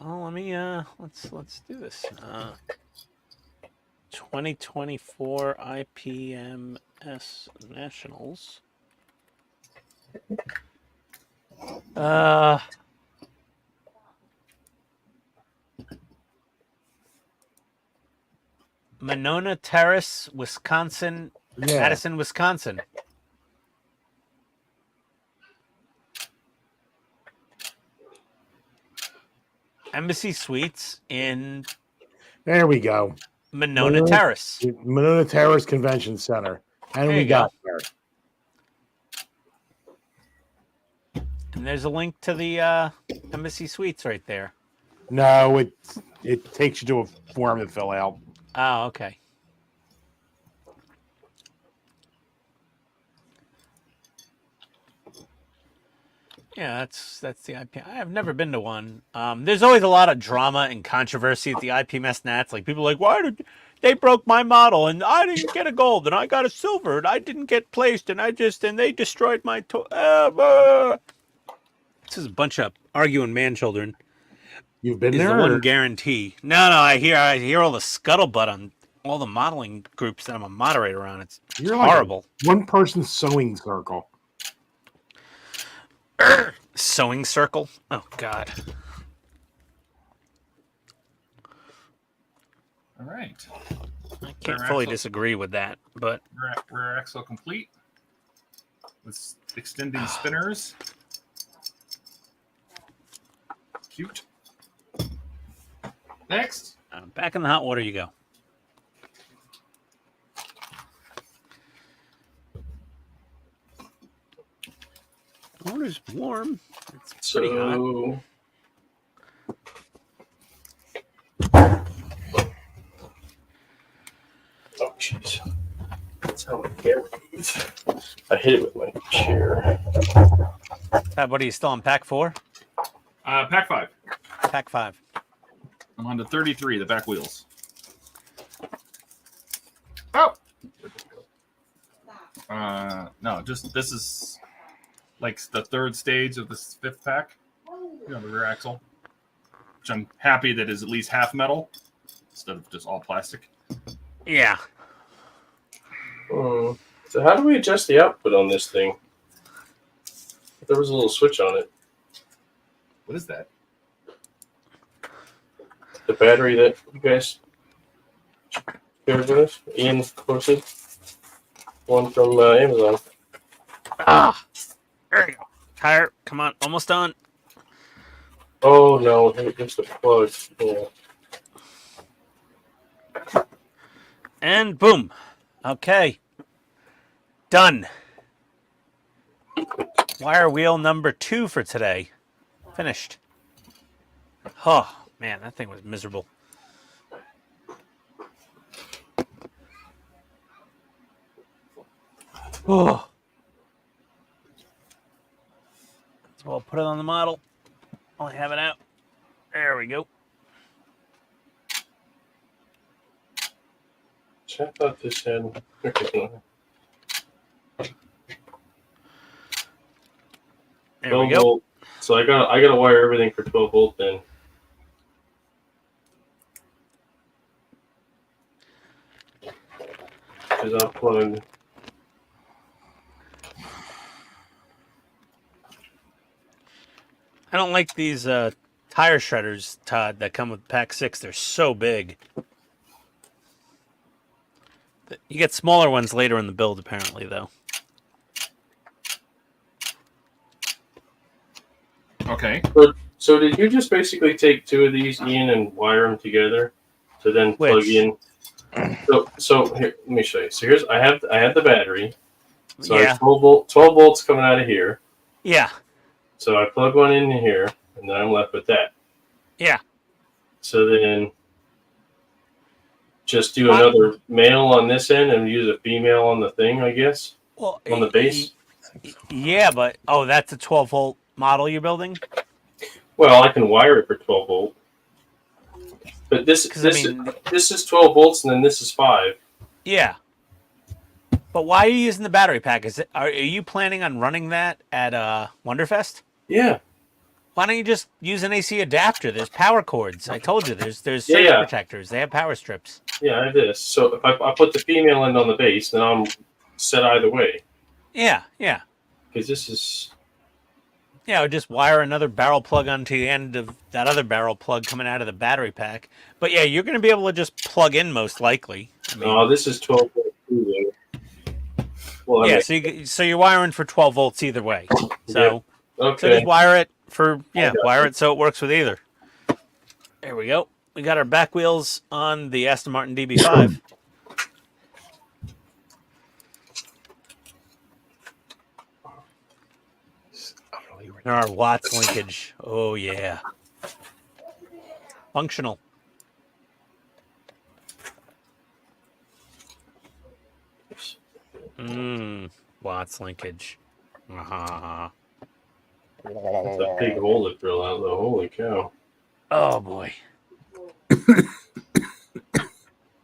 Oh, let me let's do this. 2024 IPMS Nationals. Monona Terrace, Wisconsin, Yeah. Madison, Wisconsin. Embassy Suites in There we go. Monona Terrace. Monona Terrace Convention Center. And There we you go. got there. And there's a link to the Embassy Suites right there. No, it takes you to a form to fill out. Oh, okay. Yeah, that's the IP. I have never been to one. There's always a lot of drama and controversy at the IPMS Nats. Like people are like, why did they broke my model and I didn't get a gold and I got a silver and I didn't get placed and they destroyed my This is a bunch of arguing man children. You've been Is there? the one guarantee. No, I hear all the scuttlebutt on all the modeling groups that I'm a moderator on. It's You're horrible. like one person sewing circle. Sewing circle? Oh God. All right. I can't Rear fully axle. disagree with that, but Rear axle complete with extending spinners. Cute. Next. back in the hot water you go. Water's warm. It's pretty hot. So oh jeez, that's how my camera moves. I hit it with my chair. What are you still on pack 4? Pack 5. Pack 5. I'm on to 33, the back wheels. Oh! No, just this is like the third stage of this 5th pack. You know, the rear axle. Which I'm happy that is at least half metal instead of just all plastic. Yeah. So how do we adjust the output on this thing? There was a little switch on it. What is that? The battery that you guys shared with us, Ian posted. One from Amazon. Ah, there you go. Tire, come on, almost done. Oh no, just the plug. Yeah. And boom. Okay. Done. Wire wheel number 2 for today. Finished. Oh, man, that thing was miserable. Oh. So I'll put it on the model. I'll have it out. There we go. I thought this had. There we go. Volt. So I gotta wire everything for 12 volt then. Because I'll plug. I don't like these tire shredders, Todd, that come with Pack 6. They're so big. You get smaller ones later in the build, apparently, though. Okay. So did you just basically take 2 of these, Ian, and wire them together to then plug Which? in? So here, let me show you. So here's I have the battery. So I Yeah. have 12 volts coming out of here. Yeah. So I plug one in here, and then I'm left with that. Yeah. So then just do another male on this end and use a female on the thing, I guess, Well, on the base. Yeah, but that's a 12-volt model you're building. Well, I can wire it for 12 volt. But this is 12 volts, and then this is 5. Yeah. But why are you using the battery pack? Are you planning on running that at Wonderfest? Yeah. Why don't you just use an AC adapter? There's power cords. I told you, there's surge Yeah. protectors. They have power strips. Yeah, I have this. So if I put the female end on the base, then I'm set either way. Yeah, yeah. Because this is... Yeah, or just wire another barrel plug onto the end of that other barrel plug coming out of the battery pack. But yeah, you're going to be able to just plug in most likely. I mean, this is 12.2 there. Well, yeah, so you're wiring for 12 volts either way. So, Okay. so just wire it for, wire it so it works with either. There we go. We got our back wheels on the Aston Martin DB5. There are watts linkage. Oh, yeah. Functional. Watts linkage. That's a big hole to drill out, though. Holy cow. Oh, boy.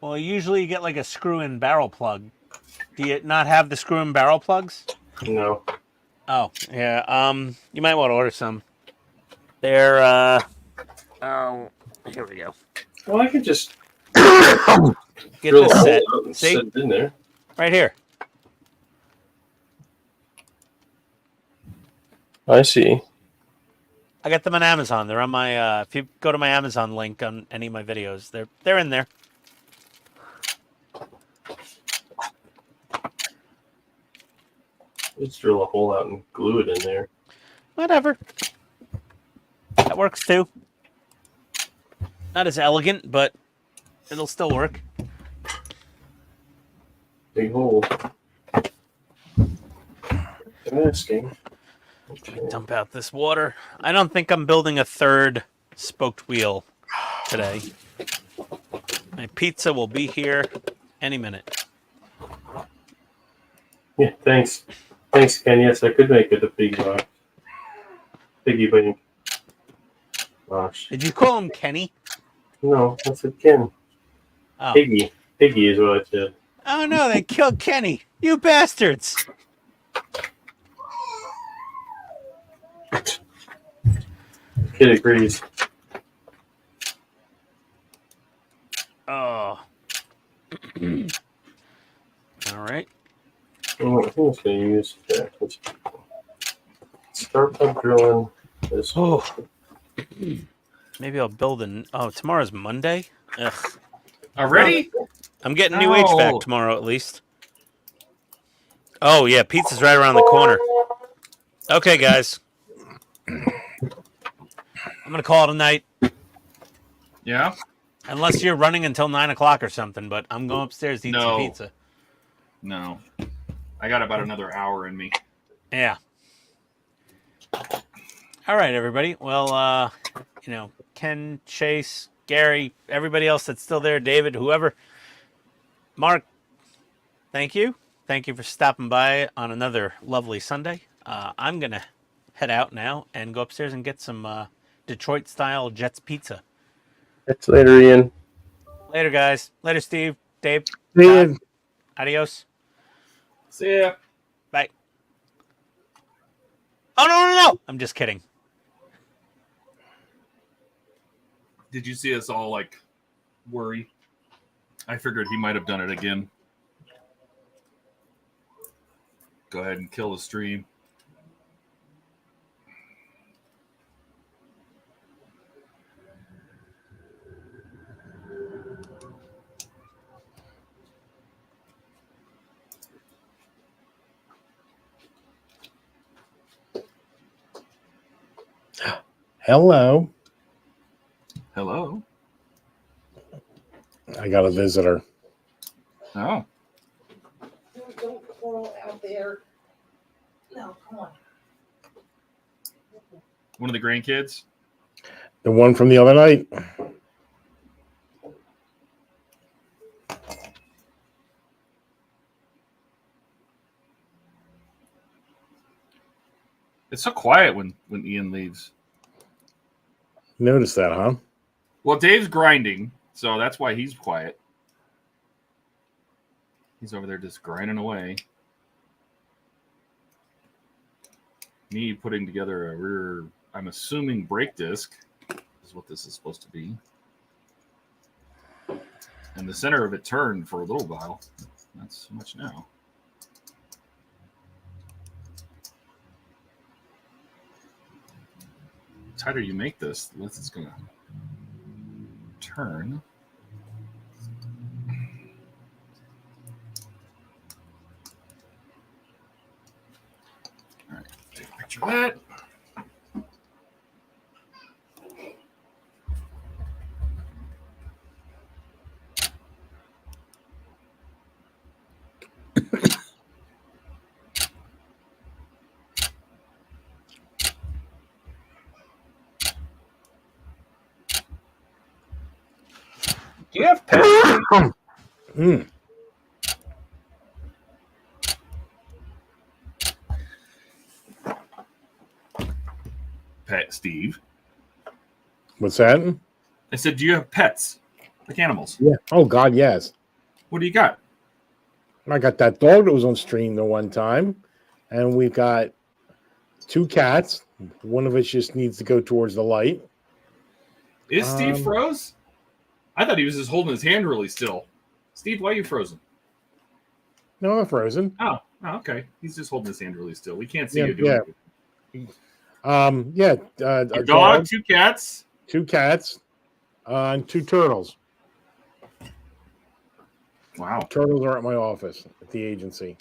Well, usually you get like a screw-in barrel plug. Do you not have the screw-in barrel plugs? No. Oh, yeah. You might want to order some. They're, oh, here we go. Well, I could just Get drill this a set. hole out and See? set it in there. Right here. I see. I got them on Amazon. They're on my, if you go to my Amazon link on any of my videos, they're in there. Let's drill a hole out and glue it in there. Whatever. That works too. Not as elegant, but it'll still work. Big hole. I'm asking. Okay. Dump out this water. I don't think I'm building a third spoked wheel today. My pizza will be here any minute. Yeah, thanks. Thanks, Ken. Yes, I could make it a big piggy bank. Gosh. Did you call him Kenny? No, I said Ken. Oh. Piggy. Piggy is what I said. Oh no, they killed Kenny. You bastards. Kid agrees. Oh. All right. Oh, I think I was going to use that. Let's start by drilling this. Oh. Maybe I'll build tomorrow's Monday? Ugh. Already? I'm getting new No. HVAC tomorrow at least. Oh yeah, pizza's right around the corner. Okay, guys. I'm gonna call it a night. Yeah. Unless you're running until 9 o'clock or something, but I'm going upstairs to eat some pizza. No. I got about another hour in me. Yeah. All right, everybody. Well, Ken, Chase, Gary, everybody else that's still there, David, whoever. Mark, thank you. Thank you for stopping by on another lovely Sunday. I'm going to head out now and go upstairs and get some Detroit-style Jets pizza. Catch you later, Ian. Later, guys. Later, Steve, Dave. Ian. Todd. Adios. See ya. Bye. Oh, no. I'm just kidding. Did you see us all like worry? I figured he might have done it again. Go ahead and kill the stream. Hello. Hello. I got a visitor. Oh. Don't go out there. No, come on. One of the grandkids? The one from the other night. It's so quiet when Ian leaves. Notice that, huh? Well, Dave's grinding, so that's why he's quiet. He's over there just grinding away. Me putting together a rear I'm assuming brake disc is what this is supposed to be. And the center of it turned for a little while. Not so much now. The tighter you make this, the less it's going to turn. All right, take a picture of that. Do you have pets? Mm. Pet Steve. What's that? I said, do you have pets? Like animals? Yeah. Oh God, yes. What do you got? I got that dog that was on stream the one time, and we've got 2 cats. One of us just needs to go towards the light. Is Steve froze? I thought he was just holding his hand really still. Steve, why are you frozen? No, I'm not frozen. Oh, okay. He's just holding his hand really still. We can't see Yeah, you doing it. A A dog, 2 cats. 2 cats, and 2 turtles. Wow. Turtles are at my office at the agency.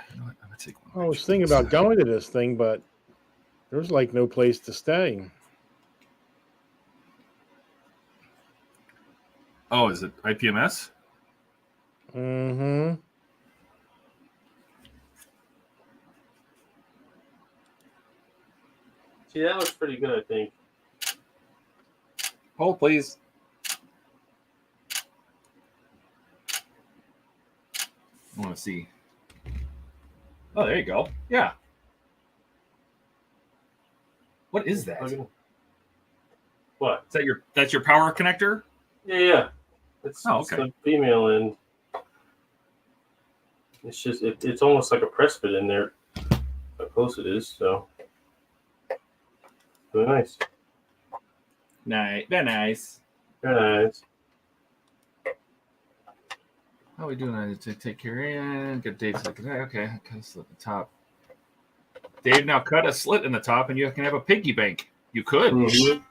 You know what? I'm gonna take one. I was thinking about going to this thing, but there's like no place to stay. Oh, is it IPMS? Mm-hmm. See, that looks pretty good, I think. Hold, please. I want to see. Oh, there you go. Yeah. What is that? What? Is that that's your power connector? Yeah. It's, Oh, it's okay. the female end. It's just it's almost like a press fit in there. How close it is, so really nice. Nice. Very nice. Very nice. How are we doing? I need to take care and get Dave to the okay. Cut a slit in the top. Dave, now cut a slit in the top, and you can have a piggy bank. You could. Mm-hmm.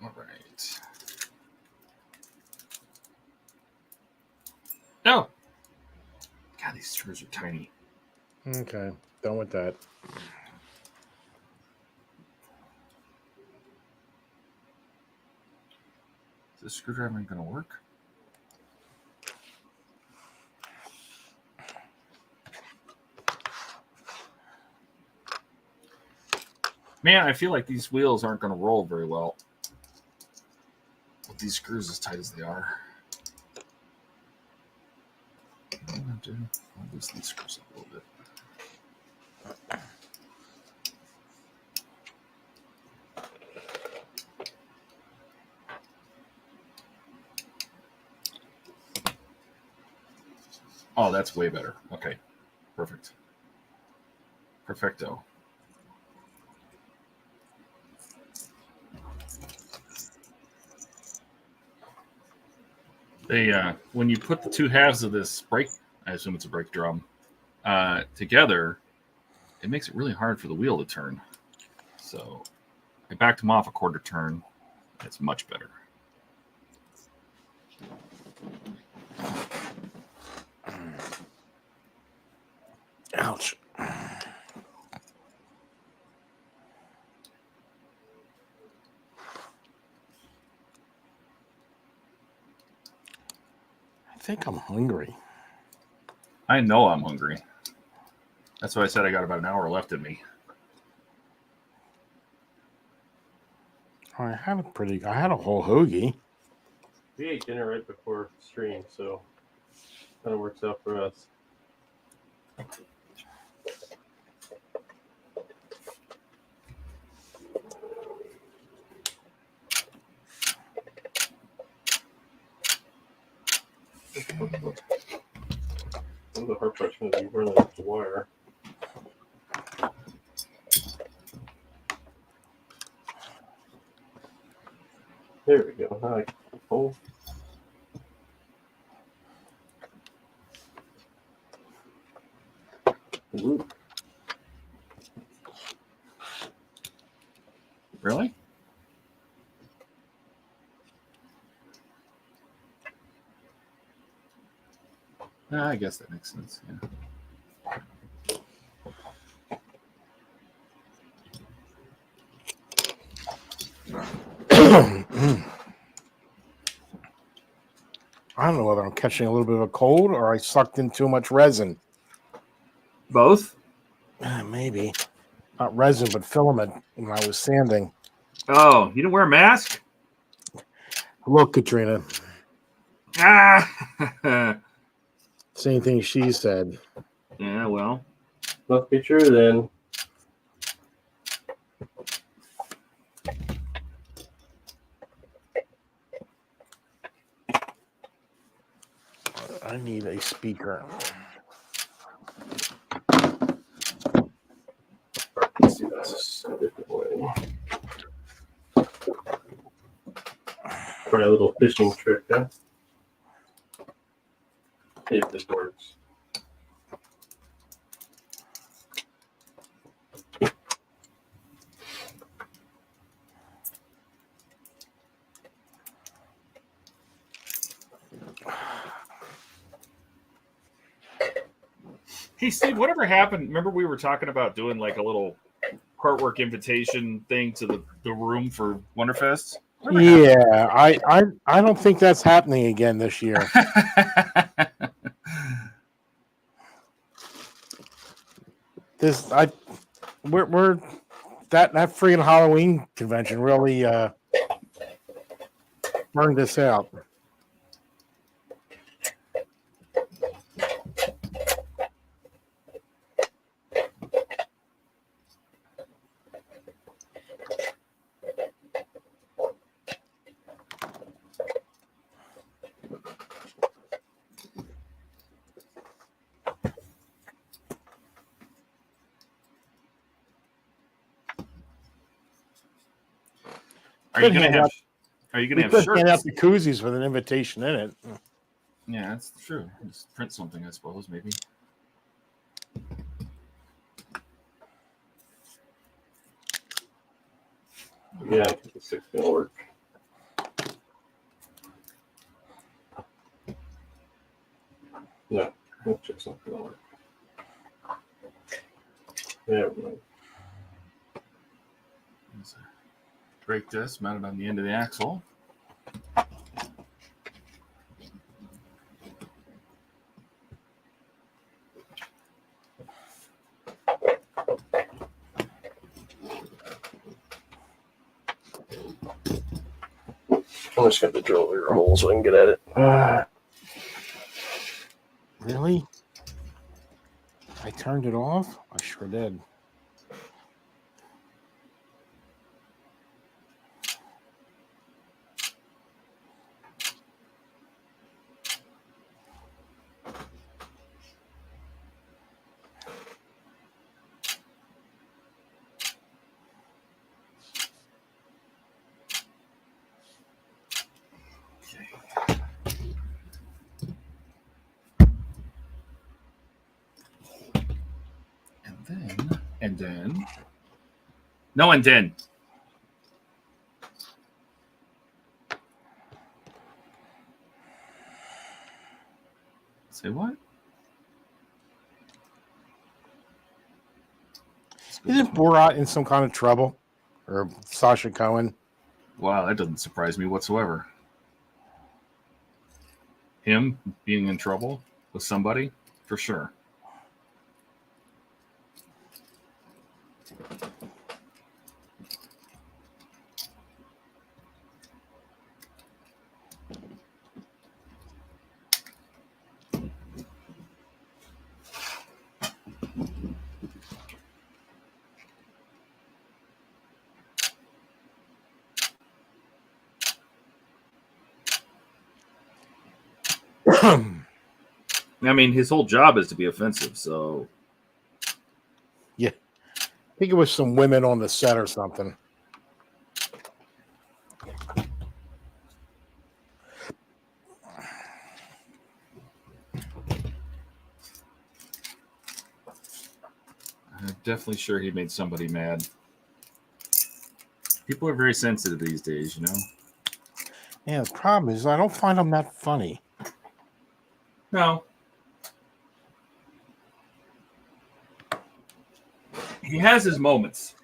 All right. No. God, these screws are tiny. Okay, done with that. Is this screwdriver going to work? Man, I feel like these wheels aren't going to roll very well with these screws as tight as they are. I'm going to loosen these screws up a little bit. Oh, that's way better. Okay, perfect. Perfecto. They when you put the 2 halves of this brake, I assume it's a brake drum, together, it makes it really hard for the wheel to turn. So I backed them off a quarter turn. It's much better. Ouch. I think I'm hungry. I know I'm hungry. That's why I said I got about an hour left in me. I had a whole hoagie. We ate dinner right before stream, so kind of works out for us. The hard part's going to be running up the wire. There we go. Now I can pull. Ooh. Really? I guess that makes sense. Yeah. I don't know whether I'm catching a little bit of a cold or I sucked in too much resin. Both? Maybe. Not resin, but filament when I was sanding. Oh, you didn't wear a mask? Look, Katrina. Ah! Same thing she said. Yeah, well. Must be true then. I need a speaker. Let's do this a different way. Try a little fishing trick, huh? See if this works. Hey, Steve, whatever happened? Remember we were talking about doing like a little artwork invitation thing to the room for Wonderfest? Yeah, I don't think that's happening again this year. We're that freaking Halloween convention really burned this out. Are you gonna have We could hand out shirts? the koozies with an invitation in it. Yeah, that's true. Just print something, I suppose, maybe. Yeah, I think the 6 gonna work. No, that chick's not gonna work. There we go. Break this, mount it on the end of the axle. I'm just gonna drill your hole so I can get at it. Really? I turned it off? I sure did. And then. No, and then. Say what? Isn't Borat in some kind of trouble? Or Sacha Cohen? Wow, that doesn't surprise me whatsoever. Him being in trouble with somebody, for sure. I mean, his whole job is to be offensive, so Yeah. I think it was some women on the set or something. I'm definitely sure he made somebody mad. People are very sensitive these days, you know. Yeah, the problem is I don't find them that funny. No. He has his moments,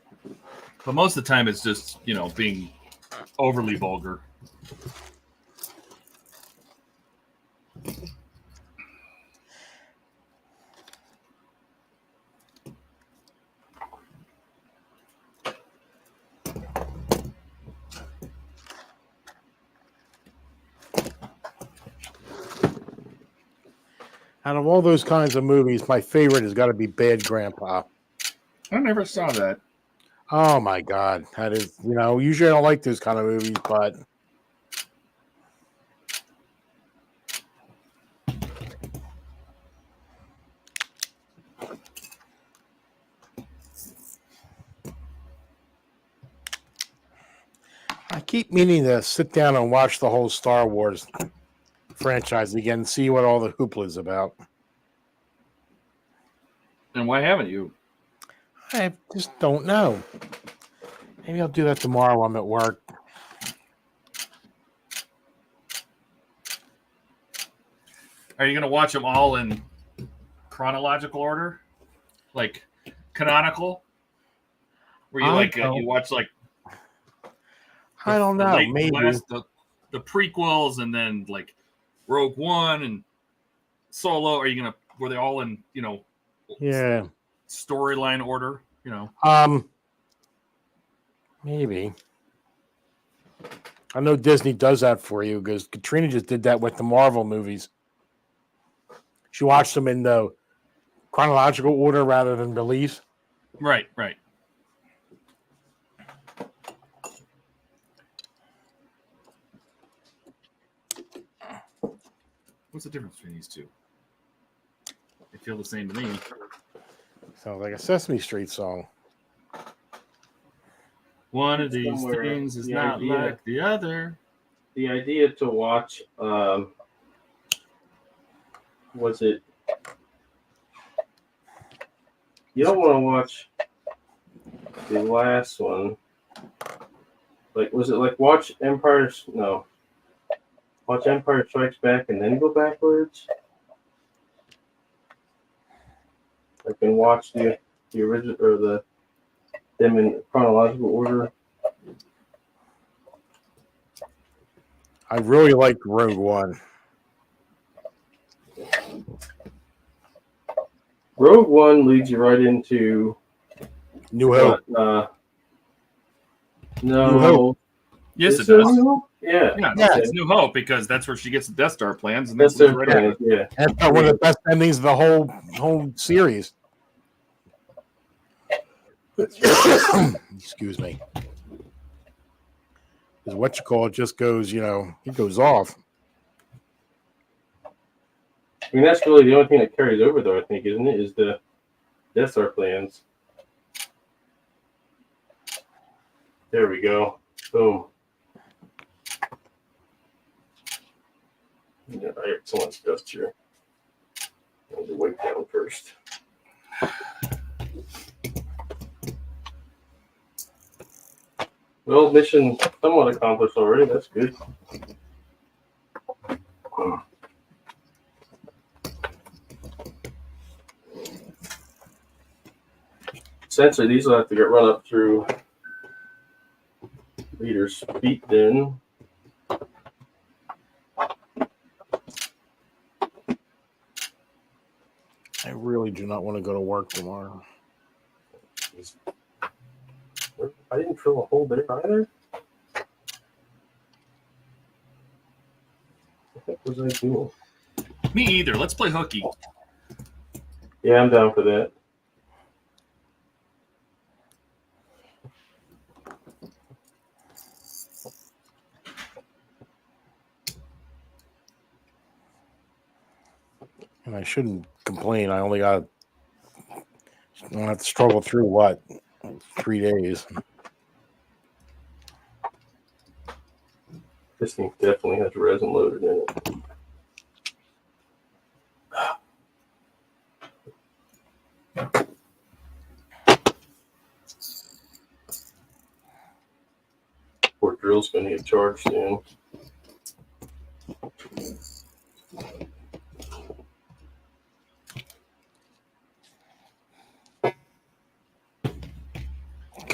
but most of the time it's just, you know, being overly vulgar. Out of all those kinds of movies, my favorite has got to be Bad Grandpa. I never saw that. Oh my God, that is, you know, usually I don't like those kind of movies, but I keep meaning to sit down and watch the whole Star Wars franchise again and see what all the hoopla is about. And why haven't you? I just don't know. Maybe I'll do that tomorrow while I'm at work. Are you going to watch them all in chronological order? Like canonical? Where you I like don't- you watch like I don't the know. late Maybe. the prequels and then like Rogue One and Solo? Are you going to were they all in, you know, Yeah. storyline order, you know? Maybe. I know Disney does that for you because Katrina just did that with the Marvel movies. She watched them in the chronological order rather than release. Right, right. What's the difference between these two? They feel the same to me. Sounds like a Sesame Street song. One of these Somewhere, things is the not idea- like the other. The idea to watch, was it? You don't want to watch the last one. Like, was it like watch Empire's? No. Watch Empire Strikes Back and then go backwards? Like, and watch the original or them in chronological order. I really liked Rogue One. Rogue One leads you right into New Hope. no. New Hope. Yes, Is it does. New Hope? Yeah. Yeah, Yeah. it's New Hope because that's where she gets the Death Star plans, and That's that's their right after. yeah. That's one of the best endings of the whole series. Excuse me. Because what you call it just goes, you know, it goes off. I mean, that's really the only thing that carries over, though, I think, isn't it? Is the Death Star plans. There we go. Boom. Yeah, I heard someone's dust here. I need to wipe down first. Well, mission somewhat accomplished already. That's good. Essentially, these will have to get run up through leader's feet then. I really do not want to go to work tomorrow. I didn't drill a hole there either. What the heck was I doing? Me either. Let's play hooky. Yeah, I'm down for that. And I shouldn't complain. I only got. I don't have to struggle through what 3 days. This thing definitely has resin loaded in it. Poor drill's going to get charged soon.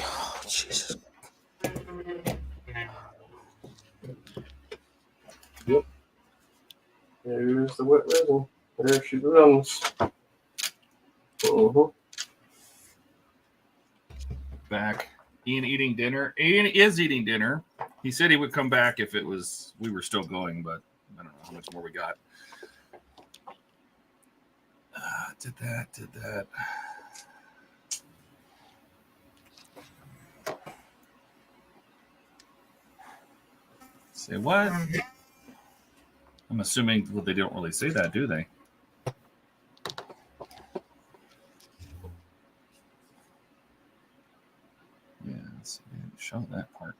Oh, Jesus. Yep. There's the wet resin. There she comes. Back. Ian eating dinner. Ian is eating dinner. He said he would come back if we were still going, but I don't know how much more we got. Did that. Say what? I'm assuming they don't really say that, do they? Yeah, let's see. They didn't show that part.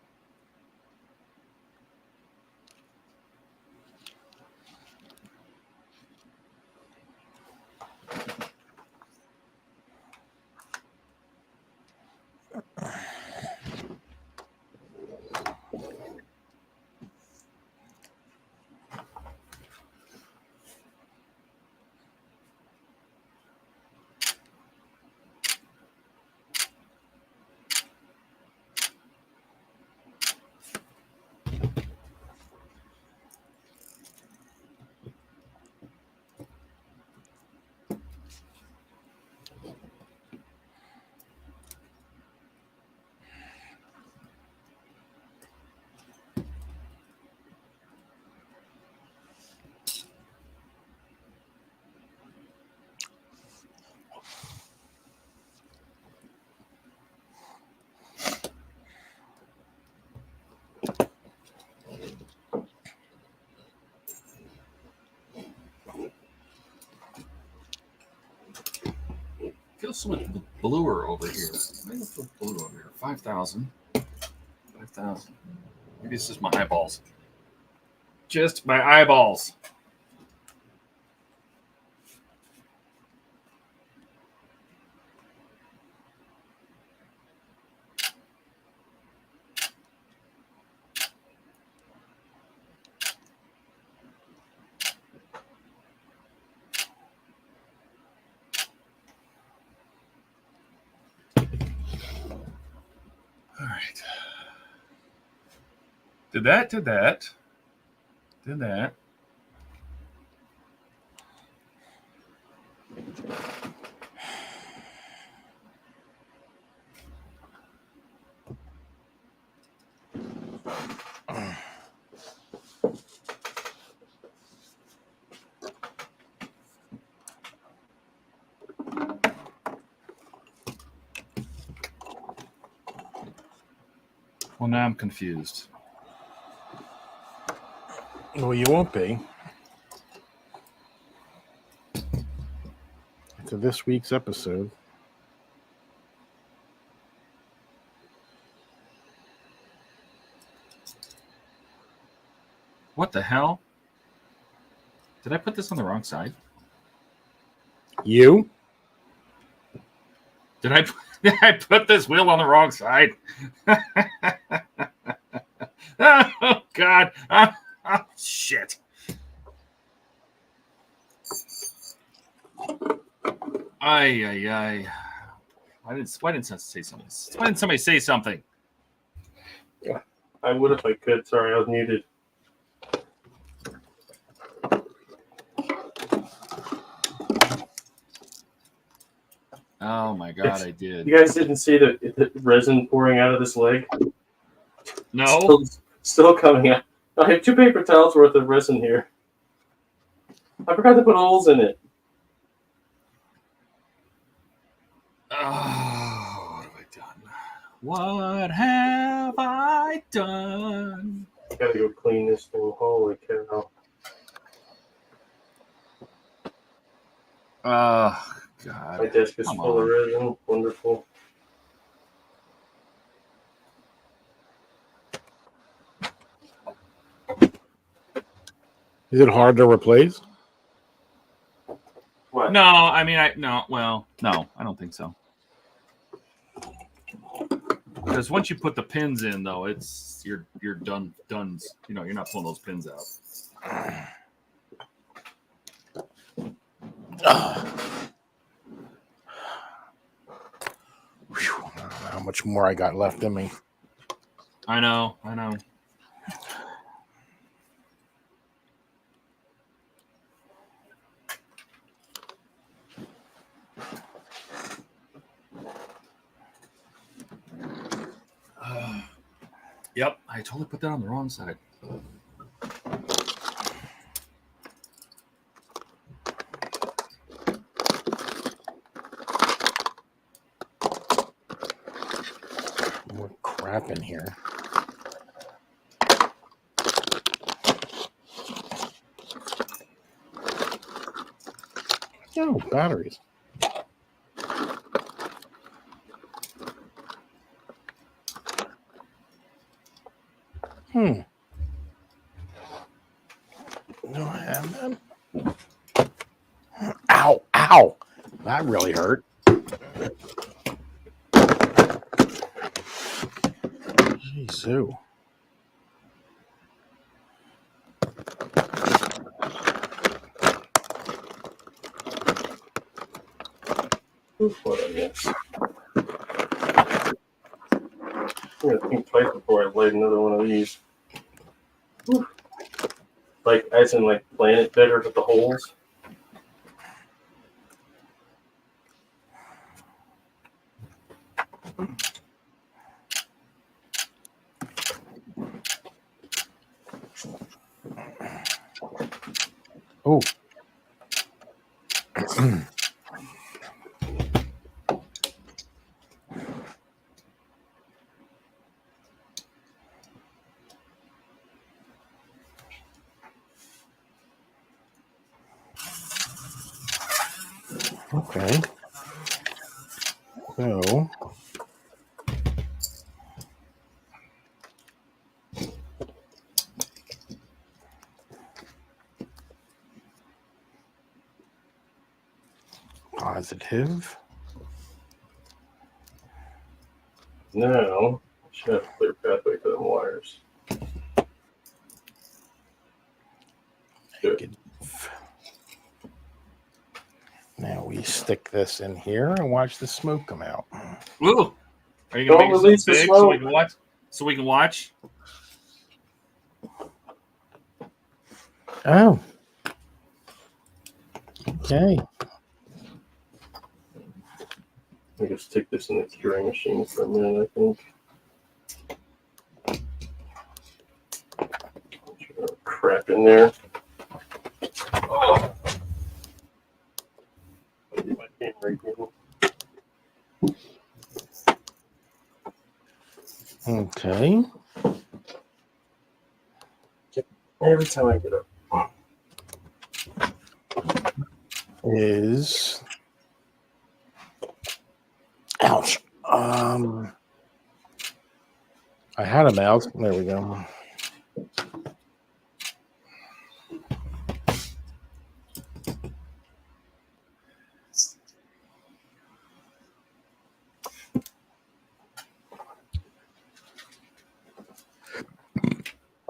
Feels so much bluer over here. Why does it feel blue over here? 5,000. 5,000. Maybe it's just my eyeballs. Just my eyeballs. All right. Did that. Well, now I'm confused. Well, you won't be. To this week's episode. What the hell? Did I put this on the wrong side? You? Did I put this wheel on the wrong side? Oh, God. Oh, shit. Ay. Why didn't somebody say something? Why didn't somebody say something? I would if I could. Sorry, I was muted. Oh my God, I did. You guys didn't see the resin pouring out of this leg? No. Still coming out. I have 2 paper towels worth of resin here. I forgot to put holes in it. Oh, what have I done? I gotta go clean this thing. Holy cow. Oh, God. My desk is Come full on. of resin. Wonderful. Is it hard to replace? What? No, I mean, no, I don't think so. Because once you put the pins in, though, it's you're done. You know, you're not pulling those pins out. Whew, I don't know how much more I got left in me. I know. Yep, I totally put that on the wrong side. More crap in here. Oh, batteries. No, I haven't. Ow, ow. That really hurt. Jeez, Sue. What I miss. I'm gonna think twice before I light another one of these. Whew. Like, as in, like, plan it better with the holes. Oh. Okay. So. Positive. Now, I should have a clear pathway for them wires. Good. Now we stick this in here and watch the smoke come out. Ooh, are you gonna Don't make release it the so big smoke. so we can watch? So we can watch? Oh. Okay. I can stick this in the curing machine for a minute, I think. Crap in there. Oh. Get my camera again. Okay. Every time I get up. Is ouch. I had a mouse. There we go.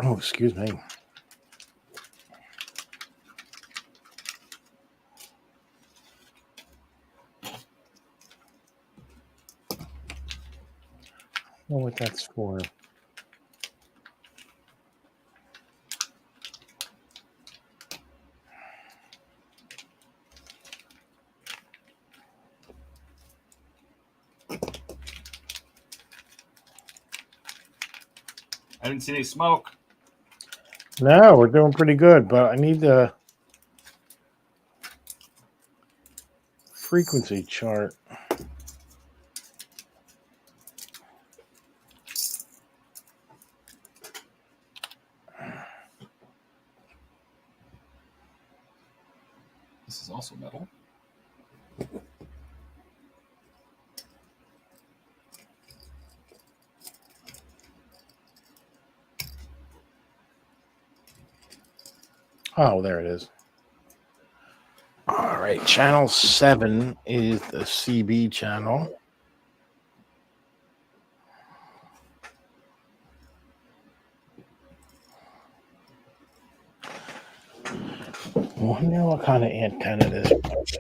Oh, excuse me. I don't know what that's for. I didn't see any smoke. No, we're doing pretty good, but I need the frequency chart. This is also metal. Oh, there it is. All right, channel 7 is the CB channel. I wonder what kind of antenna this was.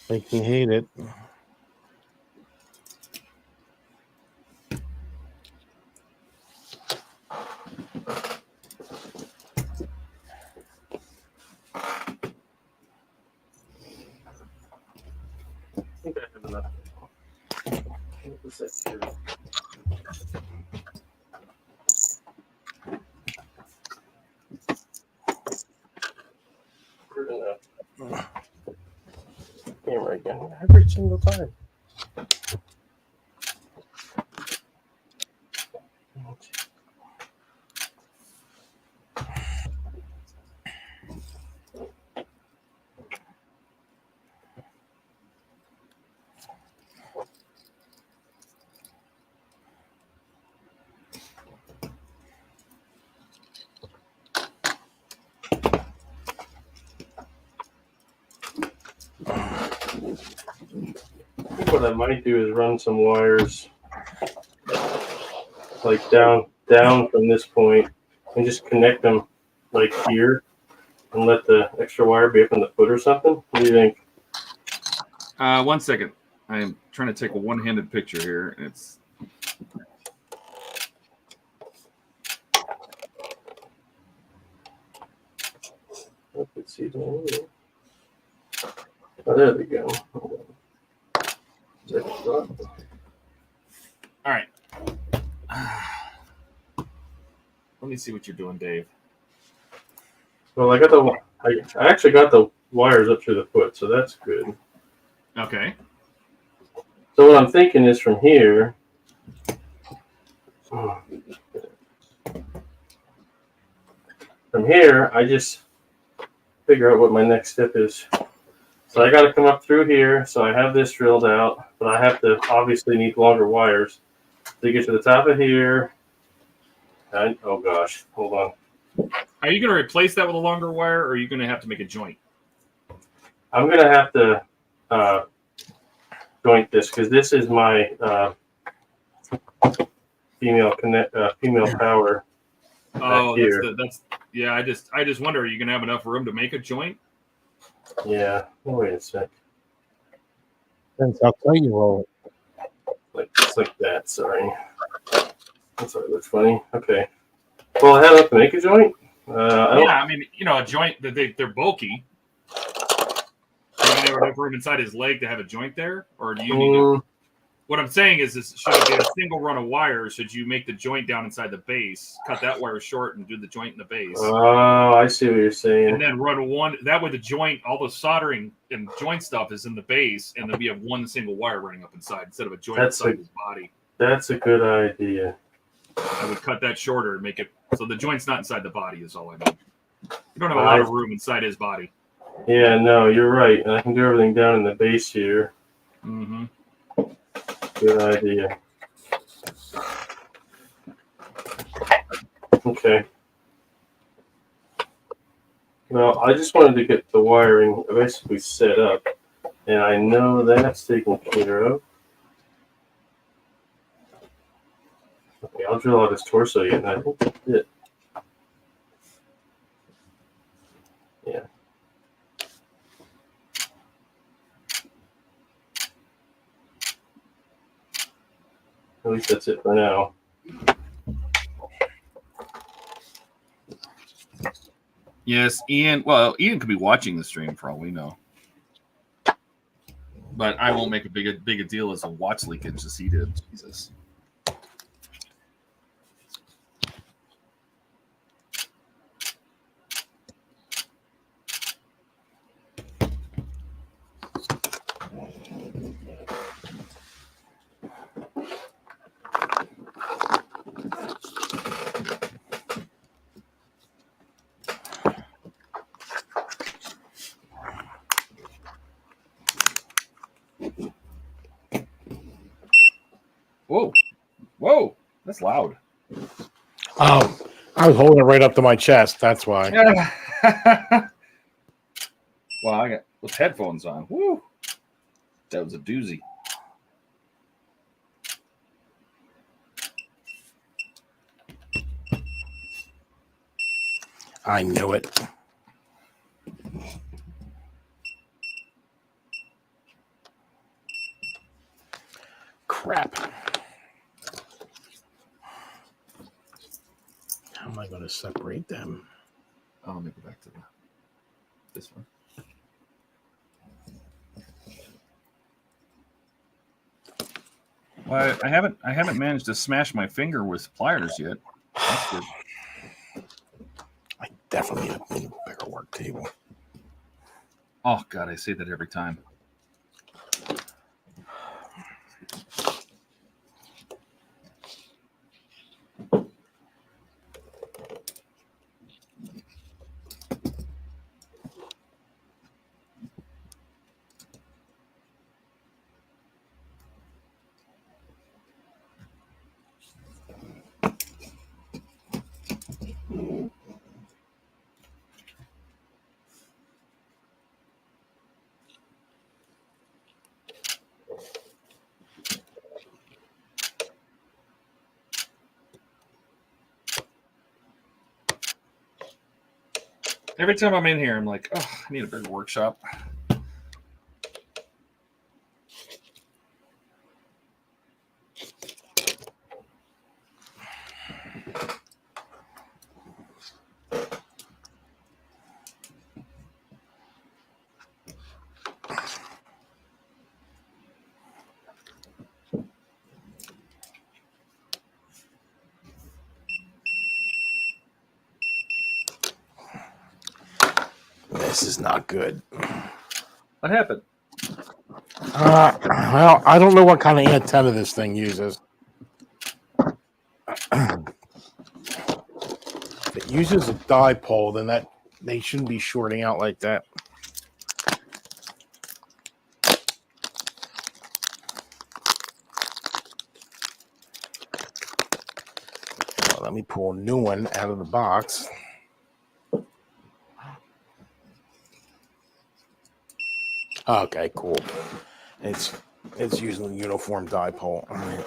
Make me hate it. I think I have enough. What was that here? Good enough. Camera again. Every single time. I think what I might do is run some wires like down from this point and just connect them like here and let the extra wire be up in the foot or something. What do you think? 1 second. I am trying to take a one-handed picture here. It's Let's see. Oh, there we go. all right. Let me see what you're doing, Dave. Well, I actually got the wires up through the foot, so that's good. Okay. So what I'm thinking is from here. From here, I just figure out what my next step is. So I got to come up through here. So I have this drilled out, but I have to obviously need longer wires to get to the top of here. And, oh gosh, hold on. Are you going to replace that with a longer wire, or are you going to have to make a joint? I'm going to have to joint this because this is my female power. Oh, here. that's yeah. I just wonder, are you going to have enough room to make a joint? Yeah. Oh, wait a sec. Depends how tight you roll it. It's like that. Sorry. That's why it looks funny. Okay. Well, I have enough to make a joint. I mean, a joint that they're bulky. Are you going to have enough room inside his leg to have a joint there, or do you need to? What I'm saying is should it be a single run of wire? Should you make the joint down inside the base, cut that wire short, and do the joint in the base? Oh, I see what you're saying. And then run one. That way, the joint, all the soldering and joint stuff is in the base, and then we have one single wire running up inside instead of a joint inside his body. That's a good idea. I would cut that shorter and make it so the joint's not inside the body. Is all I mean. You don't have a lot of room inside his body. Yeah, no, you're right. And I can do everything down in the base here. Mm-hmm. Good idea. Okay. Well, I just wanted to get the wiring basically set up, and I know that's taken care of. Okay, I'll drill out his torso yet, and I think that's it. Yeah. At least that's it for now. Yes, Ian. Well, Ian could be watching the stream for all we know, but I won't make a big a deal as a watch leakage as he did. Jesus. That's loud. Oh, I was holding it right up to my chest. That's why. Well, I got with headphones on. Woo! That was a doozy. I knew it. Crap. How am I going to separate them? Oh, let me go back to this one. Well, I haven't managed to smash my finger with pliers yet. That's good. I definitely need a bigger work table. Oh God, I say that every time. Every time I'm in here, I'm like, oh, I need a bigger workshop. This is not good. What happened? Well, I don't know what kind of antenna this thing uses. If it uses a dipole, then that they shouldn't be shorting out like that. Well, let me pull a new one out of the box. Okay, cool. It's using a uniform dipole. All right.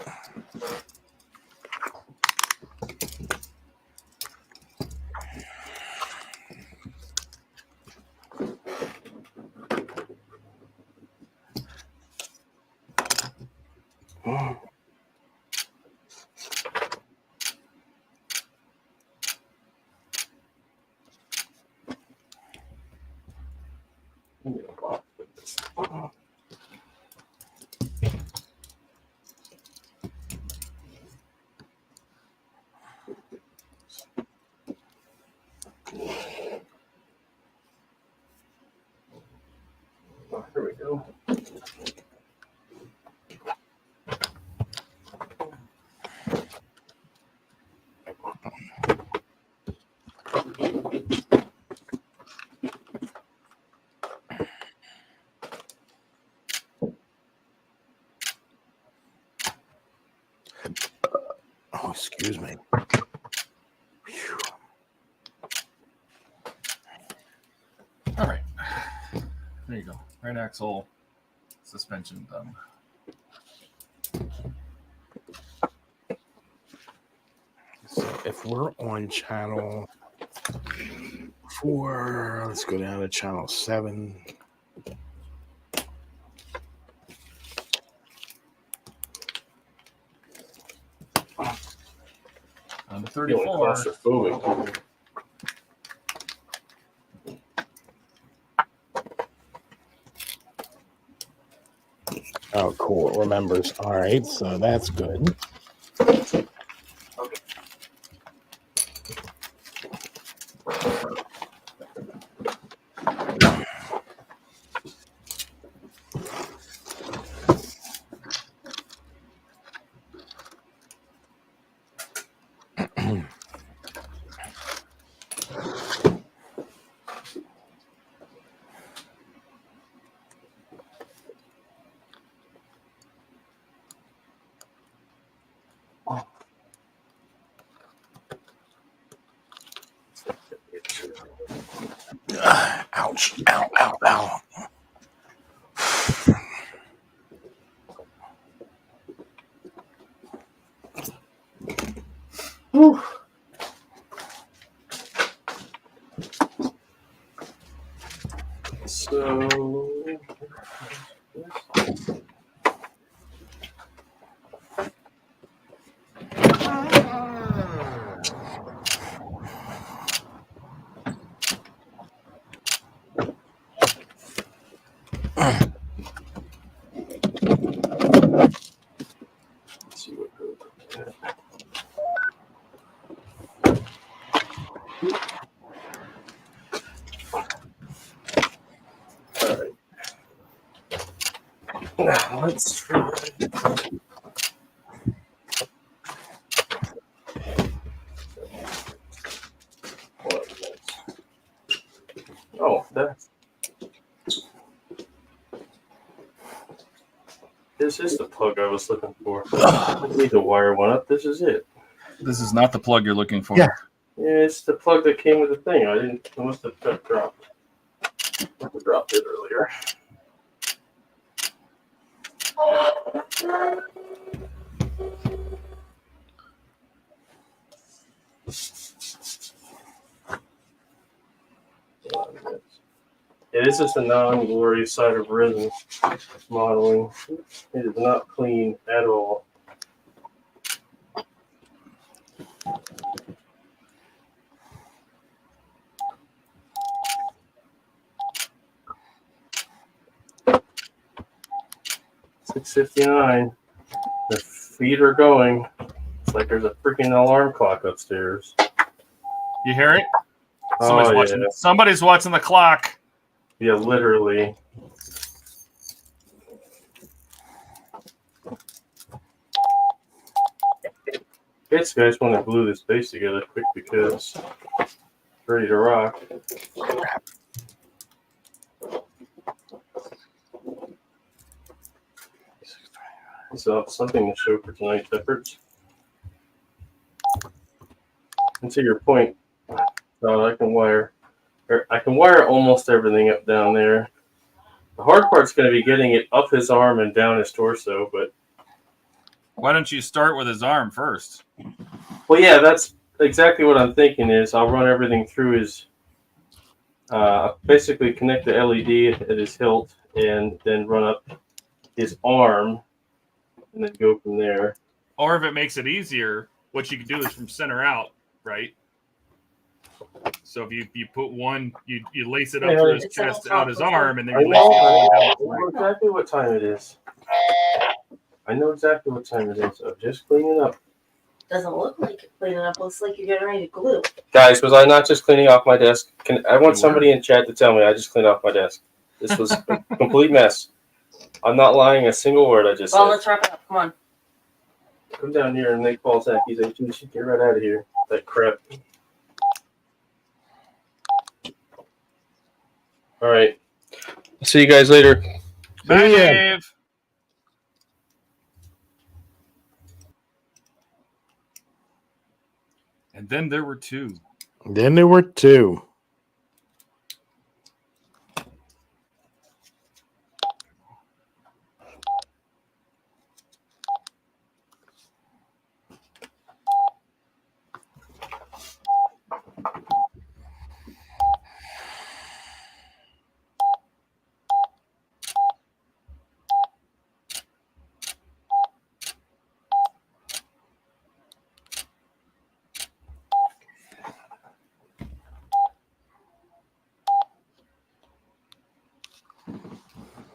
Here we go. Oh, excuse me. Whew. All right. There you go. Right axle suspension done. So if we're on channel 4, let's go down to channel 7. On the Feeling 34. claustrophobic. Oh, cool. It remembers. All right, so that's good. Ouch. Ow, ow, ow. Whew. So let's see what goes with that. All right. Now let's try. Oh, that's. This is the plug I was looking for. I need to wire one up. This is it. This is not the plug you're looking for. Yeah. Yeah, it's the plug that came with the thing. I must have got dropped. I dropped it earlier. Yeah, this is the non-glorious side of resin modeling. It is not clean at all. $6.59. The feet are going. It's like there's a freaking alarm clock upstairs. You hear it? Oh, yeah. Somebody's watching the clock. Yeah, literally. Basically, I just want to glue this base together quick because it's ready to rock. So something to show for tonight's efforts. And to your point, I can wire almost everything up down there. The hard part's going to be getting it up his arm and down his torso, but Why don't you start with his arm first? well, yeah, that's exactly what I'm thinking. Is I'll run everything through his, basically connect the LED at his hilt, and then run up his arm, and then go from there. Or if it makes it easier, what you can do is from center out, right? So if you put one, you lace it up through his chest, out his arm, and then I you lace it all know, down. I know exactly what time it is. I know exactly what time it is. I'm just cleaning up. Doesn't look like you're cleaning up. Looks like you're getting ready to glue. Guys, was I not just cleaning off my desk? I want somebody in chat to tell me I just cleaned off my desk. This was a complete mess. I'm not lying a single word I just Well, said. let's wrap it up. Come on. Come down here and make false accusations. Get right out of here. That crap. All right. I'll see you guys later. Bye, Yeah. Dave. And then there were two. Then there were two.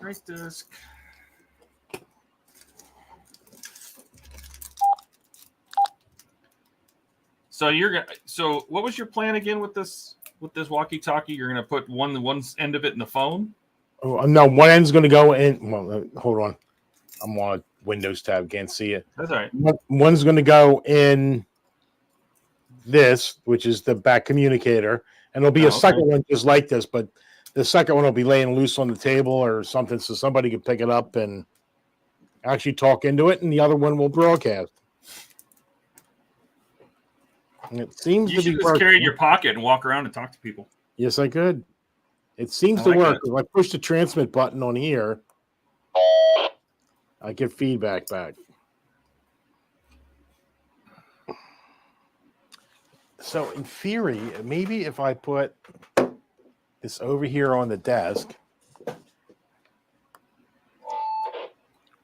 Nice disc. So you're gonna. So what was your plan again with this walkie-talkie? You're gonna put one end of it in the phone. Oh, no, one end's going to go in. Well, hold on. I'm on a Windows tab. Can't see it. That's all right. One's going to go in this, which is the back communicator. And there'll be a second one just like this, but the second one will be laying loose on the table or something so somebody can pick it up and actually talk into it, and the other one will broadcast. And it seems You to should be just working. carry it in your pocket and walk around and talk to people. Yes, I could. It seems I to like work. that. If I push the transmit button on here, I get feedback back. So in theory, maybe if I put this over here on the desk.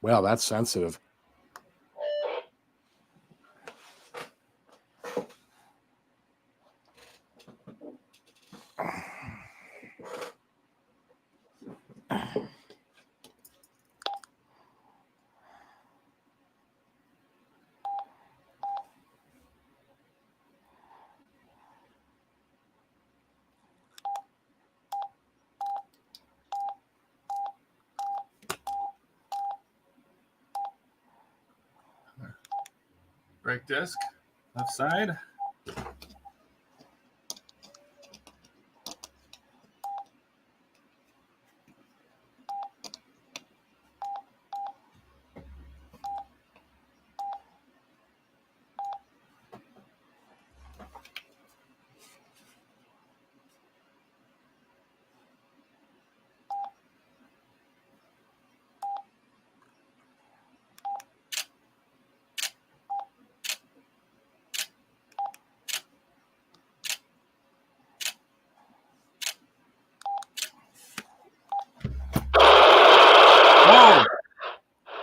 Wow, that's sensitive. Brake disc, left side. Whoa!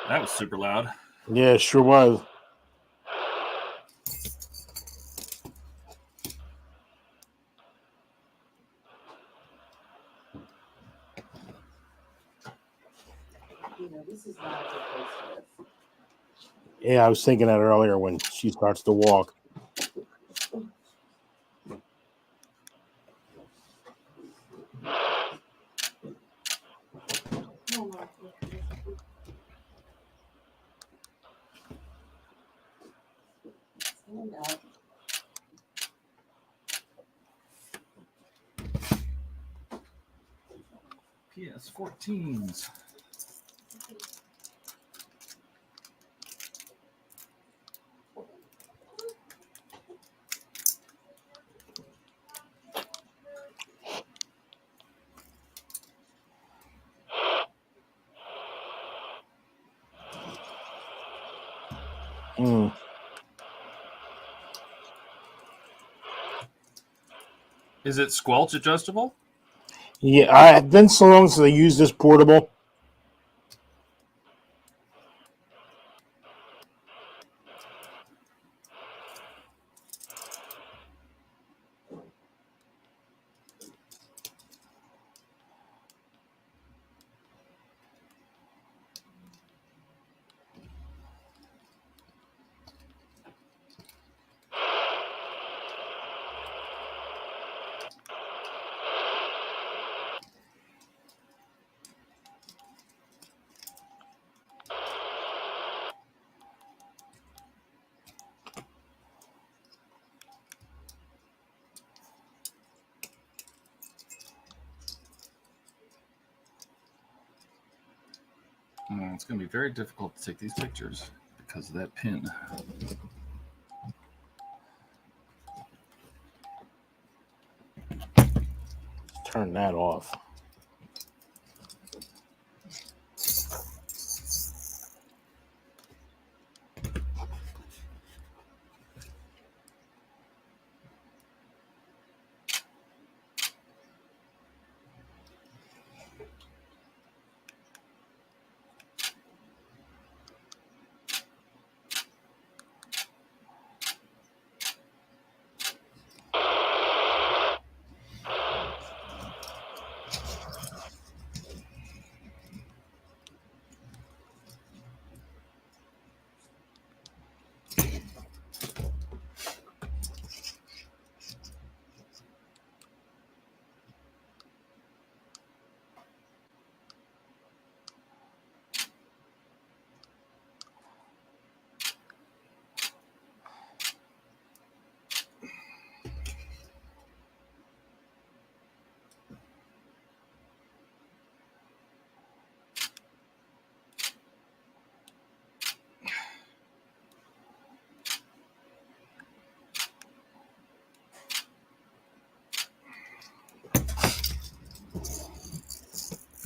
That was super loud. Yeah, it sure was. You know, this is not a good place for this. Yeah, I was thinking that earlier when she starts to walk. Stand up. PS14s. Mm. Is it squelch adjustable? Yeah, I've been so long since I used this portable. It's going to be very difficult to take these pictures because of that pin. Turn that off.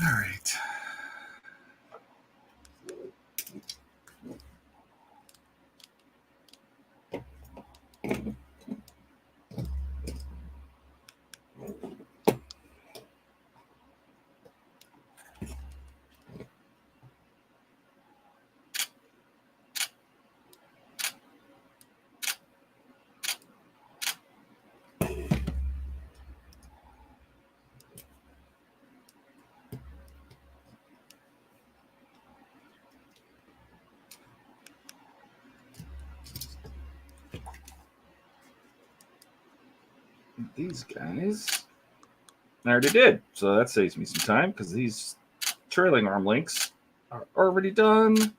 All right. These guys, I already did, so that saves me some time because these trailing arm links are already done.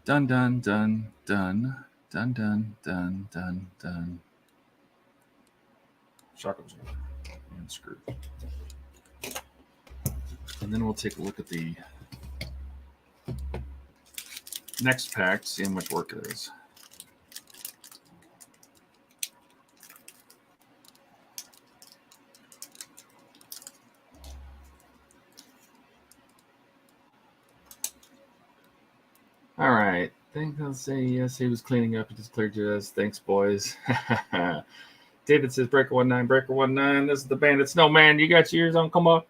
Done, done, done, done, done, done, done, done, done. Shock absorber and screw. And then we'll take a look at the next pack, see how much work it is. All right. I think I'll say yes. He was cleaning up. He just cleared to us. Thanks, boys. David says, Breaker 19, Breaker 19. This is the Bandit Snowman. You got your ears on? Come up.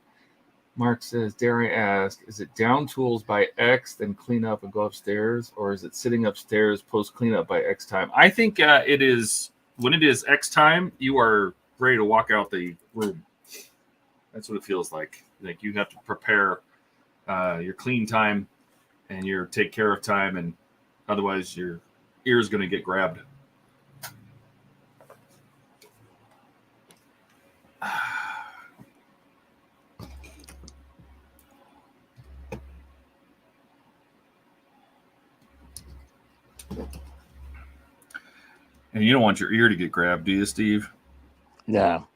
Mark says, dare I ask, is it down tools by X, then clean up and go upstairs? Or is it sitting upstairs, post cleanup by X time? I think it is, when it is X time, you are ready to walk out the room. That's what it feels like. Like you have to prepare your clean time and your take care of time, and otherwise your ear is going to get grabbed. And you don't want your ear to get grabbed, do you, Steve? No.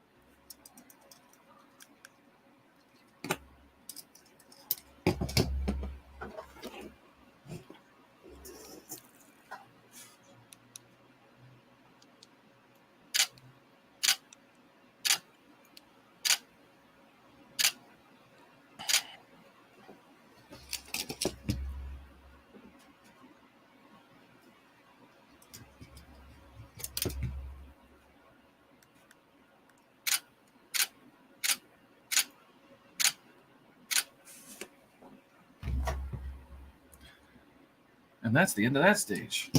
And that's the end of that stage.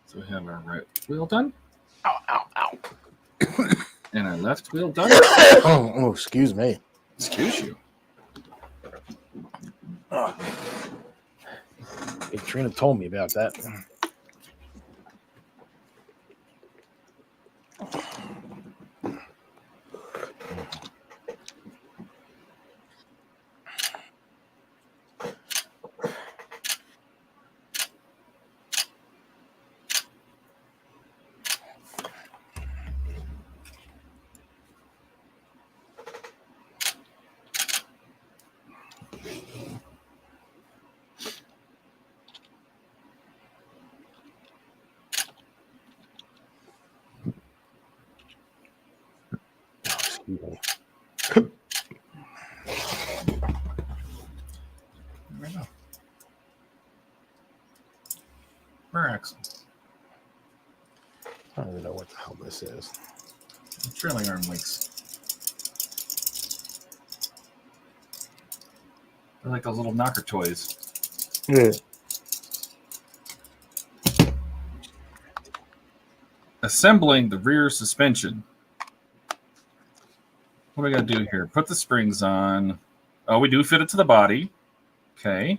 So we have our right wheel done. Ow, ow, ow. And our left wheel done. Oh, excuse me. Excuse you. Hey, Trina told me about that. We're excellent. I don't even know what the hell this is. Trailing arm links. They're like those little knocker toys. Yeah. Assembling the rear suspension. What do we got to do here? Put the springs on. Oh, we do fit it to the body. Okay.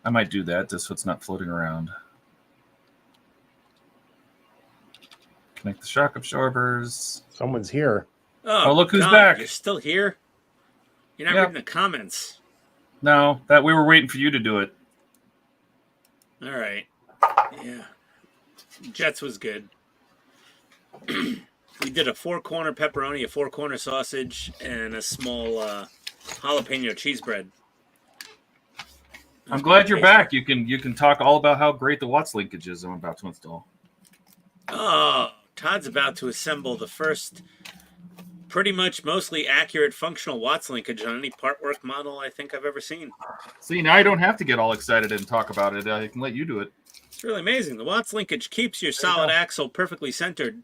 I might do that just so it's not floating around. Connect the shock absorbers. Someone's here. Oh, look who's God, back. You're still here? You're not Yep. reading the comments. No, that we were waiting for you to do it. All right. Yeah. Jets was good. We did a 4-corner pepperoni, a 4-corner sausage, and a small jalapeno cheese bread. I'm glad you're back. You can talk all about how great the Watts linkage is I'm about to install. Oh, Todd's about to assemble the first pretty much mostly accurate functional Watts linkage on any part work model I think I've ever seen. See, now I don't have to get all excited and talk about it. I can let you do it. It's really amazing. The Watts linkage keeps your solid axle perfectly centered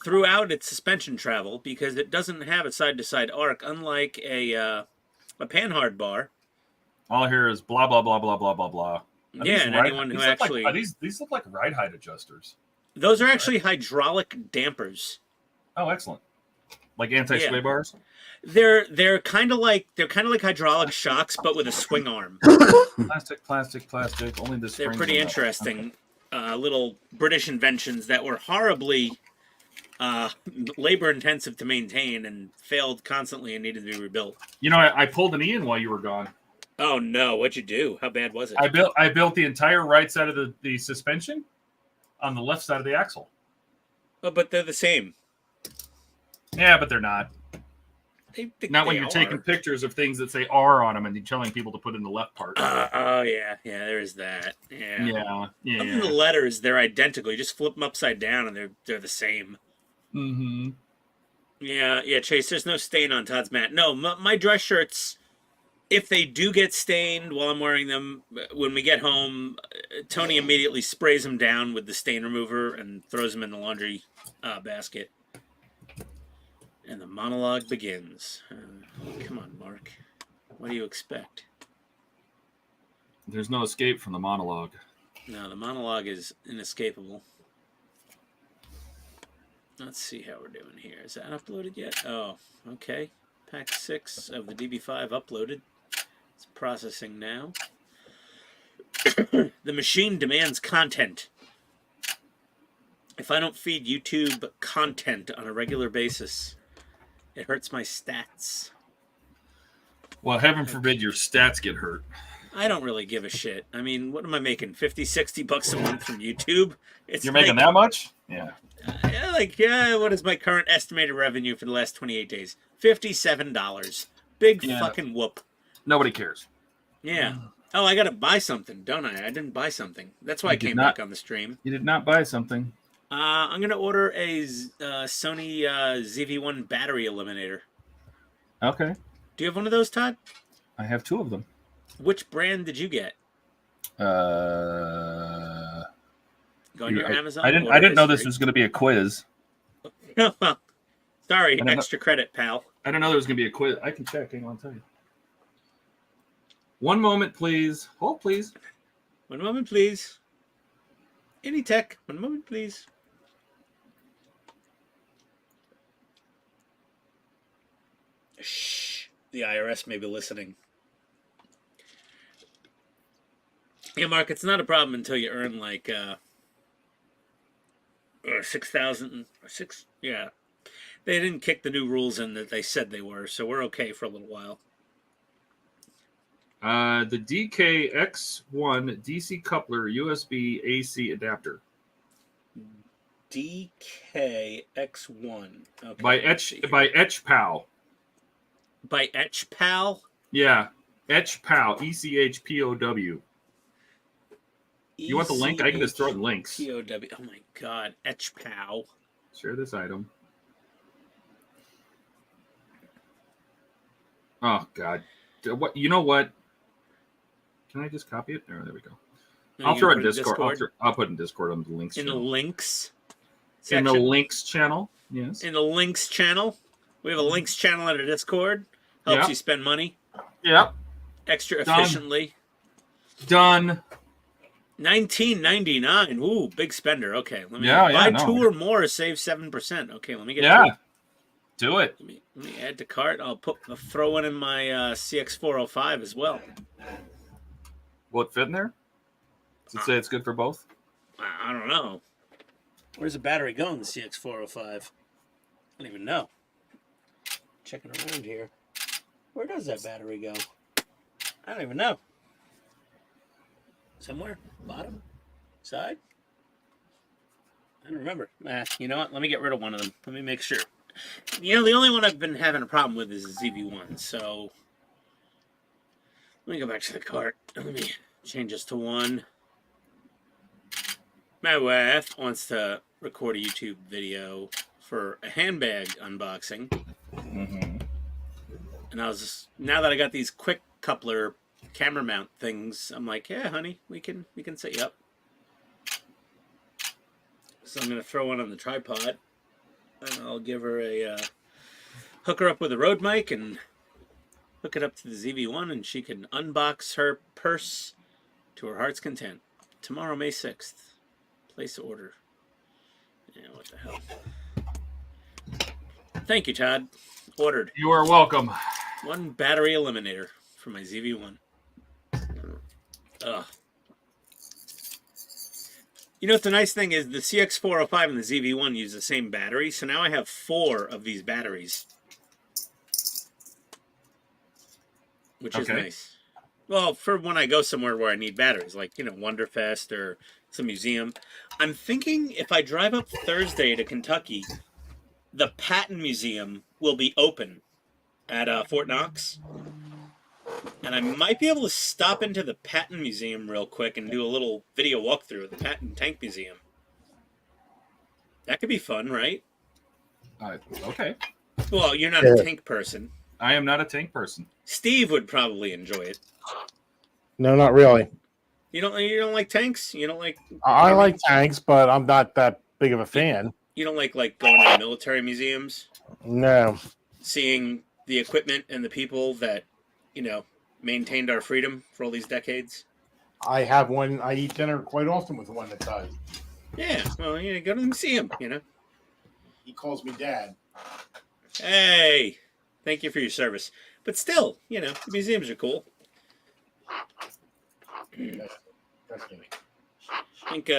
throughout its suspension travel because it doesn't have a side-to-side arc, unlike a panhard bar. All I hear is blah, blah, blah, blah, blah, blah, blah. Yeah, and anyone who actually... These look like ride height adjusters. Those are actually hydraulic dampers. Oh, excellent. Like anti-sway bars? They're kind of like hydraulic shocks, but with a swing arm. Plastic. Only this. They're pretty interesting. Little British inventions that were horribly labor intensive to maintain and failed constantly and needed to be rebuilt. You know, I pulled an Ian while you were gone. Oh no! What'd you do? How bad was it? I built the entire right side of the suspension on the left side of the axle. Oh, but they're the same. Yeah, but they're not. Not when they you're are. taking pictures of things that say R on them and you're telling people to put in the left part. Oh yeah, there is that. Yeah. Yeah. Other than the letters, they're identical. You just flip them upside down and they're the same. Mm-hmm. Yeah, Chase. There's no stain on Todd's mat. No, my dress shirts, if they do get stained while I'm wearing them, when we get home, Tony immediately sprays them down with the stain remover and throws them in the laundry basket. And the monologue begins. Come on, Mark. What do you expect? There's no escape from the monologue. No, the monologue is inescapable. Let's see how we're doing here. Is that uploaded yet? Oh, okay. Pack 6 of the DB5 uploaded. It's processing now. The machine demands content. If I don't feed YouTube content on a regular basis, it hurts my stats. Well, heaven forbid your stats get hurt. I don't really give a shit. I mean, what am I making? $50-$60 a month from YouTube? You're making that much? Yeah. What is my current estimated revenue for the last 28 days? $57. Big fucking whoop. Nobody cares. Yeah. Oh, I gotta buy something, don't I? I didn't buy something. That's why I came back on the stream. You did not buy something. I'm gonna order a Sony ZV-1 battery eliminator. Okay. Do you have one of those, Todd? I have 2 of them. Which brand did you get? Go on your Amazon. I didn't know this was going to be a quiz. Sorry, extra credit, pal. I didn't know there was going to be a quiz. I can check. Hang on, I'll tell you. One moment, please. Hold, please. One moment, please. Anytech. One moment, please. Shh. The IRS may be listening. Yeah, Mark, it's not a problem until you earn like 6,000 or 6. Yeah, they didn't kick the new rules in that they said they were, so we're okay for a little while. The DKX1 DC coupler USB AC adapter. DKX1. Okay. By EtchPal. By EtchPal? Yeah, EtchPal. ECHPOW. You want the link? I can just throw in links. POW. Oh my god, EtchPal. Share this item. Oh god. What? You know what? Can I just copy it? Oh, there we go. I'll throw it in Discord. I'll put it in Discord on the links. In the links section. In the links channel. Yes. In the links channel. We have a links channel at our Discord. Helps you spend money. Yep. Extra efficiently. Done. $19.99. Ooh, big spender. Okay, let me buy 2 or more, save 7%. Okay, let me get 2. Do it. Let me add to cart. I'll throw one in my CX405 as well. Will it fit in there? Does it say it's good for both? I don't know. Where's the battery going, the CX405? I don't even know. Checking around here. Where does that battery go? I don't even know. Somewhere? Bottom? Side? I don't remember. You know what? Let me get rid of one of them. Let me make sure. You know, the only one I've been having a problem with is the ZV-1, so... Let me go back to the cart. Let me change this to 1. My wife wants to record a YouTube video for a handbag unboxing. Mm-hmm. And I was just, now that I got these quick coupler camera mount things, I'm like, yeah, honey, we can set you up. So I'm gonna throw one on the tripod, and I'll give her a hook her up with a Rode mic and hook it up to the ZV-1, and she can unbox her purse to her heart's content. Tomorrow, May 6th. Place order. Yeah, what the hell? Thank you, Todd. Ordered. You are welcome. One battery eliminator for my ZV-1. Ugh. You know what the nice thing is? The CX405 and the ZV-1 use the same battery, so now I have 4 of these batteries. Which is nice. Well, for when I go somewhere where I need batteries, like, you know, Wonderfest or some museum. I'm thinking if I drive up Thursday to Kentucky, the Patton Museum will be open at Fort Knox. And I might be able to stop into the Patton Museum real quick and do a little video walkthrough of the Patton Tank Museum. That could be fun, right? Okay. Well, you're not a tank person. I am not a tank person. Steve would probably enjoy it. No, not really. You don't like tanks? You don't like... I like tanks, but I'm not that big of a fan. You don't like going to military museums? No. Seeing the equipment and the people that, you know, maintained our freedom for all these decades? I have one. I eat dinner quite often with one that does. Yeah, well, you know, go to the museum, you know. He calls me Dad. Hey, thank you for your service. But still, you know, the museums are cool. That's kidding. I think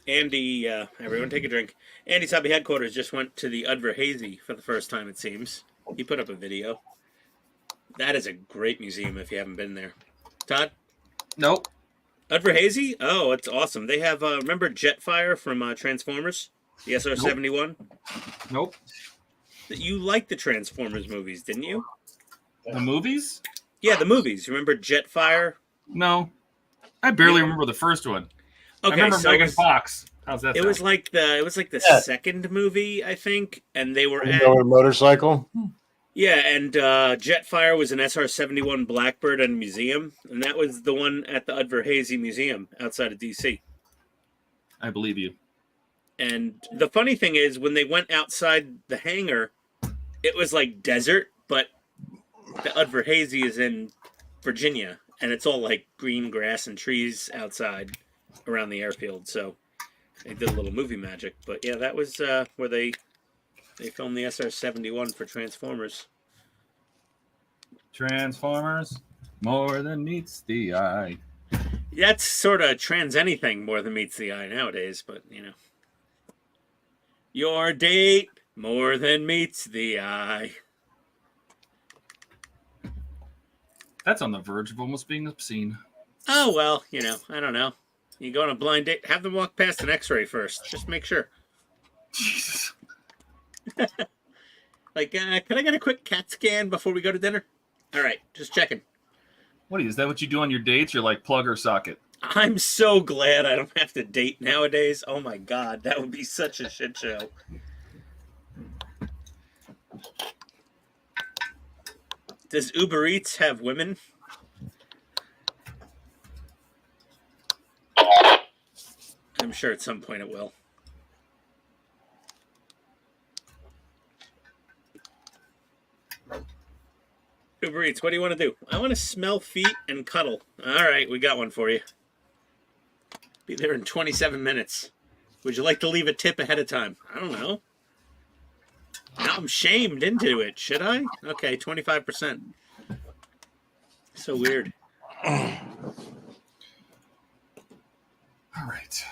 Andy, everyone take a drink. Andy's Hobby Headquarters just went to the Udvar-Hazy for the first time, it seems. He put up a video. That is a great museum if you haven't been there. Todd? Nope. Udvar-Hazy? Oh, it's awesome. They have, remember Jetfire from Transformers? The SR-71? Nope. You liked the Transformers movies, didn't you? The movies? Yeah, the movies. Remember Jetfire? No. I barely remember the first one. Okay, I remember so Megan Fox. How's that it sound? was like the second movie, I think, and they were at, a motorcycle. yeah, and Jetfire was an SR-71 Blackbird and museum, and that was the one at the Udvar-Hazy Museum outside of DC. I believe you. And the funny thing is, when they went outside the hangar, it was like desert, but the Udvar-Hazy is in Virginia, and it's all like green grass and trees outside around the airfield. So they did a little movie magic. But yeah, that was where they filmed the SR-71 for Transformers. Transformers, more than meets the eye. That's sort of trans anything more than meets the eye nowadays, but you know. Your date more than meets the eye. That's on the verge of almost being obscene. Oh, well, you know, I don't know. You go on a blind date, have them walk past an x-ray first. Just make sure. Jesus. Like, can I get a quick CAT scan before we go to dinner? All right, just checking. What is that what you do on your dates? You're like plug or socket. I'm so glad I don't have to date nowadays. Oh my God, that would be such a shit show. Does Uber Eats have women? I'm sure at some point it will. Uber Eats, what do you want to do? I want to smell feet and cuddle. All right, we got one for you. Be there in 27 minutes. Would you like to leave a tip ahead of time? I don't know. Now I'm shamed into it. Should I? Okay, 25%. So weird. All right.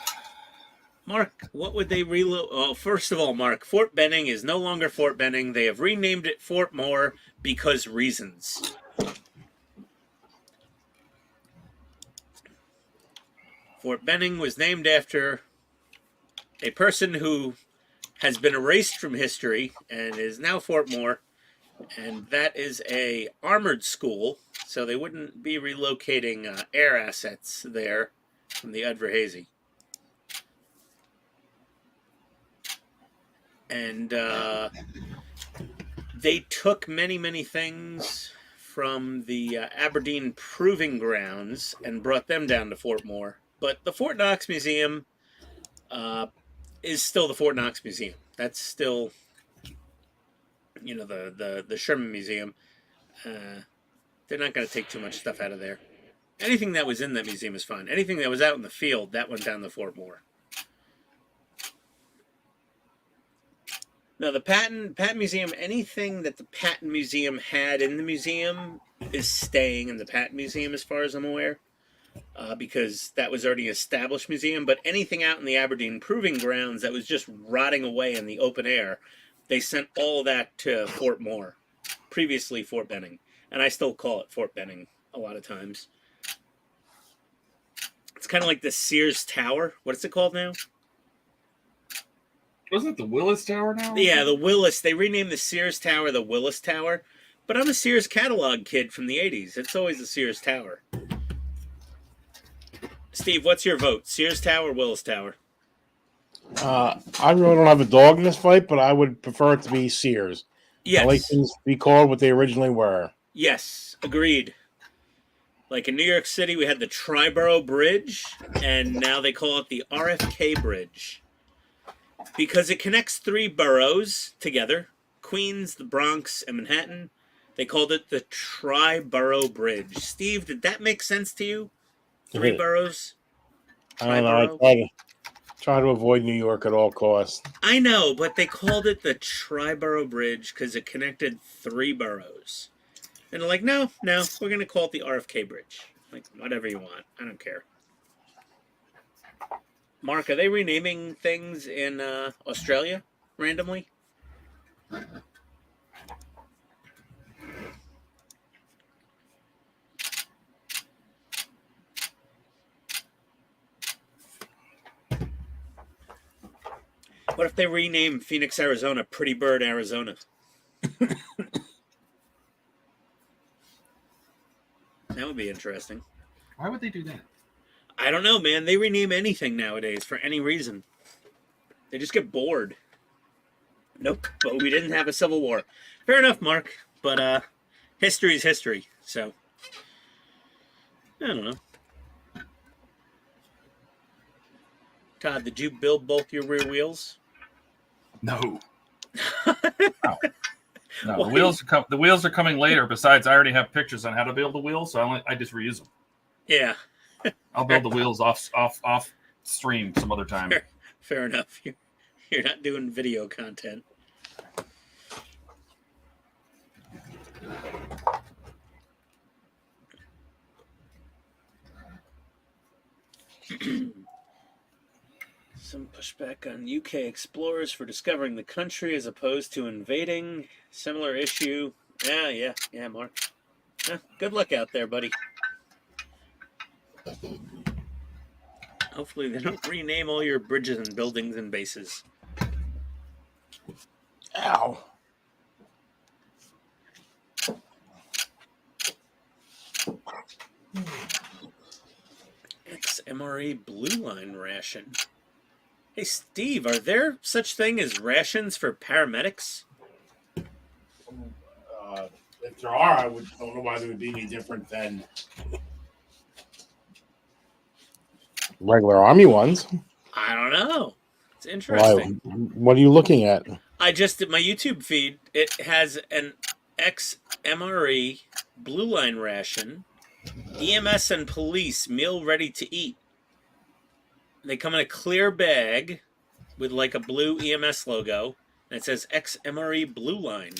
Mark, what would they reload? Oh, first of all, Mark, Fort Benning is no longer Fort Benning. They have renamed it Fort Moore because reasons. Fort Benning was named after a person who has been erased from history and is now Fort Moore, and that is a armored school, so they wouldn't be relocating air assets there from the Udvar-Hazy. and they took many things from the Aberdeen Proving Grounds and brought them down to Fort Moore. But the Fort Knox Museum is still the Fort Knox Museum. That's still, you know, the Sherman Museum. They're not going to take too much stuff out of there. Anything that was in that museum is fine. Anything that was out in the field, that went down to Fort Moore. No, the Patent Museum, anything that the Patent Museum had in the museum is staying in the Patent Museum as far as I'm aware, because that was already an established museum. But anything out in the Aberdeen Proving Grounds that was just rotting away in the open air, they sent all of that to Fort Moore, previously Fort Benning. And I still call it Fort Benning a lot of times. It's kind of like the Sears Tower. What is it called now? Wasn't it the Willis Tower now? Yeah, the Willis. They renamed the Sears Tower the Willis Tower. But I'm a Sears catalog kid from the 80s. It's always the Sears Tower. Steve, what's your vote? Sears Tower, Willis Tower? I really don't have a dog in this fight, but I would prefer it to be Sears. Yes. I like things to be called what they originally were. Yes, agreed. Like in New York City, we had the Triborough Bridge, and now they call it the RFK Bridge. Because it connects 3 boroughs together, Queens, the Bronx, and Manhattan. They called it the Triborough Bridge. Steve, did that make sense to you? 3 boroughs? I don't know. I try to avoid New York at all costs. I know, but they called it the Triborough Bridge because it connected 3 boroughs. And they're like, no, we're going to call it the RFK Bridge. Like, whatever you want. I don't care. Mark, are they renaming things in Australia randomly? What if they rename Phoenix, Arizona, Pretty Bird, Arizona? That would be interesting. Why would they do that? I don't know, man. They rename anything nowadays for any reason. They just get bored. Nope, but we didn't have a civil war. Fair enough, Mark. But history's history, so I don't know. Todd, did you build both your rear wheels? No. No, the wheels are coming later. Besides, I already have pictures on how to build the wheels, so I just reuse them. Yeah. I'll build the wheels off stream some other time. Fair enough. You're not doing video content. Some pushback on UK explorers for discovering the country as opposed to invading. Similar issue. Yeah, Mark. Yeah, good luck out there, buddy. Hopefully they don't rename all your bridges and buildings and bases. Ow. XMRE Blue Line ration. Hey, Steve, are there such thing as rations for paramedics? If there are, I don't know why they would be any different than regular Army ones. I don't know. It's interesting. What are you looking at? I just did my YouTube feed. It has an XMRE Blue Line ration, EMS and police meal ready to eat. They come in a clear bag with like a blue EMS logo, and it says XMRE Blue Line.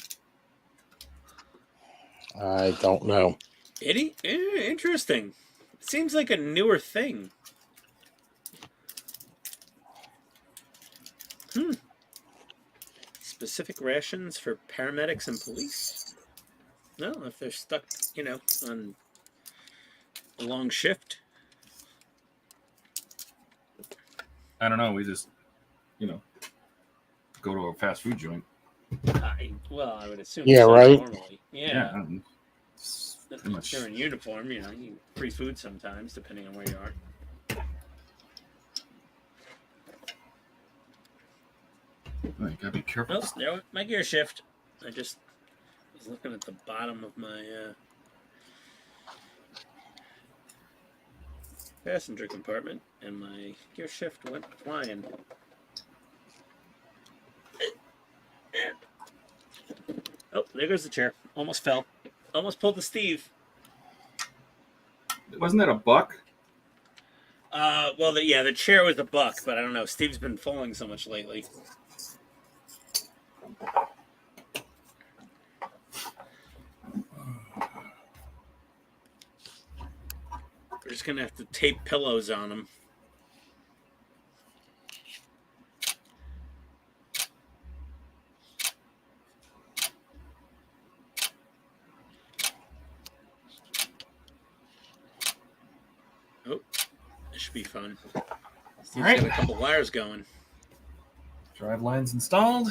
I don't know. Interesting. It seems like a newer thing. Specific rations for paramedics and police? No, if they're stuck, on a long shift. I don't know. We just, go to a fast food joint. I would assume. Yeah, so right? Normally. Yeah. Much. If you're in uniform, you get free food sometimes, depending on where you are. Oh, you gotta be careful. Nope, there went my gear shift. I just was looking at the bottom of my passenger compartment, and my gear shift went flying. Oh, there goes the chair. Almost fell. Almost pulled the Steve. Wasn't that a buck? Well, the chair was a buck, but I don't know. Steve's been falling so much lately. We're just gonna have to tape pillows on him. Oh, this should be fun. Steve's All right. got a couple wires going. Drive lines installed.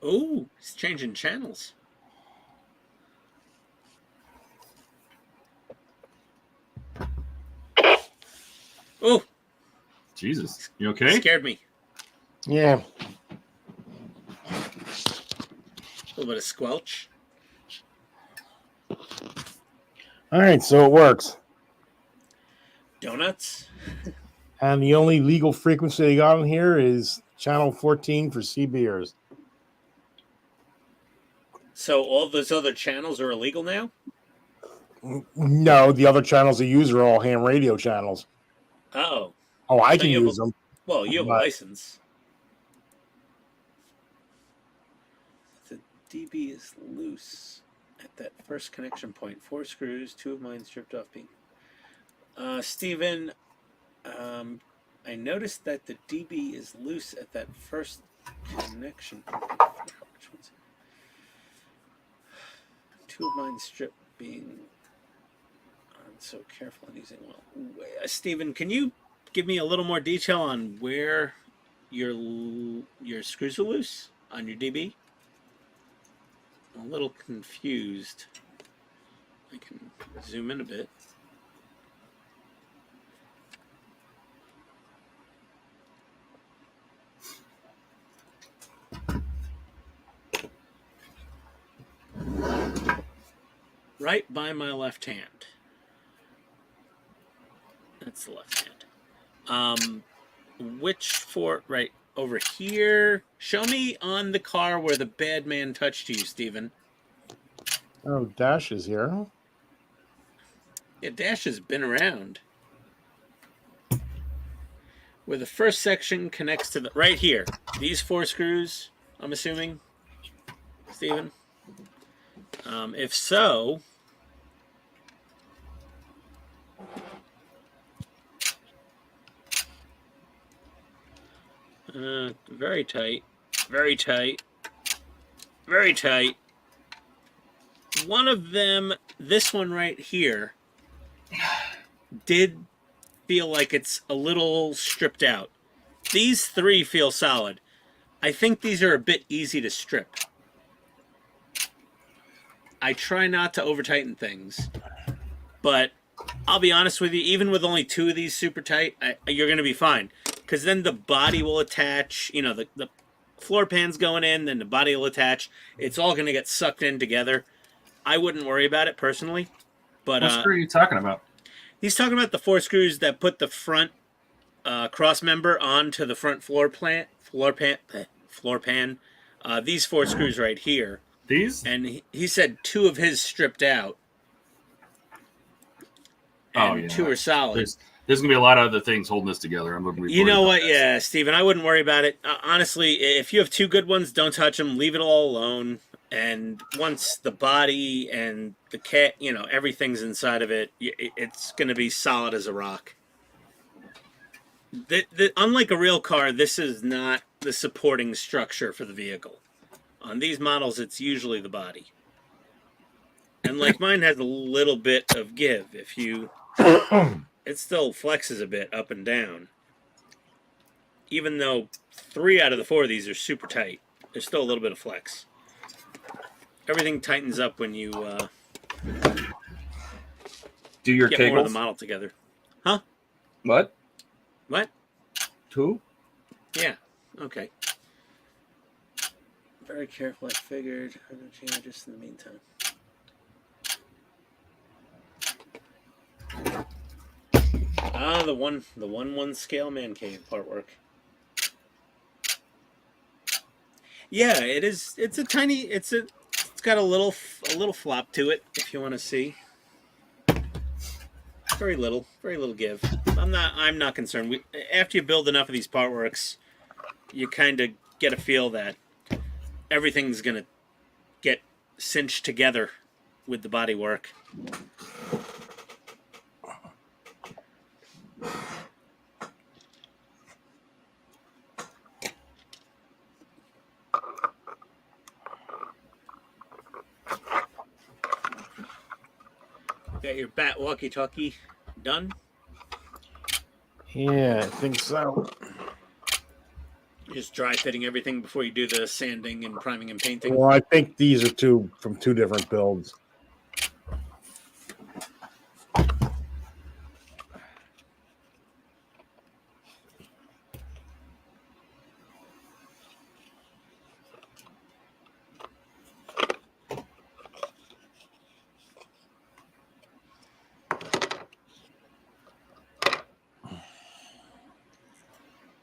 Oh, he's changing channels. Oh, Jesus, you okay? scared me. Yeah. A little bit of squelch. All right, so it works. Donuts. And the only legal frequency they got on here is channel 14 for CBers. So all those other channels are illegal now? No, the other channels they use are all ham radio channels. Oh. Oh, I So can you have use them. Well, you have a But- license. The DB is loose at that first connection point. 4 screws, 2 of mine stripped off being. Steven, I noticed that the DB is loose at that first connection point. Which one's it? 2 of mine stripped being on, so careful in using well. Steven, can you give me a little more detail on where your screws are loose on your DB? I'm a little confused. I can zoom in a bit. Right by my left hand. That's the left hand. Which for right over here? Show me on the car where the bad man touched you, Steven. Oh, Dash is here. Yeah, Dash has been around. Where the first section connects to the right here. These 4 screws, I'm assuming, Steven. If so, very tight, very tight, very tight. One of them, this one right here, did feel like it's a little stripped out. These 3 feel solid. I think these are a bit easy to strip. I try not to over-tighten things, but I'll be honest with you, even with only 2 of these super tight, you're going to be fine. Because then the body will attach, you know, the floor pan's going in, then the body will attach. It's all going to get sucked in together. I wouldn't worry about it personally. But What screw are you talking about? he's talking about the 4 screws that put the front cross member onto the front floor pan. These 4 screws right here. These? And he said 2 of his stripped out. Oh, And yeah. 2 are solid. There's going to be a lot of other things holding this together. I'm looking. You know what? Yeah, Steven, I wouldn't worry about it. Honestly, if you have 2 good ones, don't touch them. Leave it all alone. And once the body and the cat, you know, everything's inside of it, it's going to be solid as a rock. Unlike a real car, this is not the supporting structure for the vehicle. On these models, it's usually the body. And like mine has a little bit of give. If you... It still flexes a bit up and down. Even though 3 out of the 4 of these are super tight, there's still a little bit of flex. Everything tightens up when you Do your get cables? more of the model together. Huh? What? What? 2? Yeah. Okay. Very careful, I figured. I'm going to change just in the meantime. Ah, the 1/1 scale man cave artwork. Yeah, it is. It's a tiny. It's got a little flop to it. If you want to see, very little give. I'm not concerned. After you build enough of these partworks, you kind of get a feel that everything's gonna get cinched together with the bodywork. Got your bat walkie-talkie done? Yeah, I think so. Just dry fitting everything before you do the sanding and priming and painting. Well, I think these are from two different builds.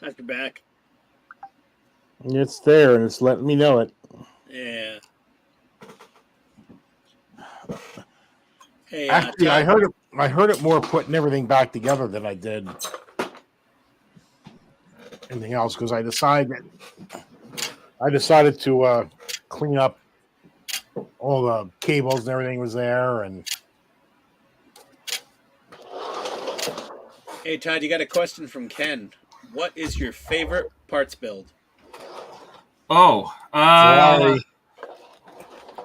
After back. It's there, and it's letting me know it. Yeah. Hey, Actually, I heard it more putting everything back together than I did anything else because I decided to clean up all the cables and everything was there, and Hey, Todd, you got a question from Ken. What is your favorite parts build? Oh, Ferrari.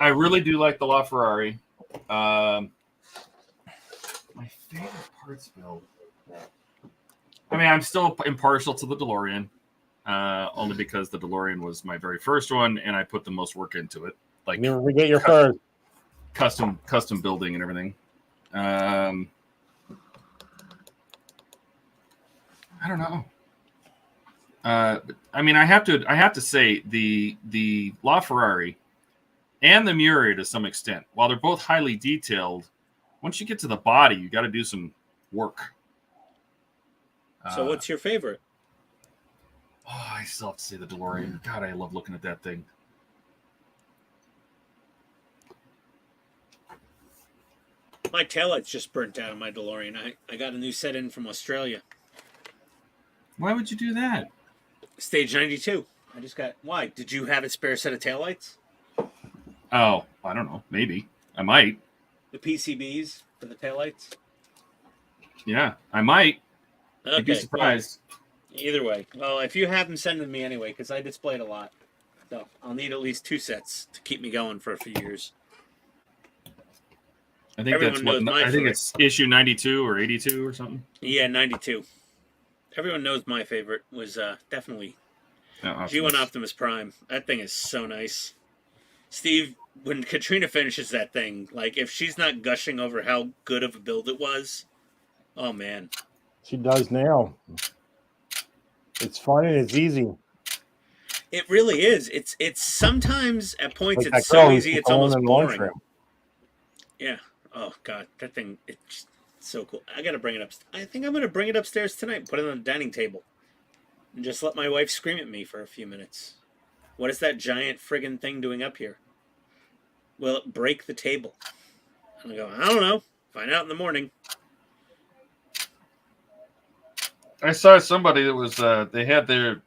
I really do like the LaFerrari. My favorite parts build. I mean, I'm still impartial to the DeLorean, only because the DeLorean was my very first one, and I put the most work into it. Like, never forget your first. custom building and everything. I don't know. I mean, I have to say the LaFerrari and the Murray to some extent, while they're both highly detailed, once you get to the body, you got to do some work. So what's your favorite? Oh, I still have to say the DeLorean. God, I love looking at that thing. My taillights just burnt out on my DeLorean. I got a new set in from Australia. Why would you do that? Stage 92. I just got... Why? Did you have a spare set of taillights? Oh, I don't know. Maybe. I might. The PCBs for the taillights? Yeah, I might. Okay. You'd be surprised. Well, either way. Well, if you have them, send them to me anyway, because I displayed a lot. So I'll need at least 2 sets to keep me going for a few years. I think Everyone knows my I think it's issue 92 or 82 or something. Yeah, 92. Everyone knows my favorite was definitely Optimus. G1 Optimus Prime. That thing is so nice. Steve, when Katrina finishes that thing, like, if she's not gushing over how good of a build it was, oh, man. She does now. It's fun and it's easy. It really is. It's sometimes, at points, Like it's that girl so who's easy, it's going almost in boring. lunchroom. Yeah. Oh, God. That thing, it's so cool. I got to bring it up. I think I'm going to bring it upstairs tonight and put it on the dining table. And just let my wife scream at me for a few minutes. What is that giant friggin' thing doing up here? Will it break the table? And I go, I don't know. Find out in the morning. I saw somebody that was they had their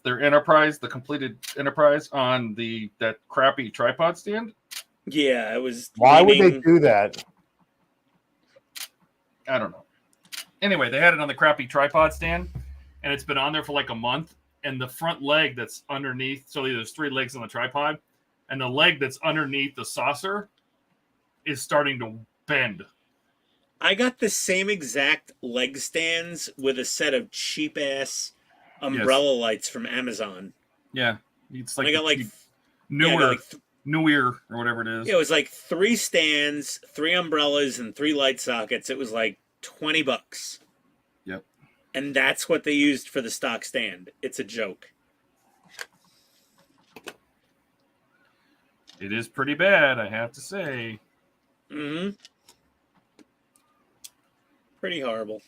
Enterprise, the completed Enterprise, on that crappy tripod stand. Yeah, I was. Why would they do that? I don't know. Anyway, they had it on the crappy tripod stand, and it's been on there for like a month. And the front leg that's underneath, so there's 3 legs on the tripod, and the leg that's underneath the saucer is starting to bend. I got the same exact leg stands with a set of cheap ass umbrella lights from Amazon. Yeah, it's like I got like newer or whatever it is. It was like 3 stands, 3 umbrellas, and 3 light sockets. It was like $20. Yep. And that's what they used for the stock stand. It's a joke. It is pretty bad, I have to say. Mm-hmm. Pretty horrible.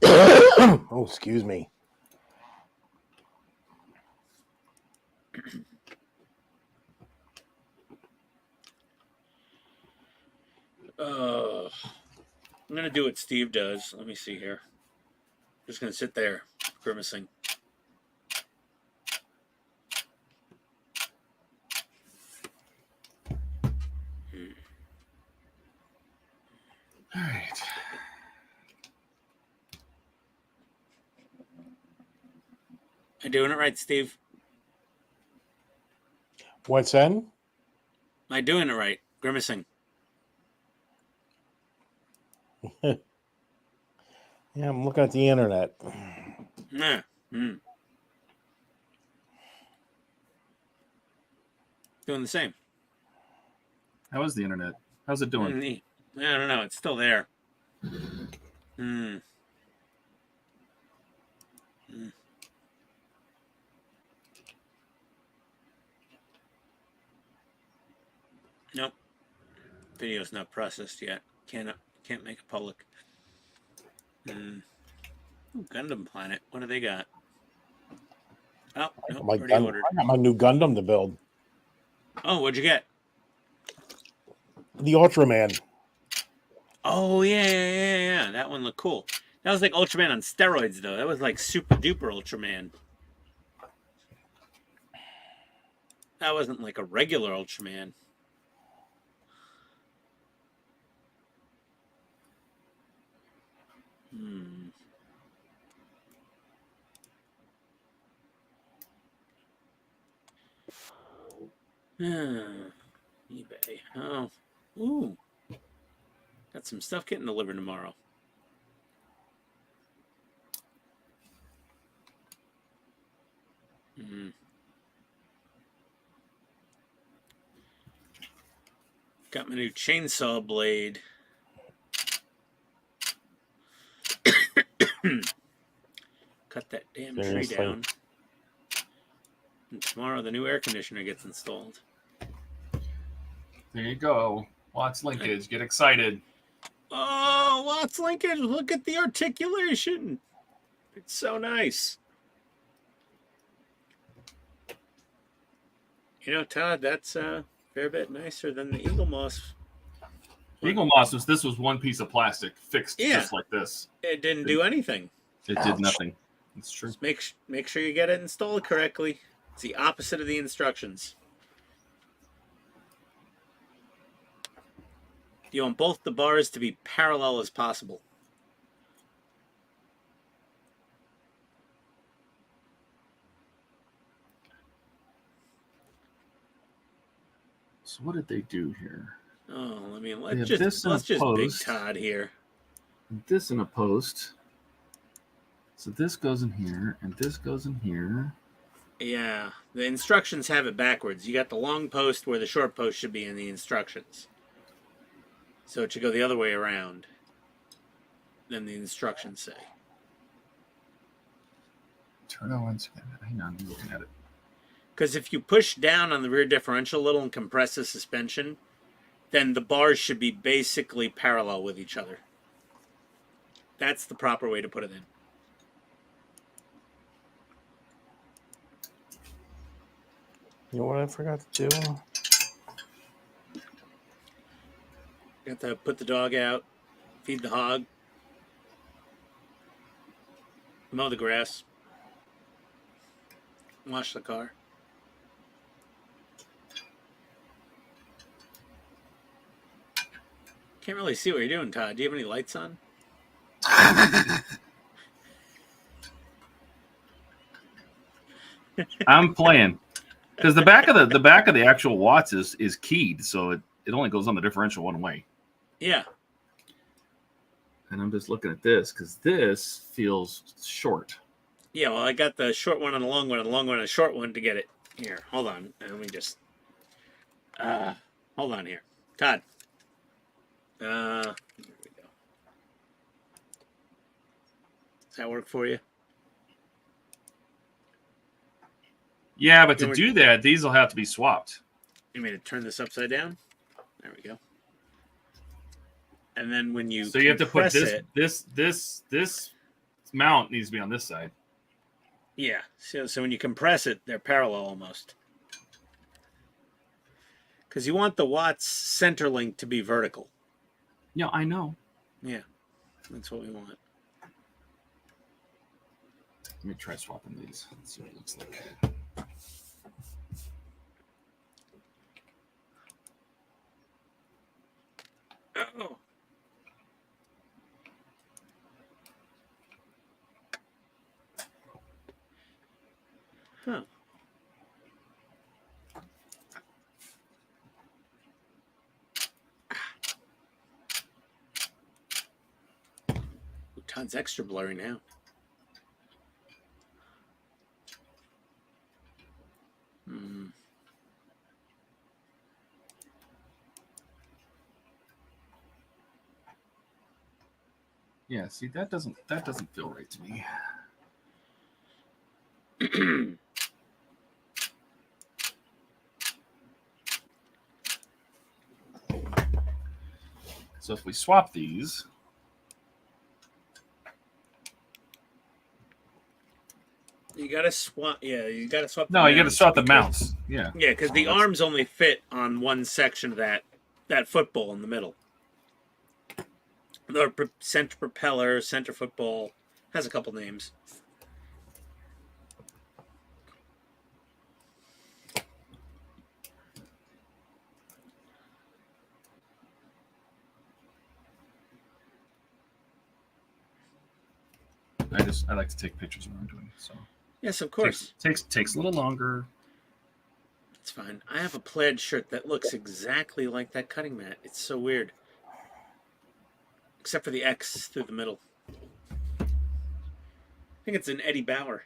Oh, excuse me. I'm gonna do what Steve does. Let me see here. Just gonna sit there, grimacing. All right. Am I doing it right, Steve? What's in? Am I doing it right? Grimacing. Yeah, I'm looking at the internet. Yeah. Mm. Doing the same. How is the internet? How's it doing? Neat. I don't know. It's still there. Hmm. Mm. Nope. Video's not processed yet. Can't make it public. Ooh, Gundam Planet. What do they got? Oh, no, already ordered. I got my new Gundam to build. Oh, what'd you get? The Ultraman. Oh, yeah. That one looked cool. That was like Ultraman on steroids, though. That was like super duper Ultraman. That wasn't like a regular Ultraman. eBay. Oh. Ooh. Got some stuff getting delivered tomorrow. Got my new chainsaw blade. Cut that damn tree down. And tomorrow the new air conditioner gets installed. There you go. Watts linkage. Get excited. Oh, Watts linkage. Look at the articulation. It's so nice. You know, Todd, that's a fair bit nicer than the Eagle Moss. Eagle Moss this was one piece of plastic fixed just like this. It didn't do anything. It did nothing. It's true. Just make sure you get it installed correctly. It's the opposite of the instructions. You want both the bars to be parallel as possible. So what did they do here? Oh, let's just big Todd here. This in a post. So this goes in here, and this goes in here. Yeah, the instructions have it backwards. You got the long post where the short post should be in the instructions. So it should go the other way around than the instructions say. Turn on. Hang on, I'm looking at it. Because if you push down on the rear differential a little and compress the suspension, then the bars should be basically parallel with each other. That's the proper way to put it in. You know what I forgot to do? You have to put the dog out, feed the hog, mow the grass, wash the car. Can't really see what you're doing, Todd. Do you have any lights on? I'm playing because the back of the actual Watts is keyed, so it only goes on the differential one way. Yeah. And I'm just looking at this because this feels short. Yeah, well, I got the short one and the long one and the long one and the short one to get it. Here, hold on. Let me just... hold on here. Todd. Here we go. Does that work for you? Yeah, but You to want- do that, these will have to be swapped. You mean to turn this upside down? There we go. And then when you So you have to put compress this mount needs to be on this side. yeah. So when you compress it, they're parallel almost. Because you want the watts center link to be vertical. Yeah, I know. Yeah, that's what we want. Let me try swapping these. Let's see what it looks like. Oh. Huh. Ooh, Todd's extra blurry now. Hmm. Yeah, see that doesn't feel right to me. So if we swap these, You gotta swap. Yeah, you gotta swap. no, you got to mounts swap the because- mounts. Yeah, Yeah, because the that's- arms only fit on one section of that football in the middle. The center propeller, center football, has a couple names. I like to take pictures when I'm doing it. So Yes, of course. takes a little longer. It's fine. I have a plaid shirt that looks exactly like that cutting mat. It's so weird. Except for the X through the middle. I think it's an Eddie Bauer.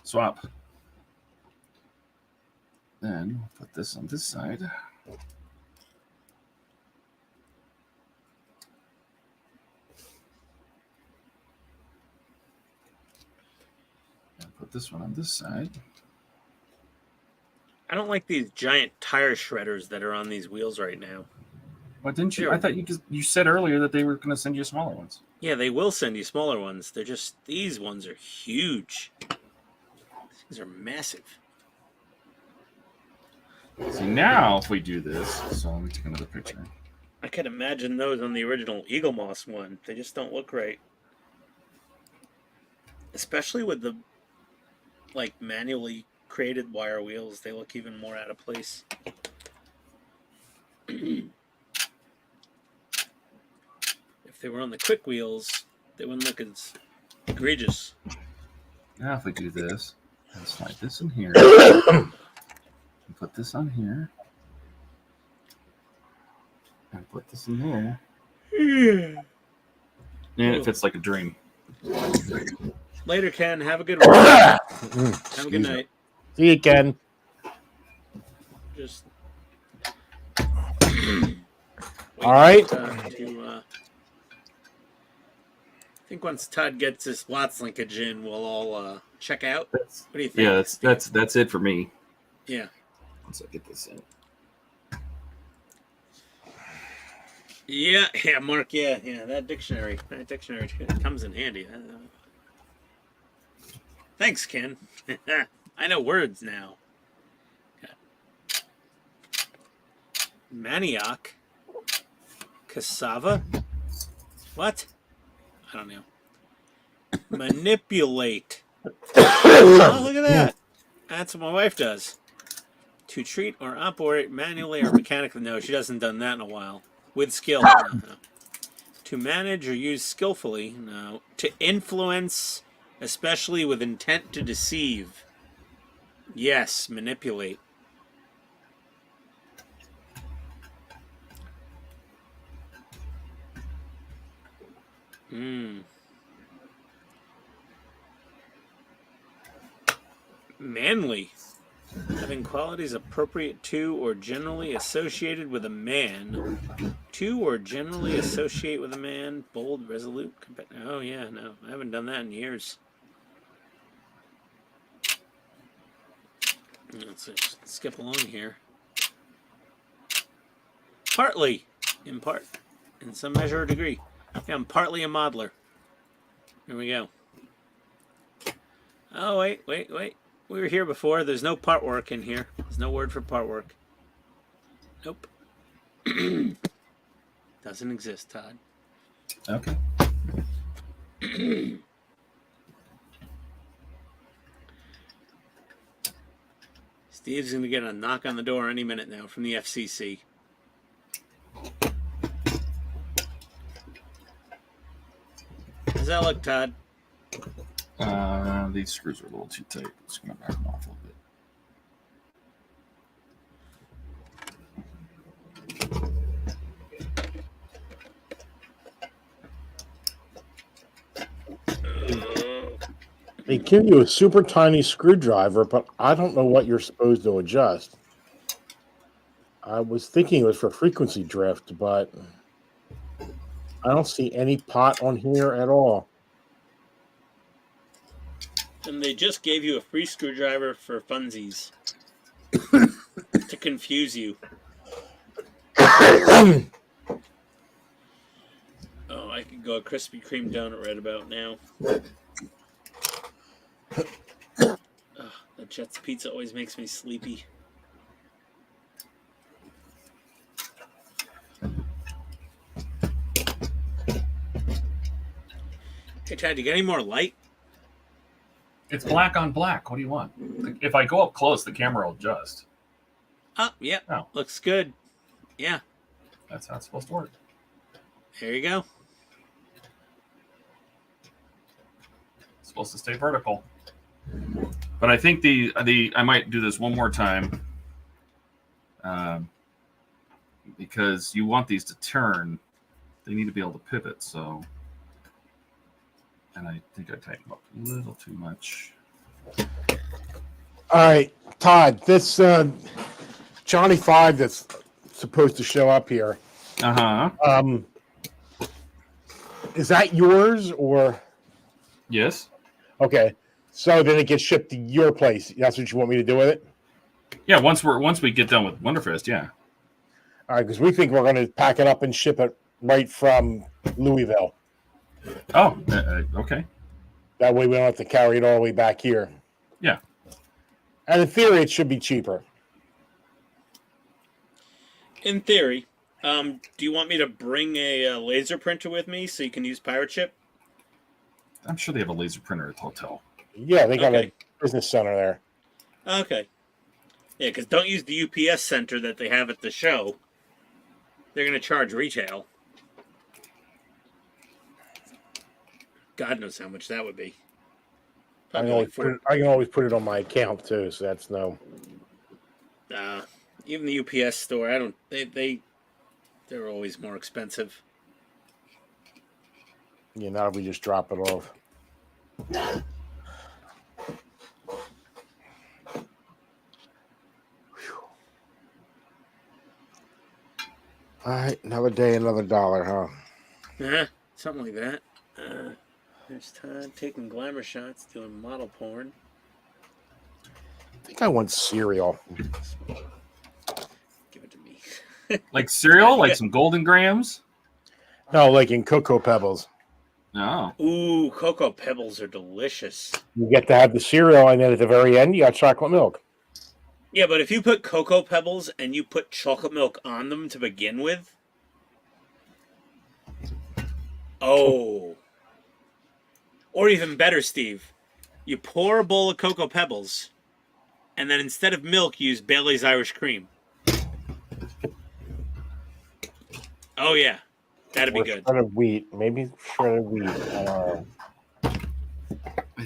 Swap. Then we'll put this on this side. And put this one on this side. I don't like these giant tire shredders that are on these wheels right now. What didn't you? I thought you said earlier that they were going to send you smaller ones. Yeah, they will send you smaller ones. They're just, these ones are huge. These are massive. See, now if we do this, so let me take another picture. I can imagine those on the original Eagle Moss one. They just don't look right. Especially with the, like, manually created wire wheels, they look even more out of place. If they were on the quick wheels, they wouldn't look as egregious. Now if we do this, and slide this in here, and put this on here, and put this in there, and it fits like a dream. Later, Ken. Have a good one. Have a good night. See you, Ken. Just. All right. I think once Todd gets this Watts linkage in, we'll all check out. What do you think? Yeah, that's it for me. Yeah. Once I get this in. Yeah, Mark. Yeah, that dictionary comes in handy. Thanks, Ken. I know words now. Manioc. Cassava. What? I don't know. Manipulate. Oh, look at that. That's what my wife does. To treat or operate manually or mechanically. No, she hasn't done that in a while. With skill. No. To manage or use skillfully. No. To influence, especially with intent to deceive. Yes, manipulate. Manly. Having qualities appropriate to or generally associated with a man. To or generally associate with a man. Bold, resolute. Oh, yeah, no. I haven't done that in years. Let's skip along here. Partly. In part. In some measure or degree. Yeah, I'm partly a modeler. Here we go. Oh, wait. We were here before. There's no part work in here. There's no word for part work. Nope. Doesn't exist, Todd. Okay. Steve's going to get a knock on the door any minute now from the FCC. How's that look, Todd? These screws are a little too tight. It's going to back them off a little bit. They give you a super tiny screwdriver, but I don't know what you're supposed to adjust. I was thinking it was for frequency drift, but I don't see any pot on here at all. And they just gave you a free screwdriver for funsies. To confuse you. Oh, I could go a Krispy Kreme donut right about now. That Jets pizza always makes me sleepy. Hey, Chad, you got any more light? It's black on black. What do you want? If I go up close, the camera will adjust. Oh, yeah. Oh. Looks good. Yeah. That's how it's supposed to work. There you go. It's supposed to stay vertical. But I think I might do this one more time. Because you want these to turn. They need to be able to pivot, so... And I think I tightened them up a little too much. All right, Todd, this Johnny 5 that's supposed to show up here. Is that yours or? Yes. Okay, so then it gets shipped to your place. That's what you want me to do with it? Yeah, once we get done with Wonderfest, yeah. All right, because we think we're going to pack it up and ship it right from Louisville. Oh, okay. That way we don't have to carry it all the way back here. Yeah. And in theory, it should be cheaper. In theory. Do you want me to bring a laser printer with me so you can use Pirate Ship? I'm sure they have a laser printer at the hotel. Yeah, they got Okay. a business center there. Okay. Yeah, because don't use the UPS center that they have at the show. They're going to charge retail. God knows how much that would be. I can, Probably always put it on my account too, so that's no. Even the UPS store, I don't. They're always more expensive. Yeah, now we just drop it off. All right, another day, another dollar, huh? Yeah, something like that. There's Todd taking glamour shots, doing model porn. I think I want cereal. Give it to me. Like cereal? Like some Golden Grams? No, like in Cocoa Pebbles. No. Ooh, Cocoa Pebbles are delicious. You get to have the cereal, and then at the very end, you got chocolate milk. Yeah, but if you put Cocoa Pebbles and you put chocolate milk on them to begin with... Oh. Or even better, Steve. You pour a bowl of Cocoa Pebbles, and then instead of milk, use Bailey's Irish Cream. Oh, yeah. That'd be good. Shredded wheat. Maybe shredded wheat. I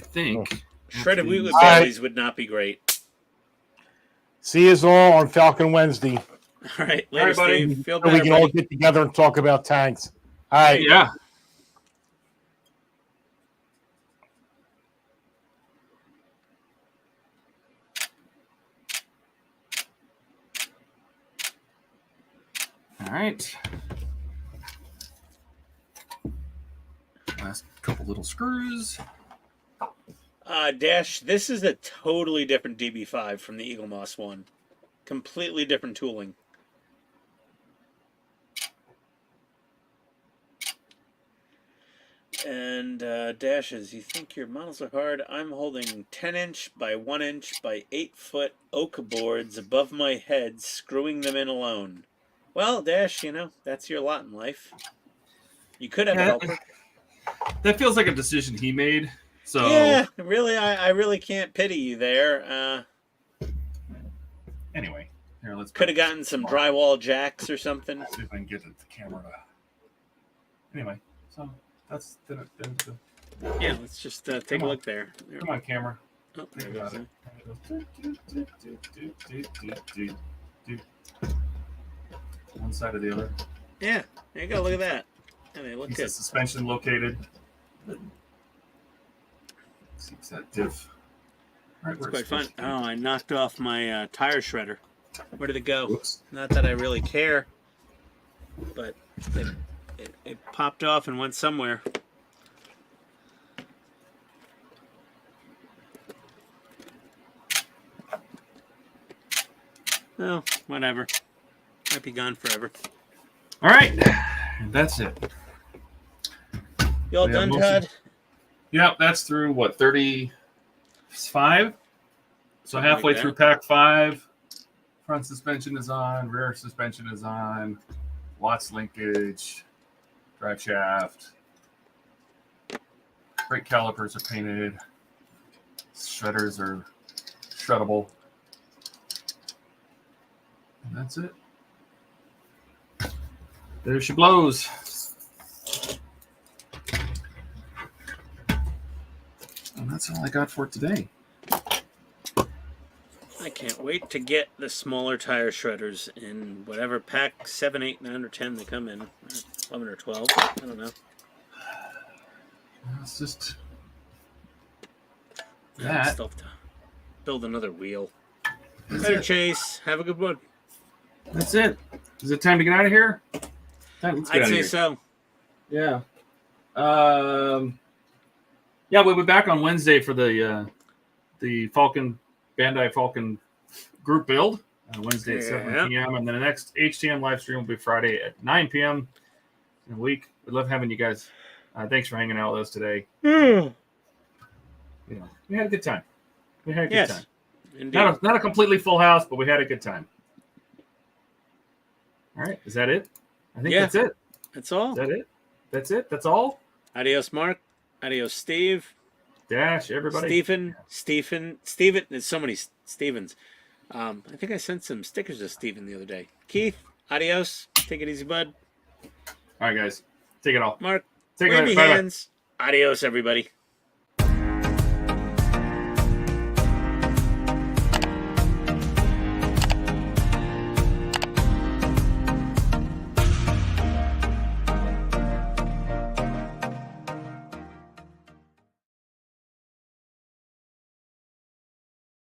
think. Shredded wheat with All right. Bailey's would not be great. See us all on Falcon Wednesday. All right. Later, buddy. Steve. Feel So we better, can all buddy. get together and talk about tanks. All right. Yeah. All right. Last couple little screws. Dash, this is a totally different DB5 from the Eagle Moss one. Completely different tooling. And Dashes, you think your models are hard? I'm holding 10-inch by 1-inch by 8-foot oak boards above my head, screwing them in alone. Well, Dash, you know, that's your lot in life. You could have a helper. That feels like a decision he made. So yeah, really, I really can't pity you there. Anyway, here let's. Could have gotten some drywall jacks or something. See if I can get the camera. Anyway, so that's yeah. Let's just take a look there. Come on, camera. Oh, there got it it. One side or the other. Yeah, there you go. Look at that. Yeah, they look Keeps good. the suspension located. Keeps that diff. Right, It's quite fun. Oh, I knocked off my tire shredder. Where did it go? Whoops. Not that I really care, but it popped off and went somewhere. Oh, whatever. Might be gone forever. All right, that's it. You all We have done, motion. Todd? Yep, that's through what, 35? So Something halfway like through pack 5. Front suspension is on, rear suspension is on, Watts linkage, drive shaft, brake calipers are painted, shredders are shreddable, and that's it. There she blows. And that's all I got for today. I can't wait to get the smaller tire shredders in whatever pack 7, 8, 9, or 10 they come in. 11 or 12. I don't know. It's just I that. still have to build another wheel. That's Later, it. Chase. Have a good one. That's it. Is it time to get out of here? Let's get I'd out of say here. so. Yeah. Yeah, we'll be back on Wednesday for the Bandai Falcon group build. Wednesday at 7 p.m. And then the next HTM live stream will be Friday at 9 p.m. in a week. We love having you guys. Thanks for hanging out with us today. Mm. You know, we had a good time. We had a good time. Indeed. Not a completely full house, but we had a good time. All right. Is that it? I think that's it. That's all. Is that it? That's it? That's all? Adios, Mark. Adios, Steve. Dash, everybody. Stephen. There's so many Stevens. I think I sent some stickers to Stephen the other day. Keith, adios. Take it easy, bud. All right, guys. Take it all. Mark, Take it. wavy Bye-bye. hands. Adios, everybody.